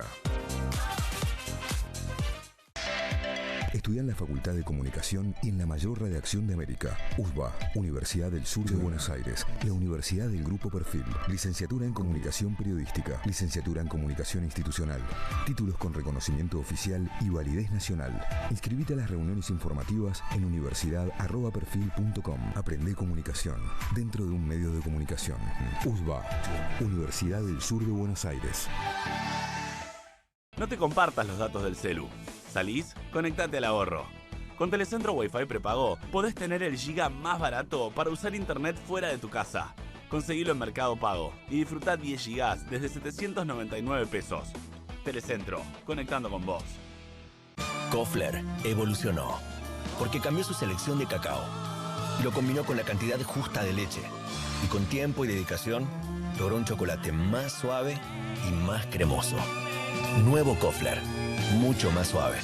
Estudia en la Facultad de Comunicación y en la mayor redacción de América. USBA, Universidad del Sur de Buenos Aires. La Universidad del Grupo Perfil. Licenciatura en Comunicación Periodística. Licenciatura en Comunicación Institucional. Títulos con reconocimiento oficial y validez nacional. Inscribite a las reuniones informativas en universidad@perfil.com. Aprende comunicación dentro de un medio de comunicación. USBA, Universidad del Sur de Buenos Aires. No te compartas los datos del celu. ¿Salís? Conectate al ahorro. Con Telecentro Wi-Fi prepago podés tener el giga más barato para usar internet fuera de tu casa. Conseguilo en Mercado Pago y disfrutá 10 gigas desde 799 pesos. Telecentro, conectando con vos. Koffler evolucionó porque cambió su selección de cacao y lo combinó con la cantidad justa de leche. Y con tiempo y dedicación logró un chocolate más suave y más cremoso. Nuevo Koffler. Mucho más suave,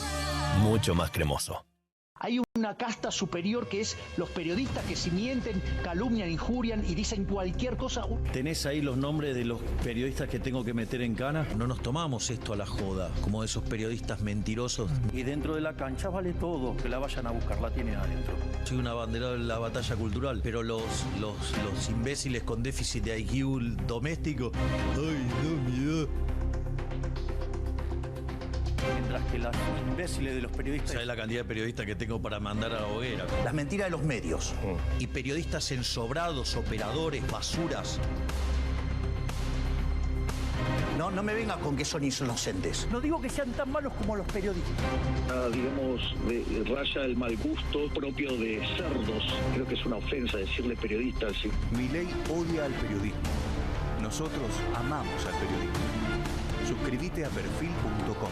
mucho más cremoso. Hay una casta superior que es los periodistas que si mienten, calumnian, injurian y dicen cualquier cosa. ¿Tenés ahí los nombres de los periodistas que tengo que meter en cana? No nos tomamos esto a la joda, como esos periodistas mentirosos. Y dentro de la cancha vale todo, que la vayan a buscar, la tienen adentro. Soy un abanderado de la batalla cultural, pero los imbéciles con déficit de IQ doméstico, ¡ay, no, miedo! Mientras que los imbéciles de los periodistas... ¿Sabes la cantidad de periodistas que tengo para mandar a la hoguera? Las mentiras de los medios. Y periodistas ensobrados, operadores, basuras. No me vengas con que son inocentes. No digo que sean tan malos como los periodistas. Digamos, raya el mal gusto propio de cerdos. Creo que es una ofensa decirle periodistas. Sí. Milei odia al periodismo. Nosotros amamos al periodismo. Suscríbete a perfil.com.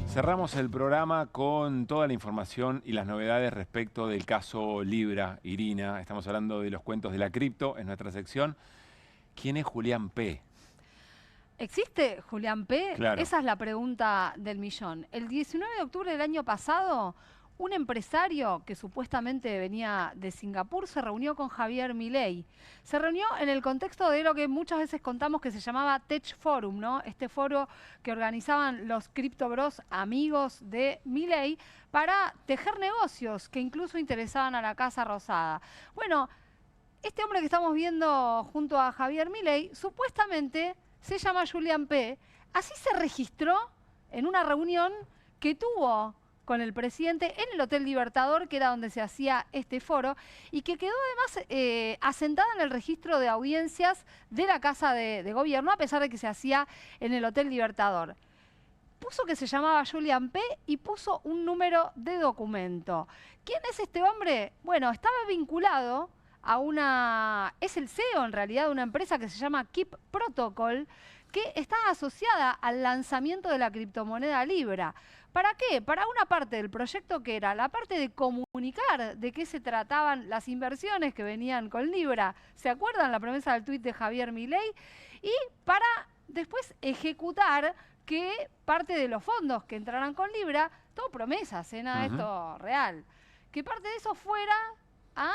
Cerramos el programa con toda la información y las novedades respecto del caso Libra, Irina. Estamos hablando de los cuentos de la cripto en nuestra sección. ¿Quién es Julián P? ¿Existe Julián P? Claro. Esa es la pregunta del millón. El 19 de octubre del año pasado, un empresario que supuestamente venía de Singapur se reunió con Javier Milei. Se reunió en el contexto de lo que muchas veces contamos que se llamaba Tech Forum, ¿no? Este foro que organizaban los Crypto Bros amigos de Milei para tejer negocios que incluso interesaban a la Casa Rosada. Bueno, este hombre que estamos viendo junto a Javier Milei supuestamente se llama Julián P. Así se registró en una reunión que tuvo con el presidente en el Hotel Libertador, que era donde se hacía este foro, y que quedó además asentada en el registro de audiencias de la Casa de Gobierno, a pesar de que se hacía en el Hotel Libertador. Puso que se llamaba Julián P. y puso un número de documento. ¿Quién es este hombre? Bueno, estaba vinculado a es el CEO en realidad de una empresa que se llama Keep Protocol, que está asociada al lanzamiento de la criptomoneda Libra. ¿Para qué? Para una parte del proyecto que era la parte de comunicar de qué se trataban las inversiones que venían con Libra. ¿Se acuerdan la promesa del tuit de Javier Milei? Y para después ejecutar que parte de los fondos que entraran con Libra, todo promesas, nada de esto real, que parte de eso fuera a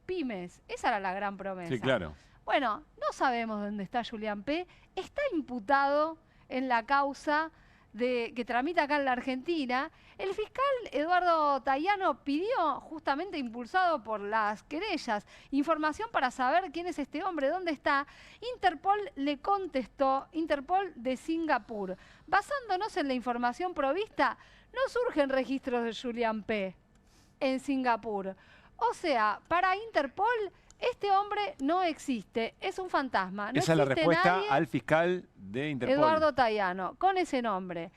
pymes. Esa era la gran promesa. Sí, claro. Bueno, no sabemos dónde está Julián P. Está imputado en la causa que tramita acá en la Argentina. El fiscal Eduardo Tayano pidió, justamente impulsado por las querellas, información para saber quién es este hombre, dónde está. Interpol le contestó, Interpol de Singapur. Basándonos en la información provista, no surgen registros de Julián P. en Singapur. O sea, para Interpol, este hombre no existe, es un fantasma. No Esa es la respuesta nadie, al fiscal de Interpol. Eduardo Tayano, con ese nombre.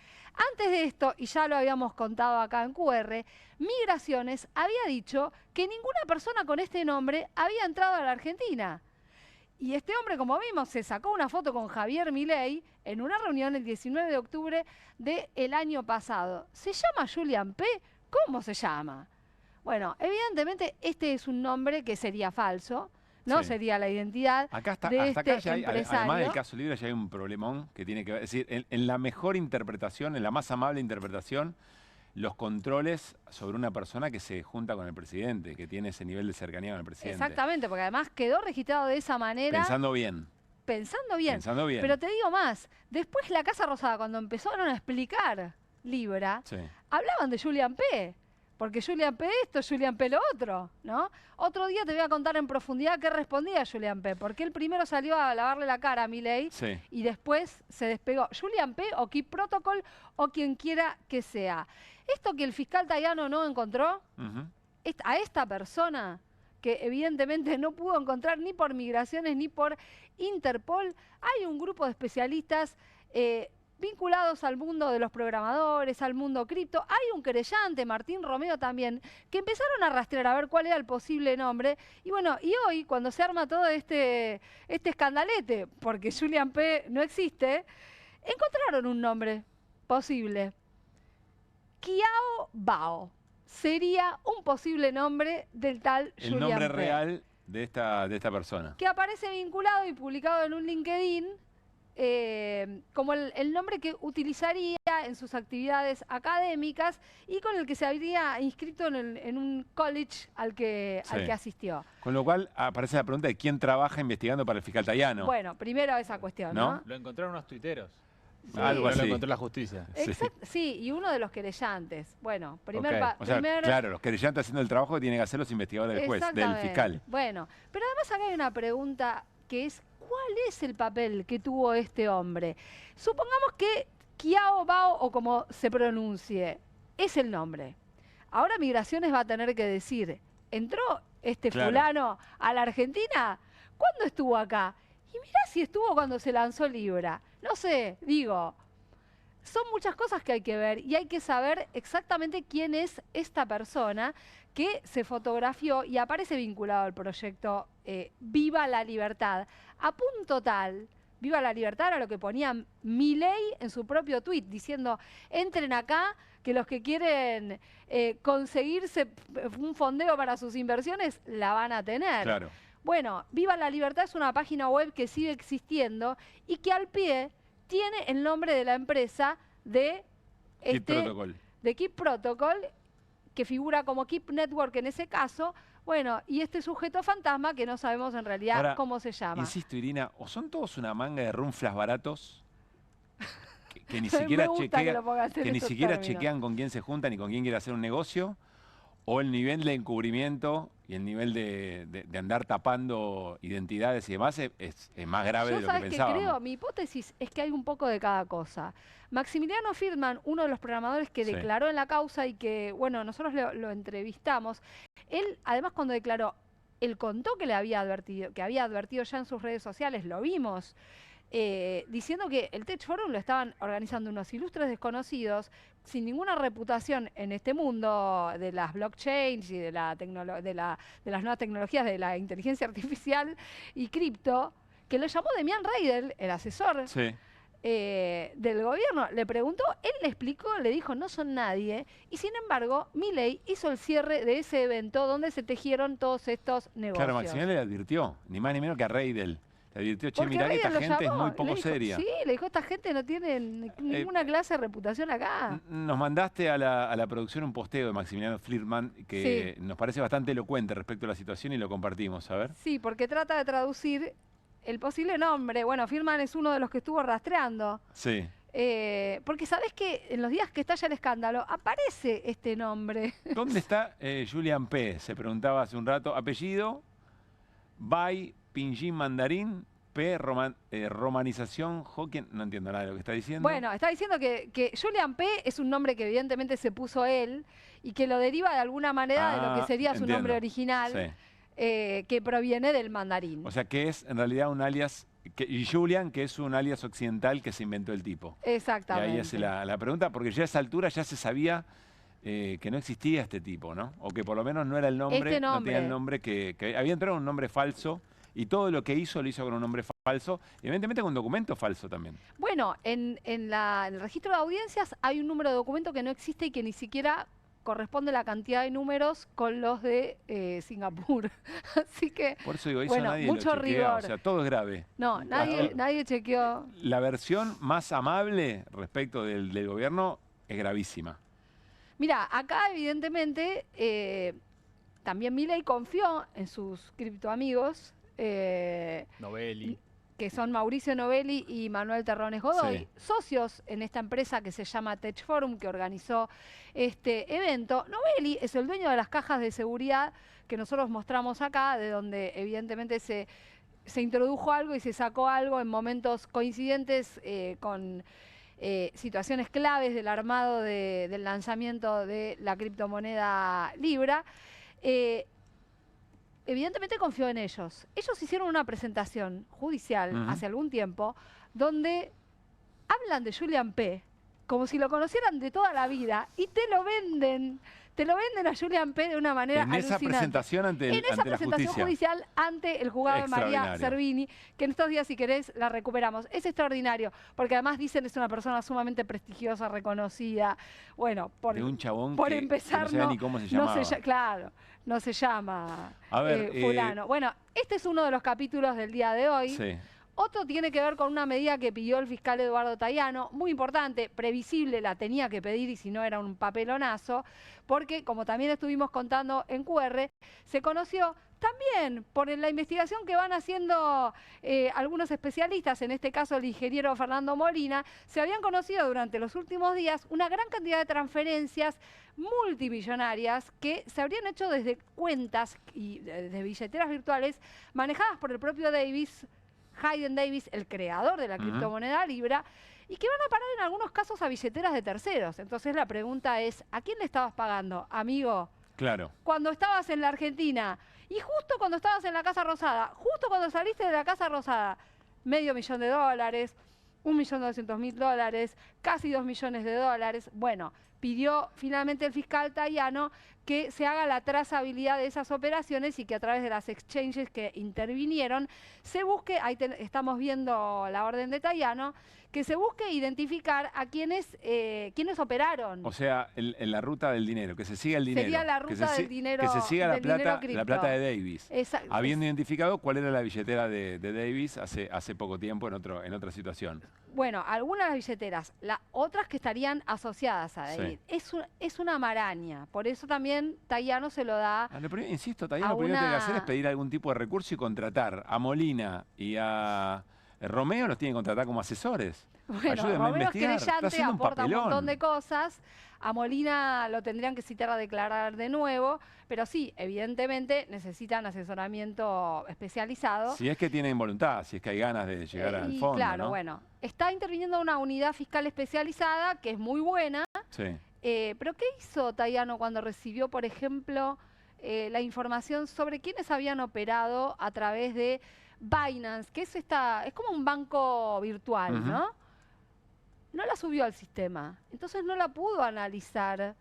Antes de esto, y ya lo habíamos contado acá en QR, Migraciones había dicho que ninguna persona con este nombre había entrado a la Argentina. Y este hombre, como vimos, se sacó una foto con Javier Milei en una reunión el 19 de octubre del año pasado. ¿Se llama Julián P? ¿Cómo se llama? Bueno, evidentemente este es un nombre que sería falso, no sería la identidad de este empresario. Además del caso Libra ya hay un problemón que tiene que ver, es decir, en la mejor interpretación, en la más amable interpretación, los controles sobre una persona que se junta con el presidente, que tiene ese nivel de cercanía con el presidente. Exactamente, porque además quedó registrado de esa manera. Pensando bien. Pensando bien. Pensando bien. Pero te digo más, después la Casa Rosada, cuando empezaron a explicar Libra, hablaban de Julián P., porque Julián P. esto, Julián P. lo otro, ¿no? Otro día te voy a contar en profundidad qué respondía Julián P., porque él primero salió a lavarle la cara a Milei y después se despegó. Julián P. o Keep Protocol o quien quiera que sea. Esto que el fiscal Tayano no encontró, a esta persona que evidentemente no pudo encontrar ni por Migraciones ni por Interpol, hay un grupo de especialistas vinculados al mundo de los programadores, al mundo cripto. Hay un querellante, Martín Romeo también, que empezaron a rastrear a ver cuál era el posible nombre. Y bueno, y hoy, cuando se arma todo este escandalete, porque Julian P. no existe, encontraron un nombre posible. Qiao Bao sería un posible nombre del tal El Julian nombre P. real de esta persona. Que aparece vinculado y publicado en un LinkedIn como el nombre que utilizaría en sus actividades académicas y con el que se habría inscrito en un college al que asistió. Con lo cual aparece la pregunta de quién trabaja investigando para el fiscal Tayano. Bueno, primero esa cuestión, ¿no? Lo encontraron unos tuiteros. Sí. Algo así. Lo encontró la justicia. Sí, y uno de los querellantes. Bueno, claro, los querellantes haciendo el trabajo que tienen que hacer los investigadores del juez, del fiscal. Bueno, pero además acá hay una pregunta que es, ¿cuál es el papel que tuvo este hombre? Supongamos que Qiao Bao, o como se pronuncie, es el nombre. Ahora Migraciones va a tener que decir, ¿entró este fulano a la Argentina? ¿Cuándo estuvo acá? Y mirá si estuvo cuando se lanzó Libra. No sé, digo, son muchas cosas que hay que ver y hay que saber exactamente quién es esta persona que se fotografió y aparece vinculado al proyecto Viva la Libertad. A punto tal, Viva la Libertad era lo que ponía Milei en su propio tuit, diciendo, entren acá, que los que quieren conseguirse un fondeo para sus inversiones la van a tener. Claro. Bueno, Viva la Libertad es una página web que sigue existiendo y que al pie tiene el nombre de la empresa de Keep Protocol, que figura como Keep Network en ese caso. Bueno, y este sujeto fantasma que no sabemos en realidad Ahora, cómo se llama. Insisto, Irina, o son todos una manga de runflas baratos que ni siquiera, chequean con quién se juntan y con quién quiere hacer un negocio, o el nivel de encubrimiento y el nivel de andar tapando identidades y demás es más grave de lo que pensábamos. Creo, mi hipótesis es que hay un poco de cada cosa. Maximiliano Friedman, uno de los programadores que declaró en la causa y que, bueno, nosotros lo entrevistamos, él, además, cuando declaró, él contó que había advertido ya en sus redes sociales, lo vimos, diciendo que el Tech Forum lo estaban organizando unos ilustres desconocidos sin ninguna reputación en este mundo de las blockchains y de las nuevas tecnologías de la inteligencia artificial y cripto, que lo llamó Demian Reidel, el asesor del gobierno. Le preguntó, él le explicó, le dijo, no son nadie, y sin embargo, Milei hizo el cierre de ese evento donde se tejieron todos estos negocios. Claro, Maximiliano le advirtió, ni más ni menos que a Reidel. Le advirtió, che, mirá que esta gente es muy poco seria. Sí, le dijo, esta gente no tiene ninguna clase de reputación acá. Nos mandaste a la producción un posteo de Maximiliano Friedman que nos parece bastante elocuente respecto a la situación y lo compartimos, a ver. Sí, porque trata de traducir el posible nombre. Bueno, Friedman es uno de los que estuvo rastreando. Sí. Porque sabés que en los días que estalla el escándalo aparece este nombre. ¿Dónde está Julian P? Se preguntaba hace un rato. Apellido, Bai, Pinyin Mandarín, P, romanización, Hawking, no entiendo nada de lo que está diciendo. Bueno, está diciendo que Julian P es un nombre que evidentemente se puso él y que lo deriva de alguna manera de lo que sería su nombre original, que proviene del mandarín. O sea, que es en realidad un alias, y Julian, que es un alias occidental que se inventó el tipo. Exactamente. Y ahí es la pregunta, porque ya a esa altura ya se sabía que no existía este tipo, ¿no? O que por lo menos no era el nombre, no tenía el nombre que había entrado un nombre falso. Y todo lo que hizo, lo hizo con un nombre falso, evidentemente con un documento falso también. Bueno, en el registro de audiencias hay un número de documento que no existe y que ni siquiera corresponde la cantidad de números con los de Singapur. Así que, por eso digo, eso bueno, nadie mucho lo chequea, rigor. O sea, todo es grave. No, nadie chequeó. La versión más amable respecto del gobierno es gravísima. Mira, acá evidentemente también Milei confió en sus criptoamigos, Novelli. Que son Mauricio Novelli y Manuel Terrones Godoy, socios en esta empresa que se llama Tech Forum, que organizó este evento. Novelli es el dueño de las cajas de seguridad que nosotros mostramos acá, de donde evidentemente se introdujo algo y se sacó algo en momentos coincidentes con situaciones claves del armado del lanzamiento de la criptomoneda Libra. Evidentemente confió en ellos. Ellos hicieron una presentación judicial hace algún tiempo donde hablan de Julian P. como si lo conocieran de toda la vida y te lo venden a Julian P. de una manera alucinante. En esa presentación ante esa presentación judicial ante el juzgado María Servini, que en estos días, si querés, la recuperamos. Es extraordinario, porque además dicen es una persona sumamente prestigiosa, reconocida. Bueno, de un chabón por empezar, que no sé ni cómo se llamaba. Claro, no se llama a ver, fulano. Bueno, este es uno de los capítulos del día de hoy. Sí. Otro tiene que ver con una medida que pidió el fiscal Eduardo Tayano, muy importante, previsible, la tenía que pedir y si no era un papelonazo, porque como también estuvimos contando en QR, se conoció también por la investigación que van haciendo algunos especialistas, en este caso el ingeniero Fernando Molina, se habían conocido durante los últimos días una gran cantidad de transferencias multimillonarias que se habrían hecho desde cuentas y de billeteras virtuales manejadas por el propio Hayden Davis, el creador de la criptomoneda Libra, y que van a parar en algunos casos a billeteras de terceros. Entonces la pregunta es, ¿a quién le estabas pagando, amigo? Claro. Cuando estabas en la Argentina y justo cuando estabas en la Casa Rosada, justo cuando saliste de la Casa Rosada, $500,000, $1.200.000, casi $2 millones. Bueno, pidió finalmente el fiscal Tayano que se haga la trazabilidad de esas operaciones y que a través de las exchanges que intervinieron se busque, ahí estamos viendo la orden de Tayano, que se busque identificar a quienes operaron. O sea, en la ruta del dinero, que se siga el dinero. Sería la ruta del dinero. Que se siga la cripto. plata de Davis. Exacto. Habiendo identificado cuál era la billetera de Davis hace poco tiempo en otra situación. Bueno, algunas de las billeteras, otras que estarían asociadas a David. Sí. Es una maraña, por eso también Tayano se lo da. Insisto, Tayano lo primero que tiene que hacer es pedir algún tipo de recurso y contratar a Molina y a Romeo, los tiene que contratar como asesores. Bueno, ayúdenme a investigar. Es creyente, aporta un montón de cosas. A Molina lo tendrían que citar a declarar de nuevo, pero sí, evidentemente necesitan asesoramiento especializado. Si es que tienen voluntad, si es que hay ganas de llegar al fondo. Claro, ¿no? bueno, está interviniendo una unidad fiscal especializada que es muy buena. Sí. Pero ¿qué hizo Tayano cuando recibió, por ejemplo, la información sobre quiénes habían operado a través de Binance, que es como un banco virtual, ¿no? No la subió al sistema, entonces no la pudo analizar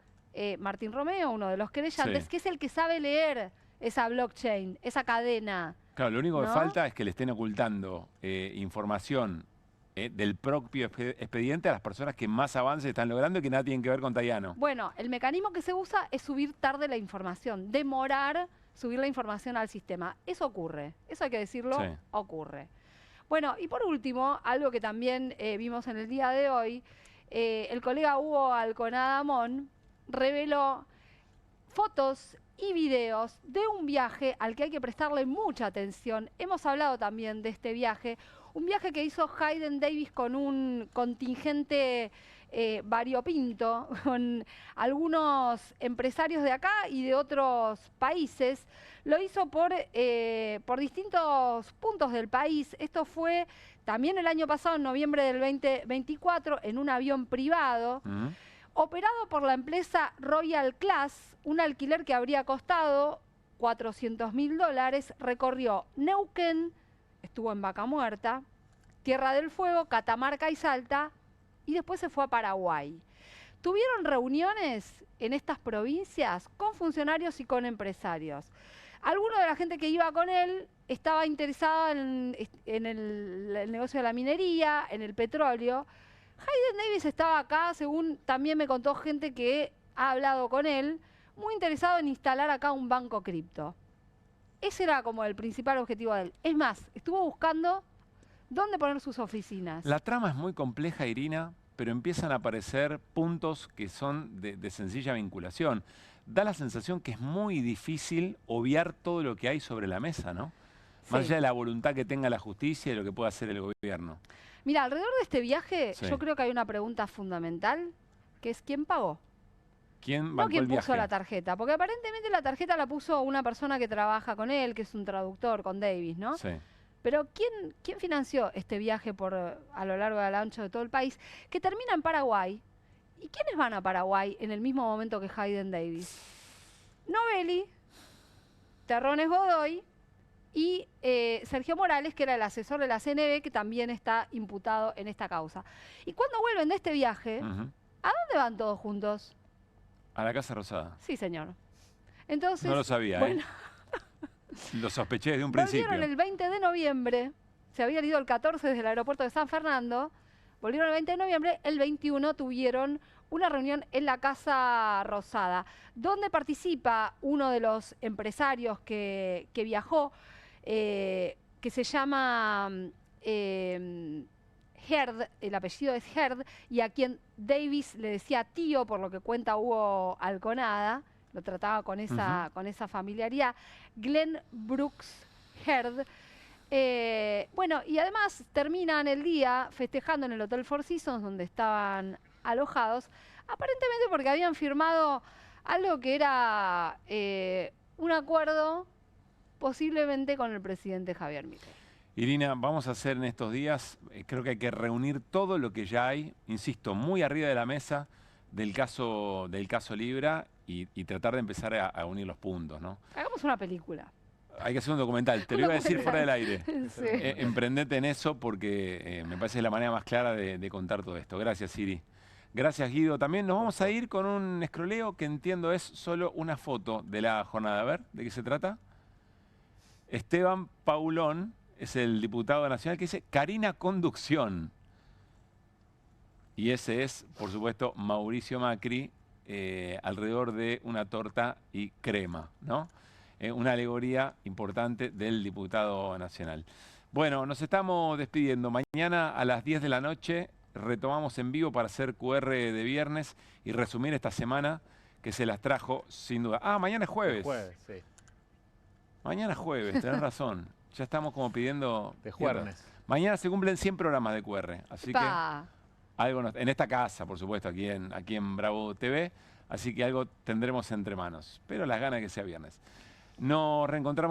Martín Romeo, uno de los querellantes, que es el que sabe leer esa blockchain, esa cadena. Claro, lo único que falta es que le estén ocultando información del propio expediente a las personas que más avances están logrando y que nada tienen que ver con Tayano. Bueno, el mecanismo que se usa es subir tarde la información, demorar subir la información al sistema. Eso ocurre, eso hay que decirlo, ocurre. Bueno, y por último, algo que también vimos en el día de hoy, el colega Hugo Alconada-Amón reveló fotos y videos de un viaje al que hay que prestarle mucha atención. Hemos hablado también de este viaje, un viaje que hizo Hayden Davis con un contingente variopinto, con algunos empresarios de acá y de otros países. Lo hizo por distintos puntos del país. Esto fue también el año pasado, en noviembre del 2024, en un avión privado, operado por la empresa Royal Class, un alquiler que habría costado $400.000, recorrió Neuquén, estuvo en Vaca Muerta, Tierra del Fuego, Catamarca y Salta, y después se fue a Paraguay. Tuvieron reuniones en estas provincias con funcionarios y con empresarios. Alguno de la gente que iba con él estaba interesada en el negocio de la minería, en el petróleo. Hayden Davis estaba acá, según también me contó gente que ha hablado con él, muy interesado en instalar acá un banco cripto. Ese era como el principal objetivo de él. Es más, estuvo buscando dónde poner sus oficinas. La trama es muy compleja, Irina, pero empiezan a aparecer puntos que son de sencilla vinculación. Da la sensación que es muy difícil obviar todo lo que hay sobre la mesa, ¿no? Más allá de la voluntad que tenga la justicia y lo que pueda hacer el gobierno. Mira, alrededor de este viaje yo creo que hay una pregunta fundamental, que es ¿quién pagó? ¿Quién bancó quién el viaje? puso la tarjeta, porque aparentemente la tarjeta la puso una persona que trabaja con él, que es un traductor, con Davis, ¿no? Sí. Pero ¿quién financió este viaje a lo largo y al ancho de todo el país, que termina en Paraguay? ¿Y quiénes van a Paraguay en el mismo momento que Hayden Davis? Novelli, Terrones Godoy y Sergio Morales, que era el asesor de la CNB, que también está imputado en esta causa. Y cuando vuelven de este viaje, ¿a dónde van todos juntos? A la Casa Rosada. Sí, señor. Entonces, no lo sabía, bueno, Lo sospeché desde un principio. Volvieron el 20 de noviembre, se habían ido el 14 desde el aeropuerto de San Fernando, volvieron el 20 de noviembre, el 21 tuvieron una reunión en la Casa Rosada, donde participa uno de los empresarios que viajó, que se llama Heard, el apellido es Heard, y a quien Davis le decía tío, por lo que cuenta Hugo Alconada, lo trataba con esa familiaridad, Glenn Brooks Heard. Bueno, y además terminan el día festejando en el Hotel Four Seasons, donde estaban alojados, aparentemente porque habían firmado algo que era un acuerdo posiblemente con el presidente Javier Milei. Irina, vamos a hacer en estos días, creo que hay que reunir todo lo que ya hay, insisto, muy arriba de la mesa del caso Libra y tratar de empezar a unir los puntos, ¿no? Hagamos una película. Hay que hacer un documental, te lo iba a decir fuera del aire. Sí. Emprendete en eso porque me parece la manera más clara de contar todo esto. Gracias, Siri. Gracias, Guido. También nos vamos a ir con un escroleo que entiendo es solo una foto de la jornada. A ver, ¿de qué se trata? Esteban Paulón es el diputado nacional que dice Karina Conducción. Y ese es, por supuesto, Mauricio Macri alrededor de una torta y crema, ¿no? Una alegoría importante del diputado nacional. Bueno, nos estamos despidiendo. Mañana a las 10 de la noche retomamos en vivo para hacer QR de viernes y resumir esta semana que se las trajo sin duda. Ah, mañana es jueves. Jueves, sí. Mañana es jueves, tenés razón. Ya estamos como pidiendo... De jueves. Mañana se cumplen 100 programas de QR, así que algo en esta casa, por supuesto, aquí en Bravo TV, así que algo tendremos entre manos. Pero las ganas de que sea viernes. Nos reencontramos